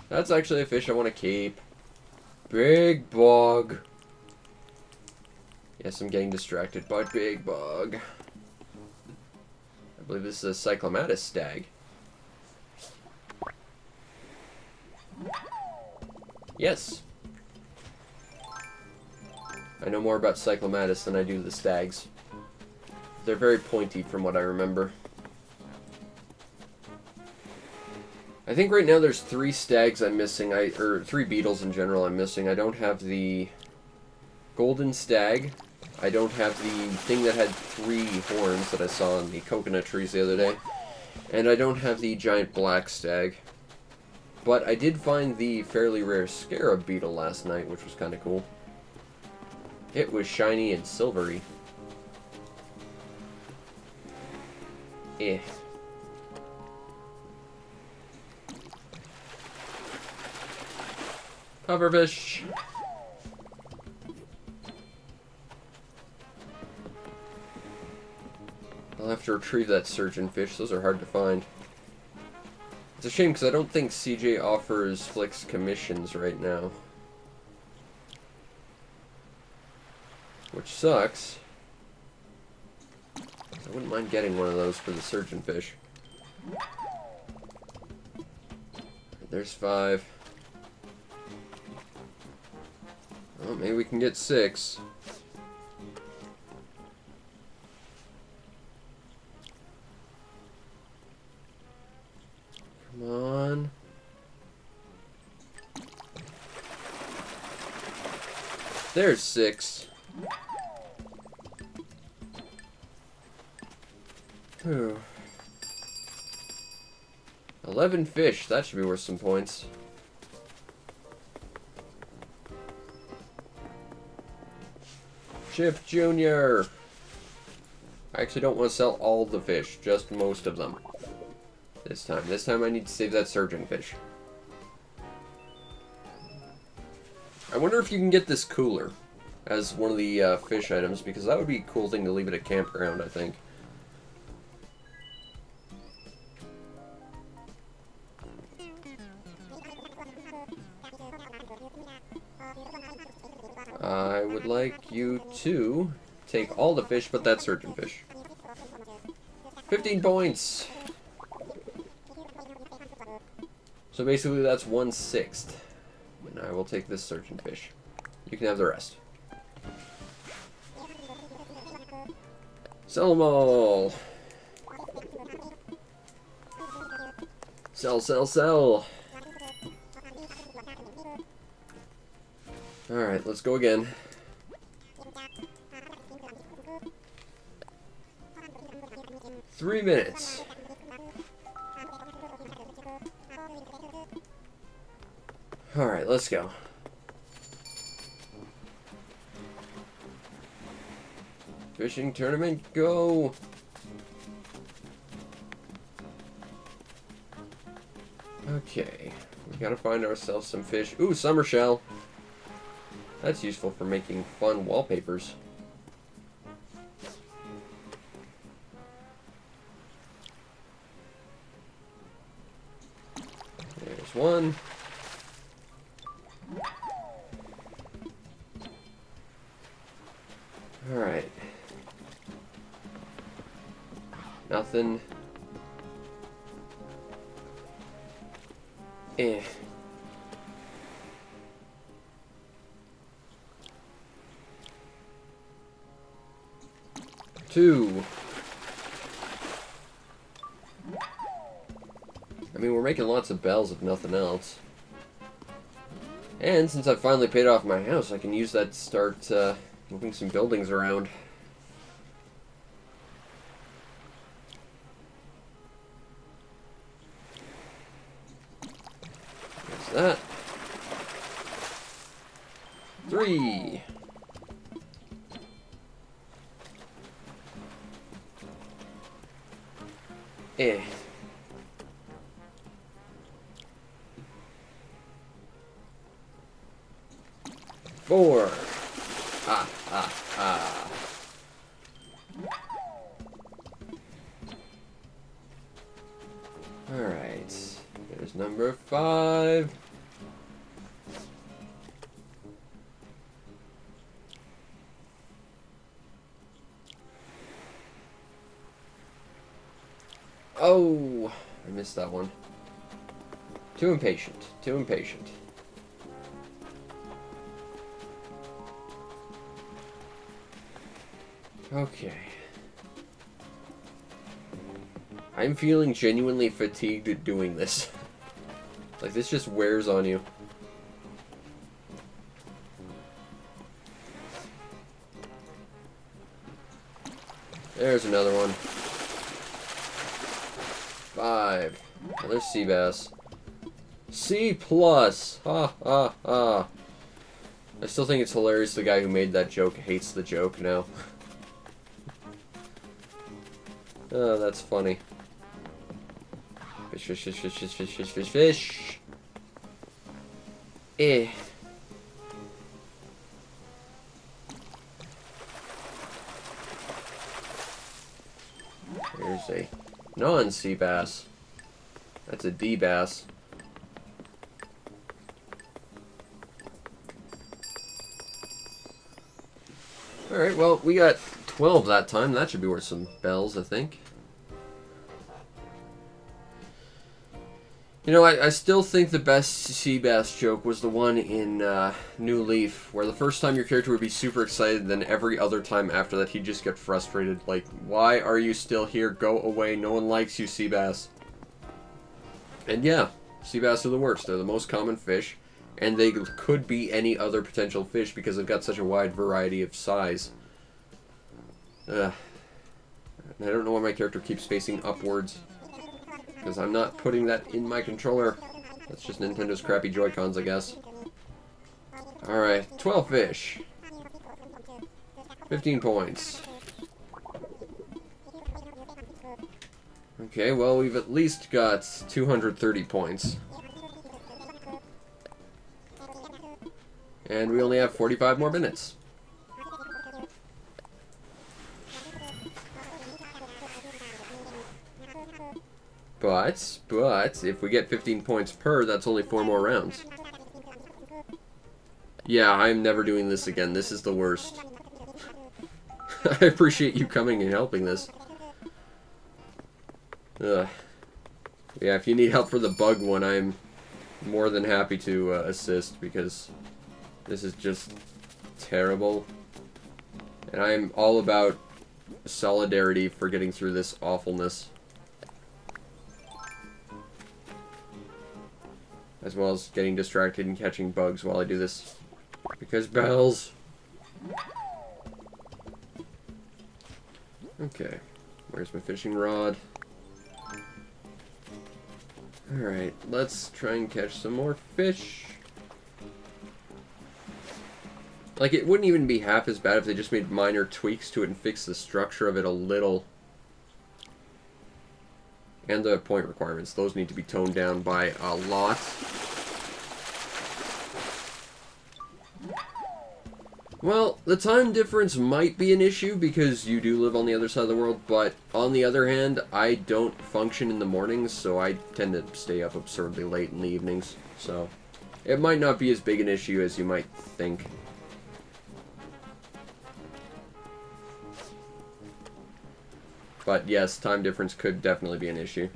That's actually a fish I want to keep. Big bug. Yes, I'm getting distracted by big bug. I believe this is a cyclomatus stag. Yes. I know more about cyclomatus than I do the stags. They're very pointy from what I remember. I think right now there's 3 stags I'm missing, or 3 beetles in general I'm missing. I don't have the golden stag. I don't have the thing that had 3 horns that I saw on the coconut trees the other day. And I don't have the giant black stag. But I did find the fairly rare scarab beetle last night, which was kind of cool. It was shiny and silvery. Eh. Pufferfish. I'll have to retrieve that surgeonfish. Those are hard to find. It's a shame because I don't think CJ offers Flicks commissions right now. Which sucks. I wouldn't mind getting one of those for the surgeonfish. There's 5. Oh, maybe we can get 6. Come on. There's 6. Whew. 11 fish. That should be worth some points. Chip Jr. I actually don't want to sell all the fish, just most of them. This time. This time I need to save that surgeonfish. I wonder if you can get this cooler as one of the fish items, because that would be a cool thing to leave at a campground, I think. I would like you to take all the fish but that surgeonfish. 15 points! So basically that's 1/6. And I will take this surgeonfish. You can have the rest. Sell them all! Sell, sell, sell! Alright, let's go again. Three minutes. Alright, let's go. Fishing tournament, go! Okay, we gotta find ourselves some fish. Ooh, summer shell! That's useful for making fun wallpapers. There's one. Alright. Nothing. Eh. 2. I mean, we're making lots of bells if nothing else. And since I finally paid off my house, I can use that to start moving some buildings around. There's that. 3. Eh. 4. Ah, ah, ah. Alright. There's number 5. Oh, I missed that one. Too impatient. Too impatient. Okay. I'm feeling genuinely fatigued at doing this. Like, this just wears on you. There's another one. 5. Another sea bass. C+. Ha ha ha. I still think it's hilarious the guy who made that joke hates the joke now. Oh, that's funny. Fish, fish, fish, fish, fish, fish, fish, fish, fish. Eh. There's a non-sea bass. That's a D bass. Alright, well, we got 12 that time. That should be worth some bells, I think. You know, I still think the best sea bass joke was the one in New Leaf, where the first time your character would be super excited, then every other time after that he'd just get frustrated. Like, why are you still here? Go away. No one likes you, sea bass. And yeah, sea bass are the worst. They're the most common fish, and they could be any other potential fish because they've got such a wide variety of size. I don't know why my character keeps facing upwards. Because I'm not putting that in my controller. That's just Nintendo's crappy Joy-Cons, I guess. Alright, 12 fish. 15 points. Okay, well, we've at least got 230 points. And we only have 45 more minutes. But, if we get 15 points per, that's only 4 more rounds. Yeah, I'm never doing this again. This is the worst. I appreciate you coming and helping this. Ugh. Yeah, if you need help for the bug one, I'm more than happy to assist, because this is just terrible. And I'm all about solidarity for getting through this awfulness. As well as getting distracted and catching bugs while I do this. Because bells. Okay. Where's my fishing rod? Alright, let's try and catch some more fish. Like, it wouldn't even be half as bad if they just made minor tweaks to it and fixed the structure of it a little. And the point requirements. Those need to be toned down by a lot. Well, the time difference might be an issue because you do live on the other side of the world, but on the other hand, I don't function in the mornings, so I tend to stay up absurdly late in the evenings. So, it might not be as big an issue as you might think. But yes, time difference could definitely be an issue.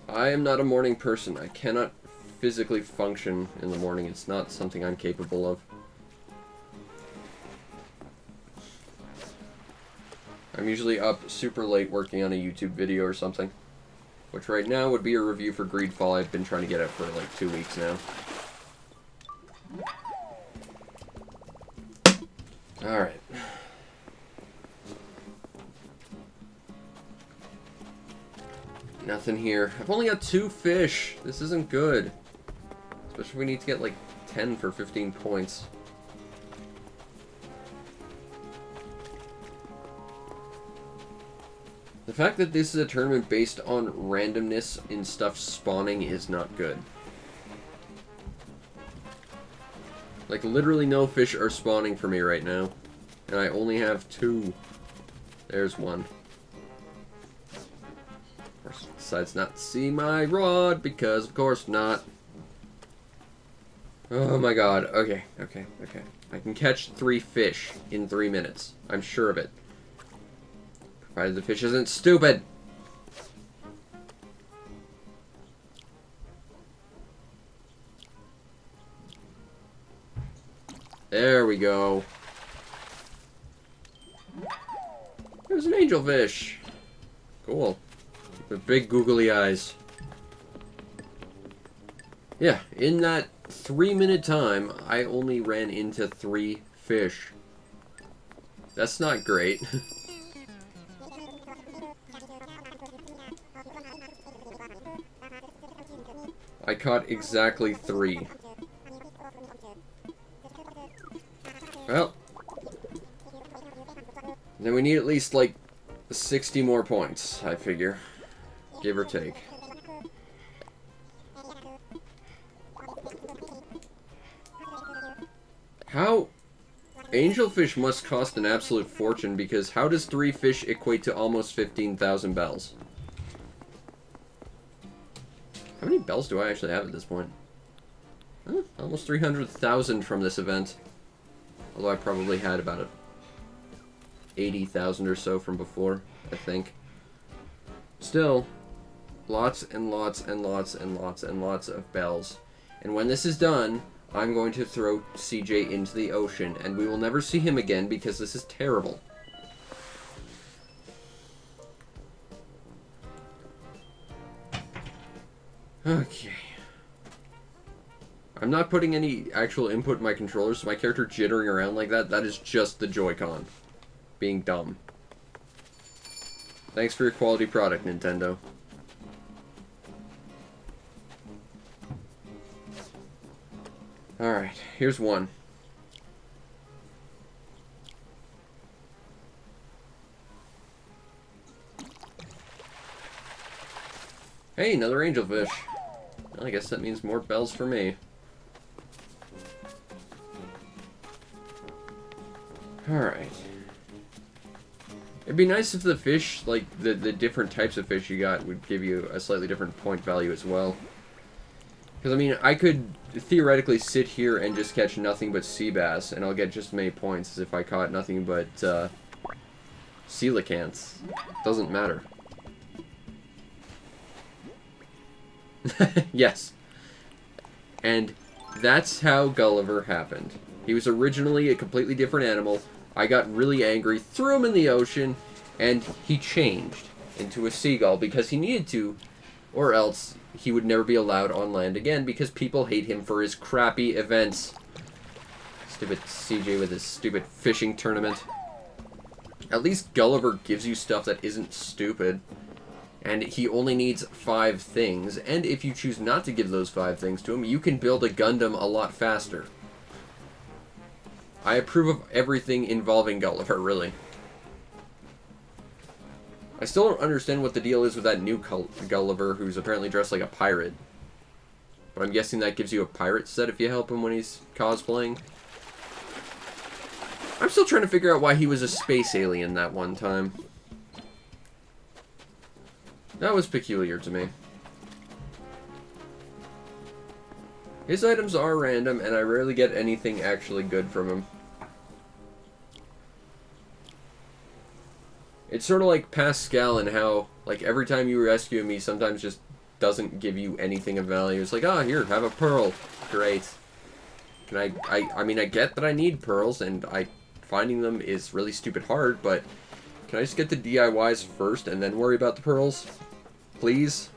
I am not a morning person. I cannot physically function in the morning. It's not something I'm capable of. I'm usually up super late working on a YouTube video or something. Which right now would be a review for Greedfall. I've been trying to get it for like 2 weeks now. Alright. Nothing here. I've only got 2 fish. This isn't good. Especially if we need to get like 10 for 15 points. The fact that this is a tournament based on randomness in stuff spawning is not good. Like, literally no fish are spawning for me right now. And I only have 2. There's one. Of course, decides not to see my rod, because of course not. Oh my god. Okay. I can catch 3 fish in 3 minutes. I'm sure of it. Provided the fish isn't stupid. There we go. There's an angelfish. Cool. With big googly eyes. Yeah, in that 3-minute time, I only ran into 3 fish. That's not great. I caught exactly 3. Well, then we need at least like 60 more points, I figure. Give or take. How? Angelfish must cost an absolute fortune, because how does 3 fish equate to almost 15,000 bells? How many bells do I actually have at this point? Almost 300,000 from this event. Although I probably had about 80,000 or so from before, I think. Still, lots and lots and lots and lots and lots of bells. And when this is done, I'm going to throw CJ into the ocean, and we will never see him again because this is terrible. Okay. I'm not putting any actual input in my controller, so my character jittering around like that, that is just the Joy-Con being dumb. Thanks for your quality product, Nintendo. Alright, here's one. Hey, another angelfish. Well, I guess that means more bells for me. Alright. It'd be nice if the fish, like, the different types of fish you got would give you a slightly different point value as well. Because, I mean, I could theoretically sit here and just catch nothing but sea bass, and I'll get just as many points as if I caught nothing but, coelacanths. Doesn't matter. Yes. And that's how Gulliver happened. He was originally a completely different animal. I got really angry, threw him in the ocean, and he changed into a seagull because he needed to, or else he would never be allowed on land again because people hate him for his crappy events. Stupid CJ with his stupid fishing tournament. At least Gulliver gives you stuff that isn't stupid. And he only needs 5 things, and if you choose not to give those 5 things to him, you can build a Gundam a lot faster. I approve of everything involving Gulliver, really. I still don't understand what the deal is with that new Gulliver, who's apparently dressed like a pirate. But I'm guessing that gives you a pirate set if you help him when he's cosplaying. I'm still trying to figure out why he was a space alien that one time. That was peculiar to me. His items are random, and I rarely get anything actually good from him. It's sort of like Pascal and how, like, every time you rescue him, he sometimes just doesn't give you anything of value. It's like, oh, here, have a pearl. Great. Can I mean, I get that I need pearls, and finding them is really stupid hard, but can I just get the DIYs first and then worry about the pearls? Please?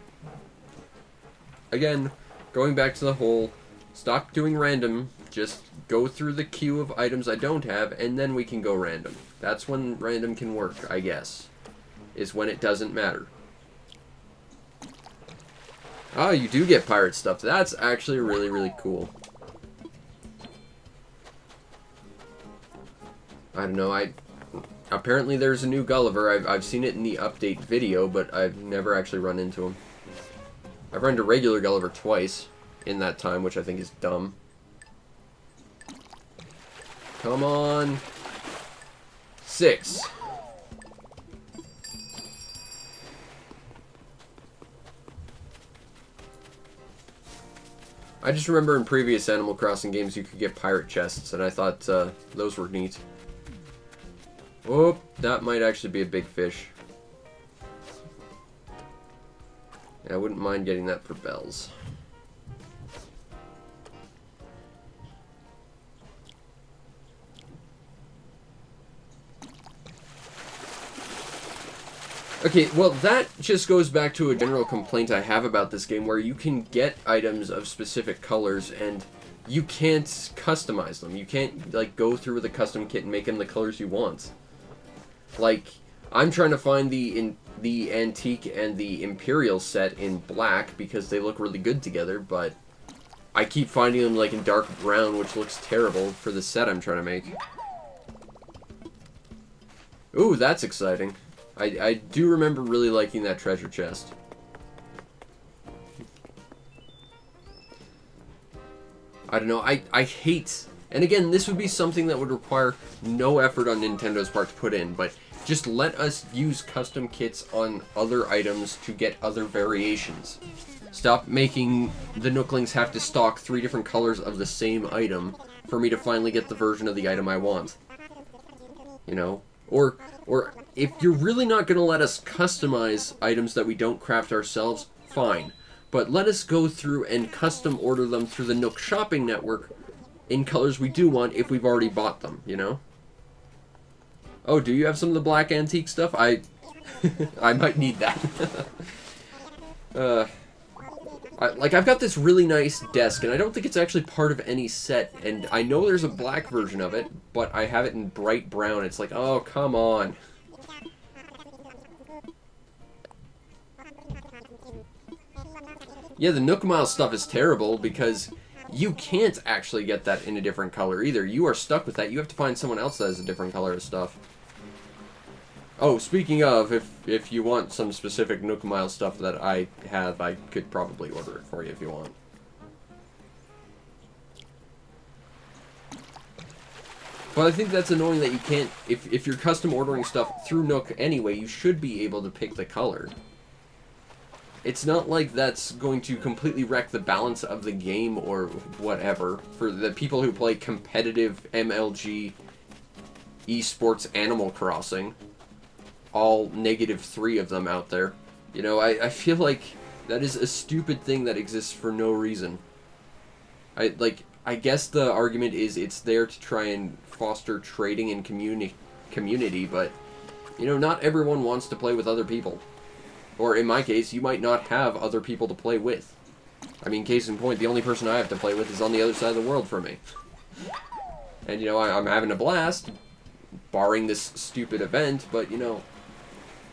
Again, going back to the whole, stop doing random, just go through the queue of items I don't have, and then we can go random. That's when random can work, I guess. Is when it doesn't matter. Oh, you do get pirate stuff. That's actually really, really cool. I don't know, apparently there's a new Gulliver. I've seen it in the update video, but I've never actually run into him. I've run into regular Gulliver twice in that time, which I think is dumb. Come on. 6. I just remember in previous Animal Crossing games you could get pirate chests, and I thought those were neat. Oh, that might actually be a big fish. Yeah, I wouldn't mind getting that for bells. Okay, well, that just goes back to a general complaint I have about this game, where you can get items of specific colors, and you can't customize them. You can't, like, go through with a custom kit and make them the colors you want. Like, I'm trying to find the Antique and the Imperial set in black, because they look really good together, but I keep finding them, like, in dark brown, which looks terrible for the set I'm trying to make. Ooh, that's exciting. I do remember really liking that treasure chest. I don't know, I hate... And again, this would be something that would require no effort on Nintendo's part to put in, but just let us use custom kits on other items to get other variations. Stop making the Nooklings have to stock 3 different colors of the same item for me to finally get the version of the item I want. You know? Or if you're really not going to let us customize items that we don't craft ourselves, fine. But let us go through and custom order them through the Nook Shopping Network in colors we do want if we've already bought them, you know? Oh, do you have some of the black antique stuff? I might need that. I've got this really nice desk, and I don't think it's actually part of any set, and I know there's a black version of it, but I have it in bright brown. It's like, oh, come on. Yeah, the Nook Mile stuff is terrible, because you can't actually get that in a different color either. You are stuck with that. You have to find someone else that has a different color of stuff. Oh, speaking of, if you want some specific Nook Mile stuff that I have, I could probably order it for you if you want. But I think that's annoying that you can't... If you're custom ordering stuff through Nook anyway, you should be able to pick the color. It's not like that's going to completely wreck the balance of the game or whatever. For the people who play competitive MLG esports Animal Crossing, all -3 of them out there. You know, I feel like that is a stupid thing that exists for no reason. I guess the argument is it's there to try and foster trading and community, but, you know, not everyone wants to play with other people. Or, in my case, you might not have other people to play with. I mean, case in point, the only person I have to play with is on the other side of the world from me. And, you know, I'm having a blast, barring this stupid event, but, you know,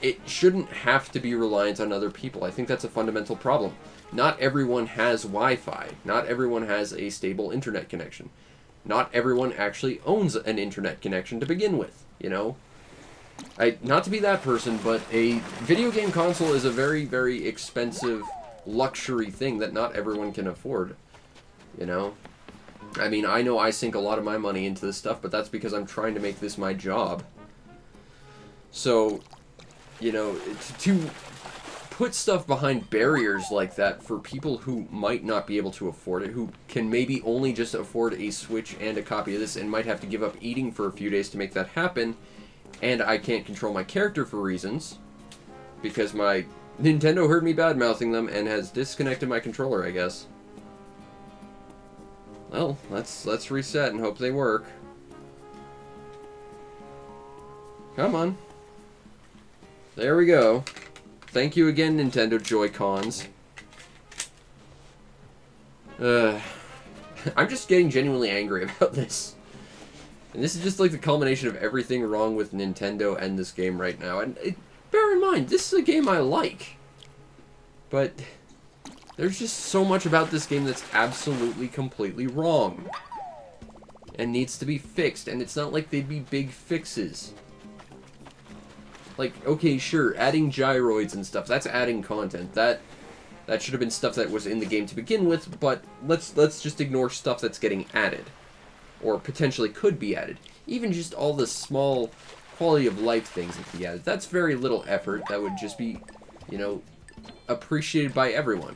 it shouldn't have to be reliant on other people. I think that's a fundamental problem. Not everyone has Wi-Fi. Not everyone has a stable internet connection. Not everyone actually owns an internet connection to begin with, you know? Not to be that person, but a video game console is a very, very expensive luxury thing that not everyone can afford, you know? I mean, I know I sink a lot of my money into this stuff, but that's because I'm trying to make this my job. So, you know, to put stuff behind barriers like that for people who might not be able to afford it, who can maybe only just afford a Switch and a copy of this and might have to give up eating for a few days to make that happen, and I can't control my character for reasons, because my Nintendo heard me bad-mouthing them and has disconnected my controller, I guess. Well, let's reset and hope they work. Come on. There we go. Thank you again, Nintendo Joy-Cons. I'm just getting genuinely angry about this. And this is just like the culmination of everything wrong with Nintendo and this game right now. And bear in mind, this is a game I like. But there's just so much about this game that's absolutely, completely wrong. And needs to be fixed. And it's not like they'd be big fixes. Like, okay, sure, adding gyroids and stuff, that's adding content. That should have been stuff that was in the game to begin with, but let's just ignore stuff that's getting added. Or potentially could be added. Even just all the small quality of life things that can be added. That's very little effort that would just be, you know, appreciated by everyone.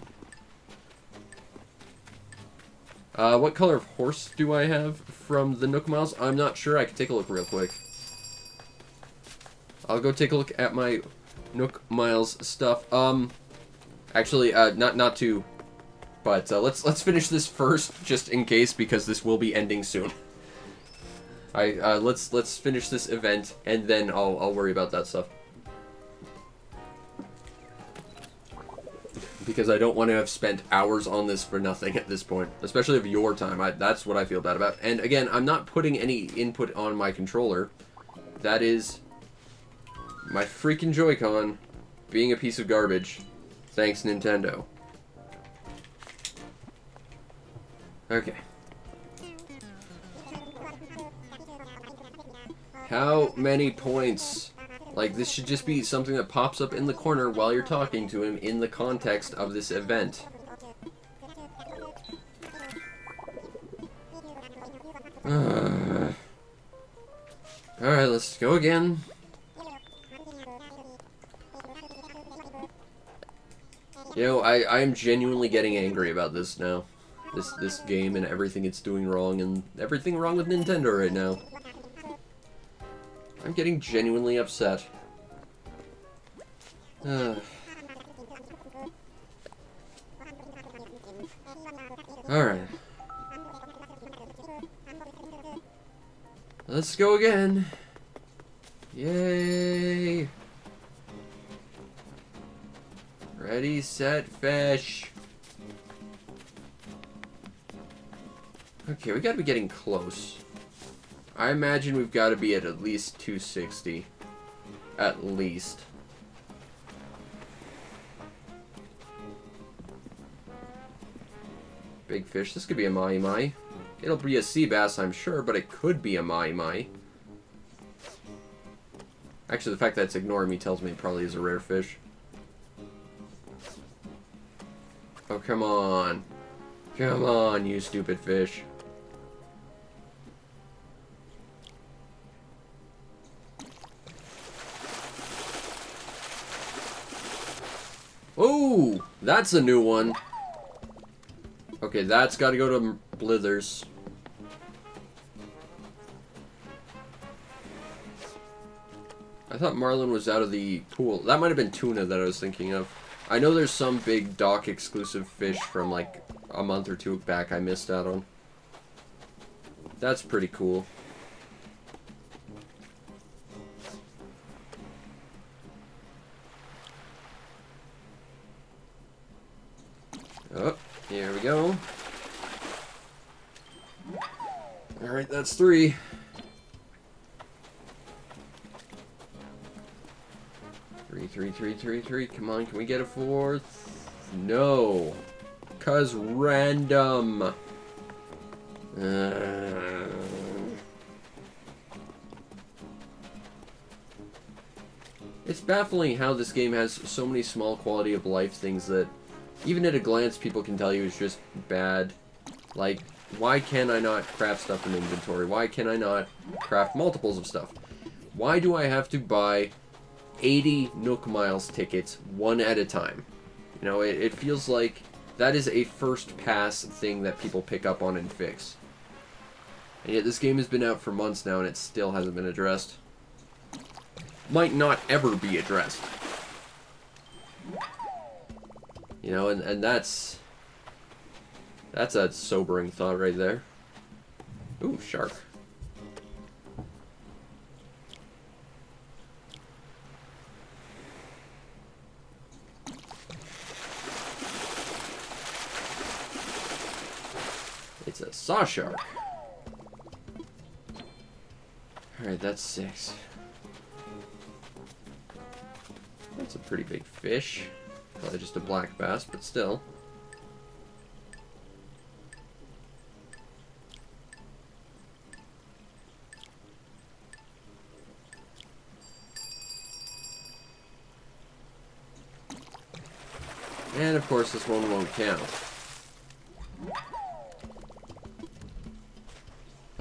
What color of horse do I have from the Nook Miles? I'm not sure. I can take a look real quick. I'll go take a look at my Nook Miles stuff. Actually, not to, but let's finish this first, just in case, because this will be ending soon. Let's finish this event, and then I'll worry about that stuff. Because I don't want to have spent hours on this for nothing at this point, especially of your time. That's what I feel bad about. And again, I'm not putting any input on my controller. That is my freaking Joy-Con being a piece of garbage. Thanks, Nintendo. Okay. How many points? Like, this should just be something that pops up in the corner while you're talking to him in the context of this event. Alright, let's go again. You know, I am genuinely getting angry about this now. This game and everything it's doing wrong and everything wrong with Nintendo right now. I'm getting genuinely upset. Alright. Let's go again. Yay! Ready, set, fish. Okay, we gotta be getting close. I imagine we've got to be at least 260. At least. Big fish. This could be a mahi-mahi. It'll be a sea bass, I'm sure, but it could be a mahi-mahi. Actually, the fact that it's ignoring me tells me it probably is a rare fish. Oh, come on. Come on, you stupid fish. Oh, that's a new one. Okay, that's got to go to Blithers. I thought Marlin was out of the pool. That might have been tuna that I was thinking of. I know there's some big dock exclusive fish from like a month or two back I missed out on. That's pretty cool. Oh, here we go. Alright, that's 3. Three. Come on, can we get a 4th? No. 'Cause random. It's baffling how this game has so many small quality of life things that even at a glance people can tell you is just bad. Like, why can I not craft stuff in inventory? Why can I not craft multiples of stuff? Why do I have to buy 80 Nook Miles tickets one at a time? You know, it feels like that is a first pass thing that people pick up on and fix. And yet this game has been out for months now and it still hasn't been addressed. Might not ever be addressed. You know, and that's a sobering thought right there. Ooh, shark. It's a saw shark. Alright, that's 6. That's a pretty big fish. Probably just a black bass, but still. And of course this one won't count.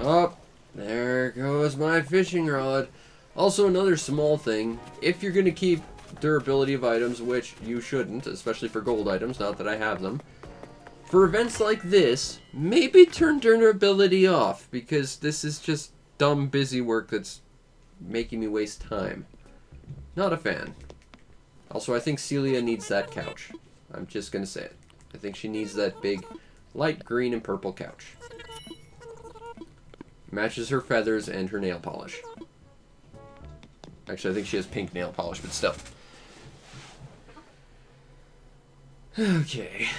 Oh, there goes my fishing rod. Also, another small thing, if you're going to keep durability of items, which you shouldn't, especially for gold items, not that I have them, for events like this, maybe turn durability off, because this is just dumb busy work that's making me waste time. Not a fan. Also, I think Celia needs that couch. I'm just going to say it. I think she needs that big light green and purple couch. Matches her feathers and her nail polish. Actually, I think she has pink nail polish, but still. Okay.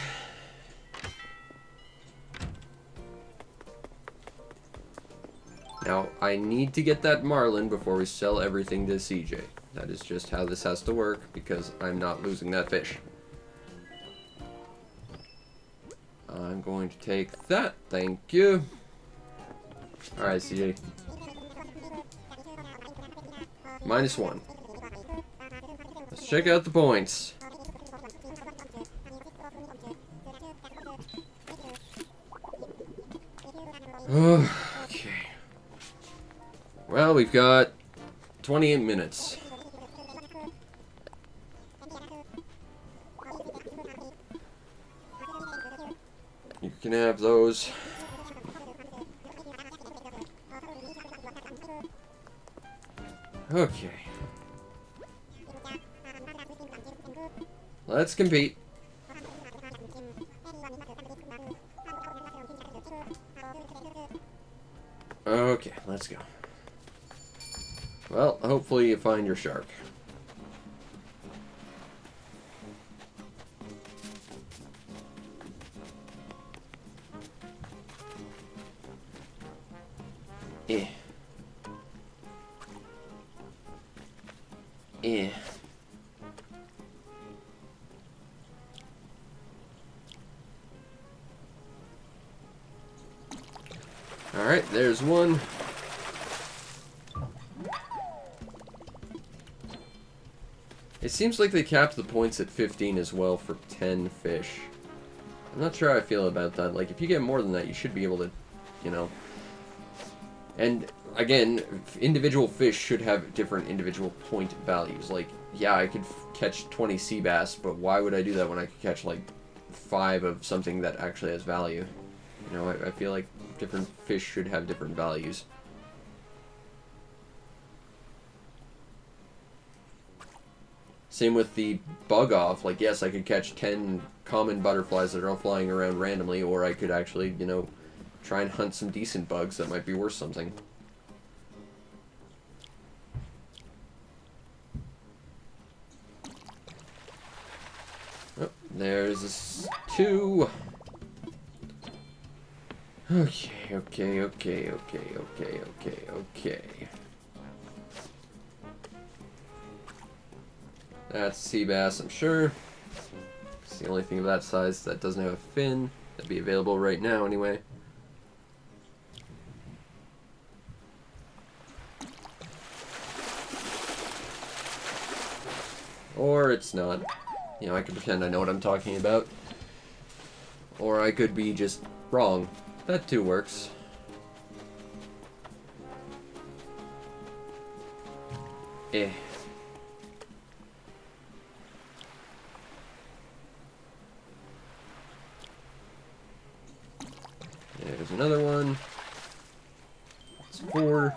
Now, I need to get that marlin before we sell everything to CJ. That is just how this has to work, because I'm not losing that fish. I'm going to take that. Thank you. Alright, CJ. -1. Let's check out the points. Okay. Well, we've got 28 minutes. You can have those. Okay. Let's compete. Okay, let's go. Well, hopefully you find your shark. Eh. Eh. Alright, there's one. It seems like they capped the points at 15 as well for 10 fish. I'm not sure how I feel about that. Like, if you get more than that, you should be able to, you know. And, again, individual fish should have different individual point values. Like, yeah, I could catch 20 sea bass, but why would I do that when I could catch, like, 5 of something that actually has value? You know, I feel like different fish should have different values. Same with the bug off. Like, yes, I could catch 10 common butterflies that are all flying around randomly, or I could actually, you know, try and hunt some decent bugs that might be worth something. Oh, there's 2. Okay. That's sea bass, I'm sure. It's the only thing of that size that doesn't have a fin. That'd be available right now, anyway. Or it's not. You know, I could pretend I know what I'm talking about. Or I could be just wrong. That too works. Eh. There's another one. It's 4.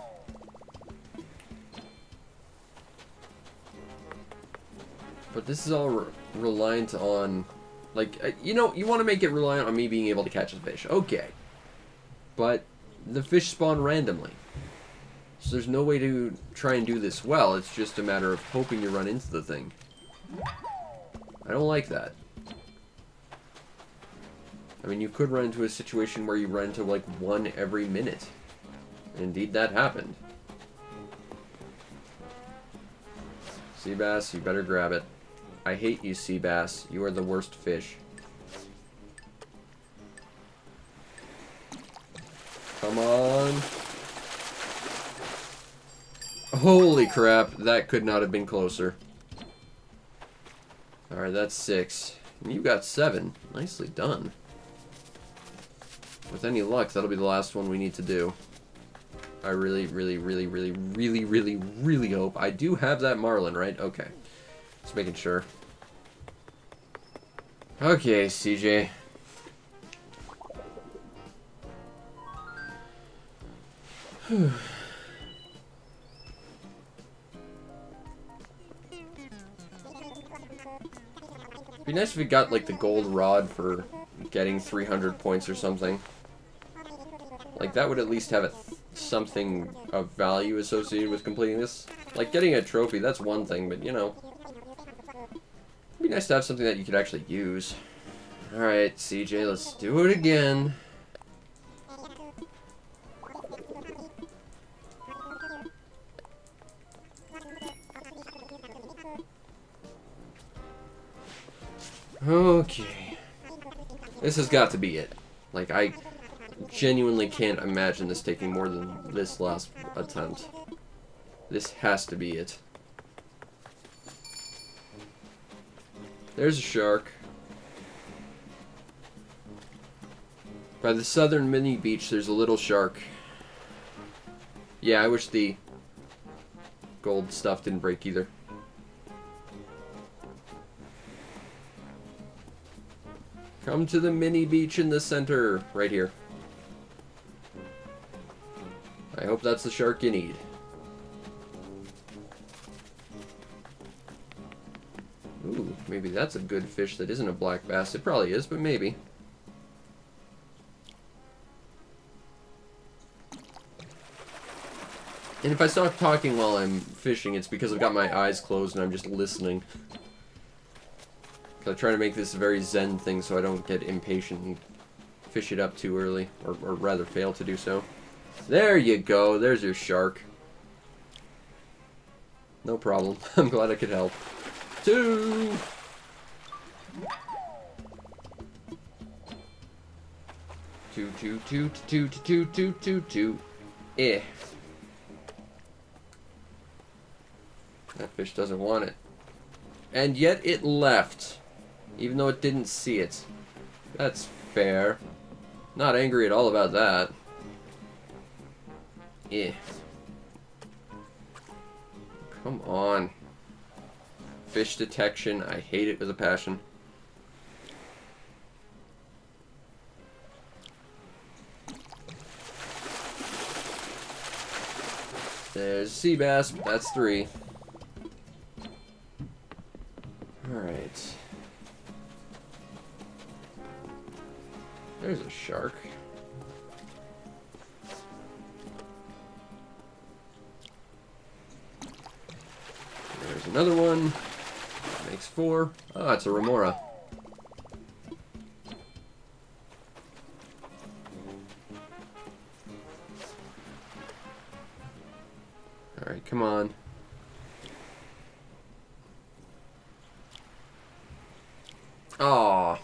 But this is all reliant on, like, you know, you want to make it reliant on me being able to catch a fish. Okay. But the fish spawn randomly. So there's no way to try and do this well. It's just a matter of hoping you run into the thing. I don't like that. I mean, you could run into a situation where you run into, like, one every minute. Indeed, that happened. Sea bass, you better grab it. I hate you, sea bass. You are the worst fish. Come on. Holy crap, that could not have been closer. Alright, that's 6. And you got 7. Nicely done. With any luck, that'll be the last one we need to do. I really hope. I do have that marlin, right? Okay. Just making sure. Okay, CJ. Whew. It'd be nice if we got, like, the gold rod for getting 300 points or something. Like, that would at least have something of value associated with completing this. Like, getting a trophy, that's one thing, but, you know. It'd be nice to have something that you could actually use. Alright, CJ, let's do it again. Okay. This has got to be it. Like, I genuinely can't imagine this taking more than this last attempt. This has to be it. There's a shark. By the southern mini beach, there's a little shark. Yeah, I wish the gold stuff didn't break either. Come to the mini beach in the center, right here. I hope that's the shark you need. Ooh, maybe that's a good fish that isn't a black bass. It probably is, but maybe. And if I stop talking while I'm fishing, it's because I've got my eyes closed and I'm just listening. I try to make this a very zen thing so I don't get impatient and fish it up too early, or rather fail to do so. There you go, there's your shark. No problem, I'm glad I could help. 2! Two. Eh. That fish doesn't want it. And yet it left. Even though it didn't see it. That's fair. Not angry at all about that. Eh. Come on. Fish detection. I hate it with a passion. There's sea bass. That's 3. Alright. There's a shark. There's another one. Makes 4. Ah, it's a remora. Alright, come on. Aww.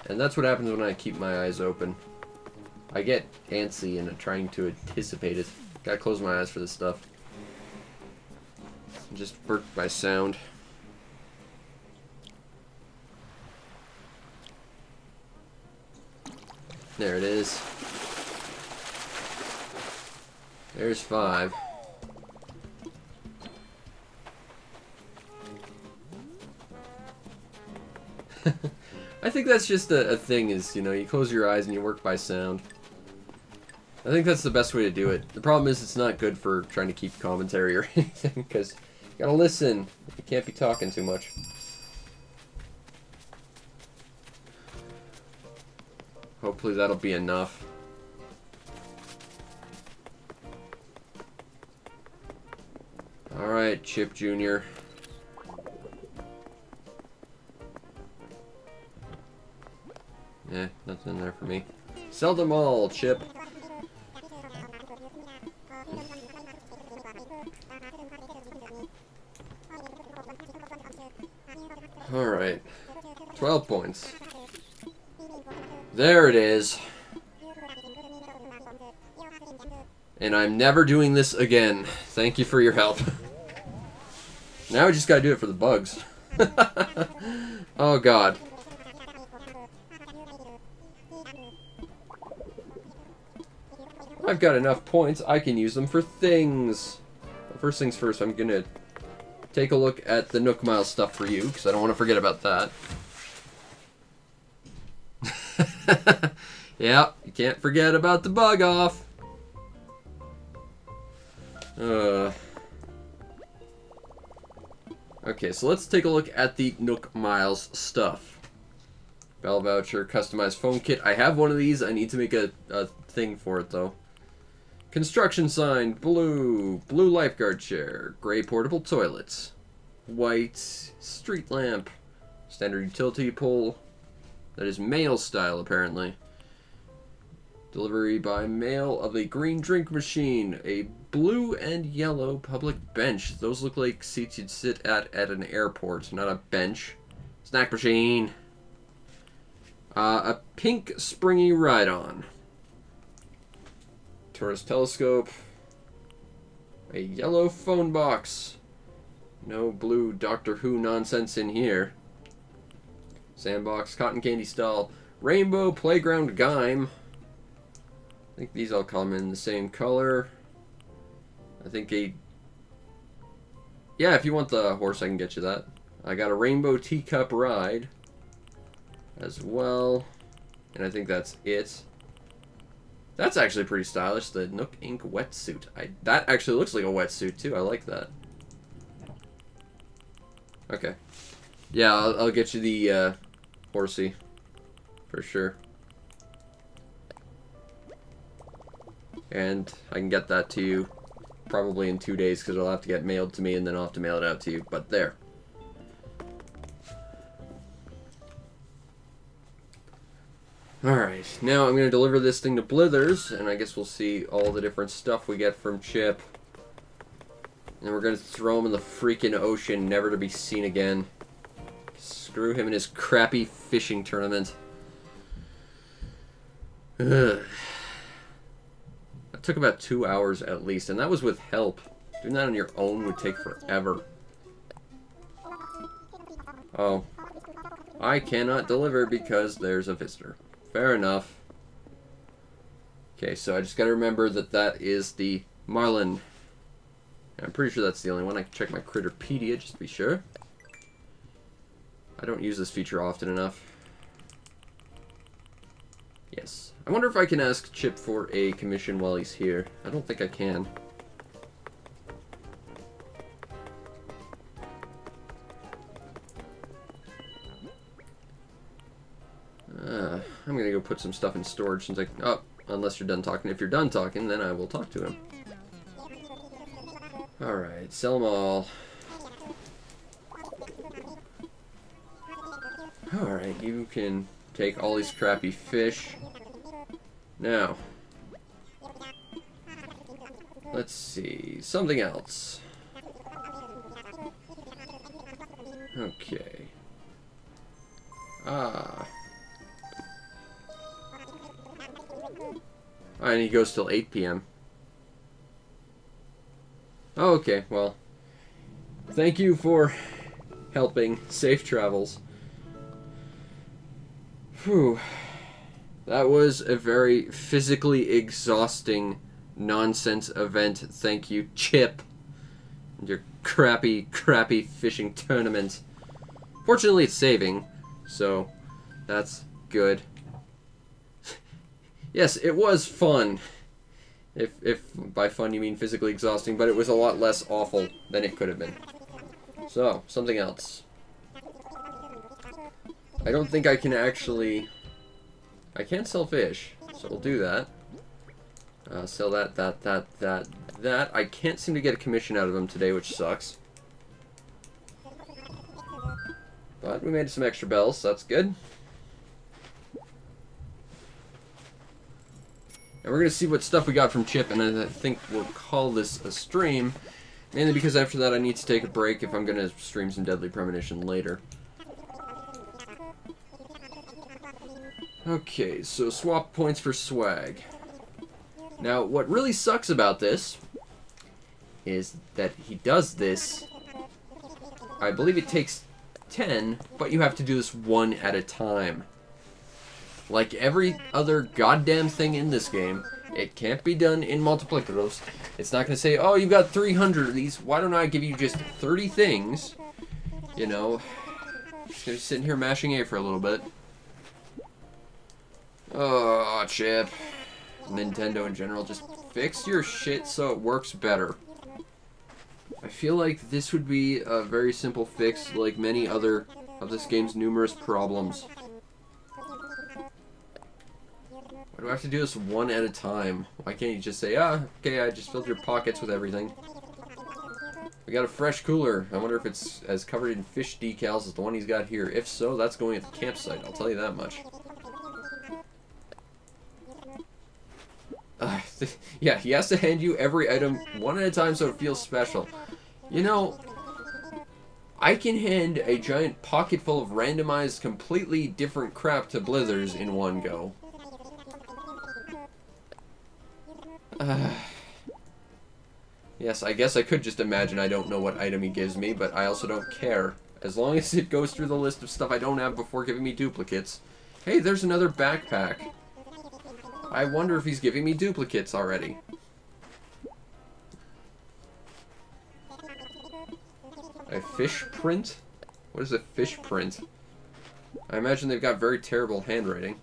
And that's what happens when I keep my eyes open. I get antsy and trying to anticipate it. Gotta close my eyes for this stuff. Just work by sound. There it is. There's 5. I think that's just a thing is, you know, you close your eyes and you work by sound. I think that's the best way to do it. The problem is it's not good for trying to keep commentary or anything, because you gotta listen. You can't be talking too much. Hopefully that'll be enough. Alright, Chip Jr. Nothing in there for me. Sell them all, Chip. Alright. 12 points. There it is. And I'm never doing this again. Thank you for your help. Now we just gotta do it for the bugs. Oh god. I've got enough points, I can use them for things. But first things first, I'm gonna take a look at the Nook Mile stuff for you, because I don't want to forget about that. Yeah, you can't forget about the bug off. Okay, so let's take a look at the Nook Miles stuff. Bell voucher, customized foam kit. I have one of these. I need to make a thing for it, though. Construction sign, blue. Blue lifeguard chair. Gray portable toilets. White street lamp. Standard utility pole. That is mail style, apparently. Delivery by mail of a green drink machine. A blue and yellow public bench. Those look like seats you'd sit at an airport, not a bench. Snack machine. A pink springy ride-on. Tourist telescope. A yellow phone box. No blue Doctor Who nonsense in here. Sandbox, cotton candy stall. Rainbow playground gime. I think these all come in the same color. I think yeah, if you want the horse, I can get you that. I got a rainbow teacup ride as well. And I think that's it. That's actually pretty stylish. The Nook Ink wetsuit. That actually looks like a wetsuit too. I like that. Okay. Yeah, I'll get you the horsey for sure. And I can get that to you probably in 2 days because it'll have to get mailed to me and then I'll have to mail it out to you. But there. Alright, now I'm going to deliver this thing to Blithers, and I guess we'll see all the different stuff we get from Chip. And we're going to throw him in the freaking ocean, never to be seen again. Screw him and his crappy fishing tournament. Ugh. That took about 2 hours at least, and that was with help. Doing that on your own would take forever. Oh. I cannot deliver because there's a visitor. Fair enough. Okay, so I just gotta remember that that is the Marlin. I'm pretty sure that's the only one. I can check my Critterpedia just to be sure. I don't use this feature often enough. Yes. I wonder if I can ask Chip for a commission while he's here. I don't think I can. I'm gonna go put some stuff in storage since oh, unless you're done talking. If you're done talking, then I will talk to him. Alright, sell them all. Alright, you can take all these crappy fish. Now, let's see, something else. Okay. And he goes till 8 p.m. Oh, okay, well, thank you for helping. Safe travels. Whew. That was a very physically exhausting nonsense event. Thank you, Chip. And your crappy fishing tournament. Fortunately, it's saving, so that's good. Yes, it was fun. If by fun you mean physically exhausting, but it was a lot less awful than it could have been. So, something else. I don't think I can actually... I can't sell fish, so we'll do that. Sell that. I can't seem to get a commission out of him today, which sucks. But we made some extra bells, so that's good. And we're going to see what stuff we got from Chip, and I think we'll call this a stream. Mainly because after that I need to take a break if I'm going to stream some Deadly Premonition later. Okay, so swap points for swag. Now, what really sucks about this is that he does this. I believe it takes 10, but you have to do this one at a time. Like every other goddamn thing in this game, it can't be done in multiplicatives. It's not going to say, oh, you've got 300 of these. Why don't I give you just 30 things? You know, just going to sit here mashing A for a little bit. Oh, Chip. Nintendo in general, just fix your shit so it works better. I feel like this would be a very simple fix, like many other of this game's numerous problems. Why do I have to do this one at a time? Why can't you just say, okay, I just filled your pockets with everything. We got a fresh cooler. I wonder if it's as covered in fish decals as the one he's got here. If so, that's going at the campsite, I'll tell you that much. Yeah, he has to hand you every item one at a time so it feels special. You know, I can hand a giant pocket full of randomized, completely different crap to Blithers in one go. Yes, I guess I could just imagine I don't know what item he gives me, but I also don't care. As long as it goes through the list of stuff I don't have before giving me duplicates. Hey, there's another backpack. I wonder if he's giving me duplicates already. A fish print? What is a fish print? I imagine they've got very terrible handwriting.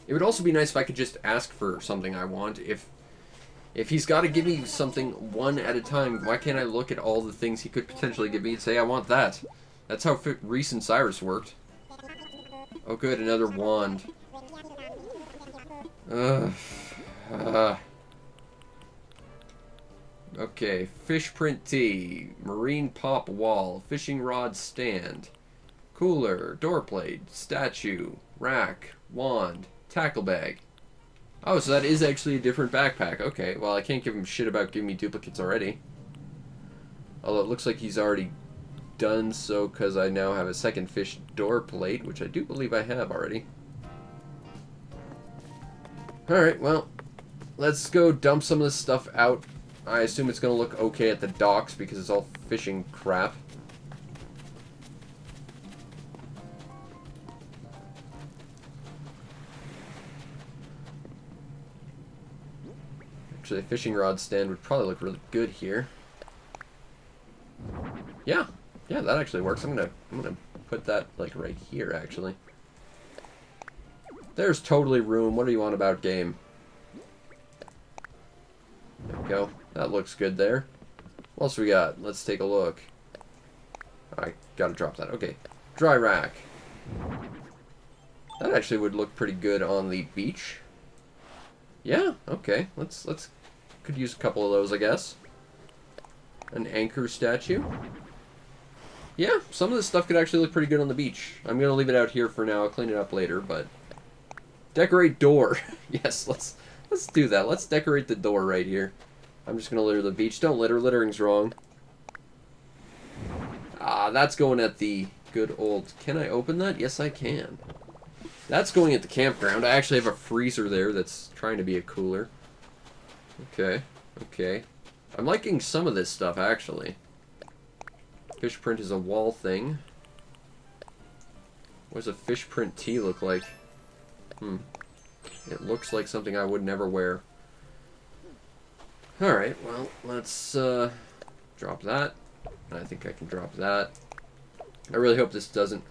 It would also be nice if I could just ask for something I want. If he's got to give me something one at a time, why can't I look at all the things he could potentially give me and say, I want that? That's how Reese and Cyrus worked. Oh good, another wand. Okay, fish print tee, marine pop wall, fishing rod stand, cooler, door plate, statue, rack, wand, tackle bag. Oh, so that is actually a different backpack. Okay, well I can't give him shit about giving me duplicates already. Although it looks like he's already done so because I now have a second fish door plate, which I do believe I have already. Alright, well, let's go dump some of this stuff out. I assume it's going to look okay at the docks because it's all fishing crap. Actually, a fishing rod stand would probably look really good here. Yeah, that actually works. I'm gonna put that like right here actually. There's totally room. What do you want about game? There we go. That looks good there. What else we got? Let's take a look. I gotta drop that. Okay. Dry rack. That actually would look pretty good on the beach. Yeah, okay. Let's could use a couple of those, I guess. An anchor statue. Yeah, some of this stuff could actually look pretty good on the beach. I'm gonna leave it out here for now. I'll clean it up later, but decorate door. Yes, let's do that. Let's decorate the door right here. I'm just gonna litter the beach. Don't litter. Littering's wrong. Ah, that's going at the good old... Can I open that? Yes, I can. That's going at the campground. I actually have a freezer there that's trying to be a cooler. Okay. I'm liking some of this stuff, actually. Fish print is a wall thing. What does a fish print tee look like? It looks like something I would never wear. Alright, well, let's drop that. I think I can drop that. I really hope this doesn't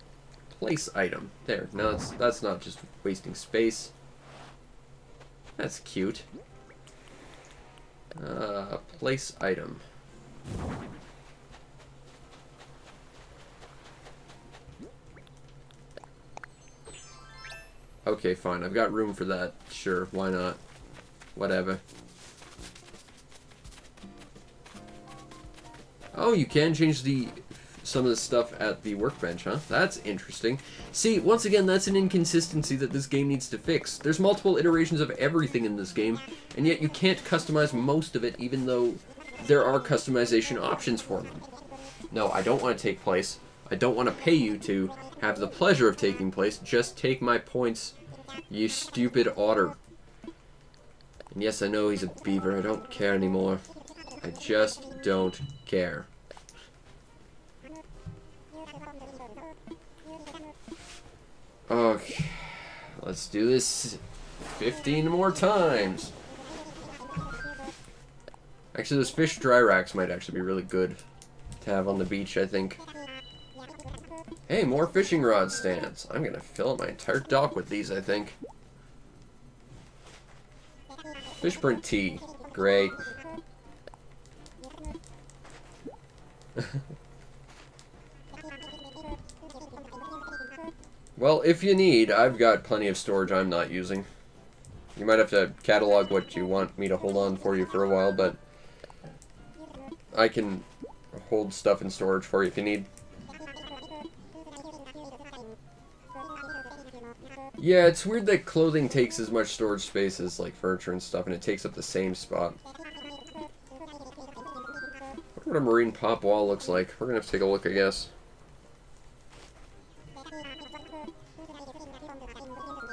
place item. There, no, that's not just wasting space. That's cute. Place item. Okay, fine. I've got room for that. Sure, why not? Whatever. Oh, you can change some of the stuff at the workbench, huh? That's interesting. See, once again, that's an inconsistency that this game needs to fix. There's multiple iterations of everything in this game, and yet you can't customize most of it, even though there are customization options for them. No, I don't want to take place. I don't want to pay you to have the pleasure of taking place. Just take my points, you stupid otter. And yes, I know he's a beaver. I don't care anymore. I just don't care. Okay, let's do this 15 more times. Actually, those fish dry racks might actually be really good to have on the beach, I think. Hey, more fishing rod stands. I'm gonna fill up my entire dock with these, I think. Fish print tea. Great. Well, if you need, I've got plenty of storage I'm not using. You might have to catalog what you want me to hold on for you for a while, but I can hold stuff in storage for you if you need. Yeah, it's weird that clothing takes as much storage space as like furniture and stuff, and it takes up the same spot. I wonder what a marine pop wall looks like. We're gonna have to take a look, I guess.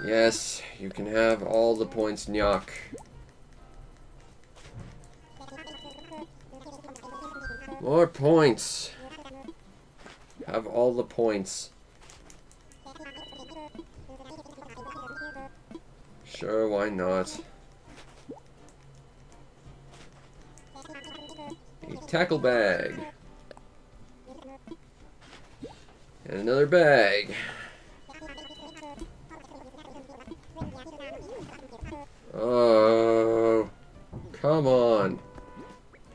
Yes, you can have all the points, Nyok. More points. Have all the points. Sure, why not? A tackle bag. And another bag. Oh, come on.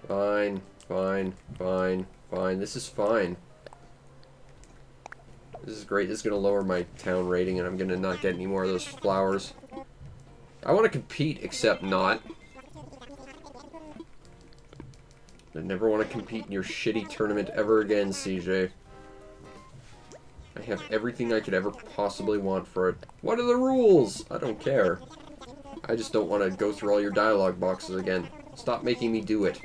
Fine, fine, fine, fine. This is fine. This is great. This is going to lower my town rating, and I'm going to not get any more of those flowers. I want to compete, except not. I never want to compete in your shitty tournament ever again, CJ. I have everything I could ever possibly want for it. What are the rules? I don't care. I just don't want to go through all your dialogue boxes again. Stop making me do it.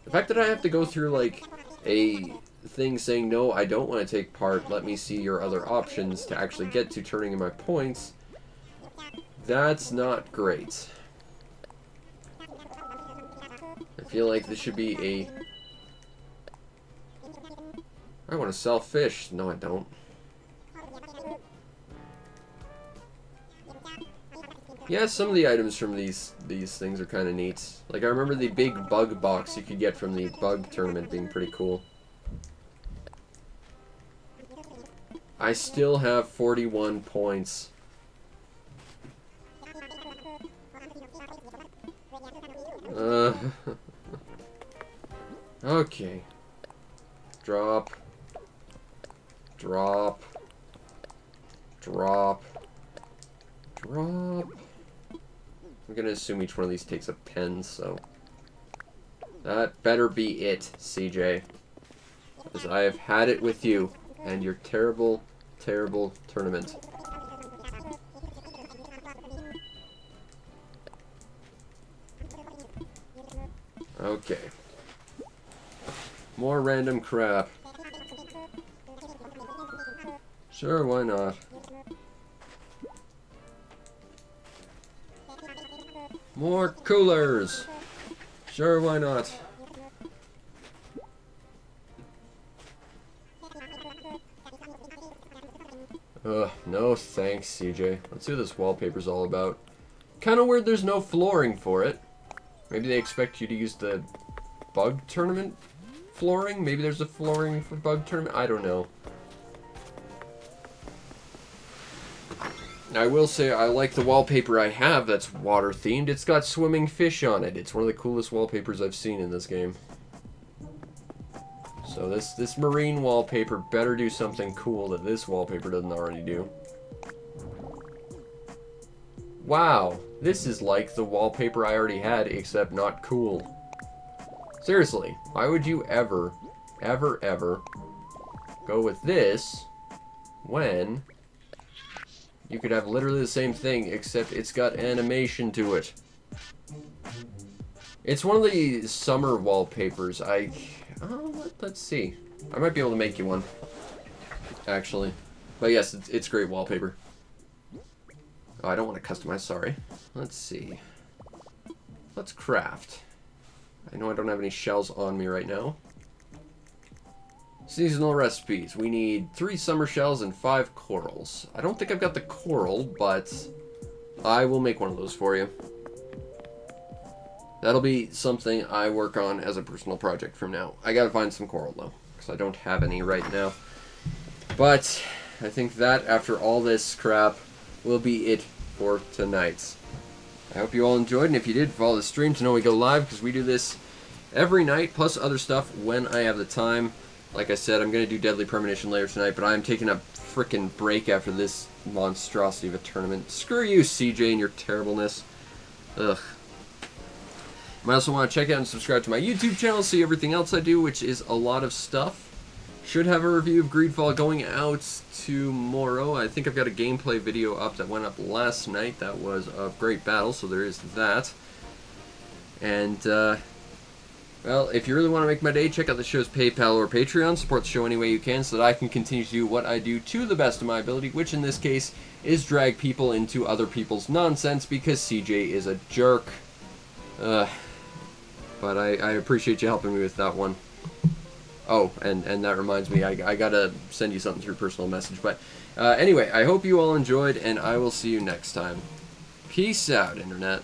The fact that I have to go through, like, a thing saying, no, I don't want to take part, let me see your other options to actually get to turning in my points, that's not great. I feel like this should be a... I want to sell fish. No, I don't. Yeah, some of the items from these things are kind of neat. Like, I remember the big bug box you could get from the bug tournament being pretty cool. I still have 41 points. Okay. Drop. Drop. Drop. Drop. I'm gonna assume each one of these takes a pen, so... That better be it, CJ. Because I have had it with you, and your terrible, terrible tournament. Okay. More random crap. Sure, why not? More coolers! Sure, why not? No thanks, CJ. Let's see what this wallpaper's all about. Kinda weird there's no flooring for it. Maybe they expect you to use the bug tournament flooring? Maybe there's a flooring for bug tournament? I don't know. I will say I like the wallpaper I have that's water themed. It's got swimming fish on it. It's one of the coolest wallpapers I've seen in this game. So this marine wallpaper better do something cool that this wallpaper doesn't already do. Wow, this is like the wallpaper I already had, except not cool. Seriously, why would you ever go with this when you could have literally the same thing, except it's got animation to it? It's one of the summer wallpapers. Let's see. I might be able to make you one, actually. But yes, it's great wallpaper. Oh, I don't want to customize, sorry. Let's see. Let's craft. I know I don't have any shells on me right now. Seasonal recipes. We need 3 summer shells and 5 corals. I don't think I've got the coral, but I will make one of those for you. That'll be something I work on as a personal project from now. I gotta find some coral, though, because I don't have any right now. But I think that, after all this crap, will be it for tonight. I hope you all enjoyed, and if you did, follow the stream to know we go live, because we do this every night, plus other stuff when I have the time. Like I said, I'm going to do Deadly Premonition later tonight, but I'm taking a frickin' break after this monstrosity of a tournament. Screw you, CJ, and your terribleness. Ugh. You might also want to check out and subscribe to my YouTube channel, see everything else I do, which is a lot of stuff. Should have a review of Greedfall going out tomorrow. I think I've got a gameplay video up that went up last night. That was a great battle, so there is that. And, well, if you really want to make my day, check out the show's PayPal or Patreon. Support the show any way you can so that I can continue to do what I do to the best of my ability, which in this case is drag people into other people's nonsense because CJ is a jerk. But I appreciate you helping me with that one. Oh, and that reminds me, I gotta send you something through personal message. But anyway, I hope you all enjoyed, and I will see you next time. Peace out, Internet.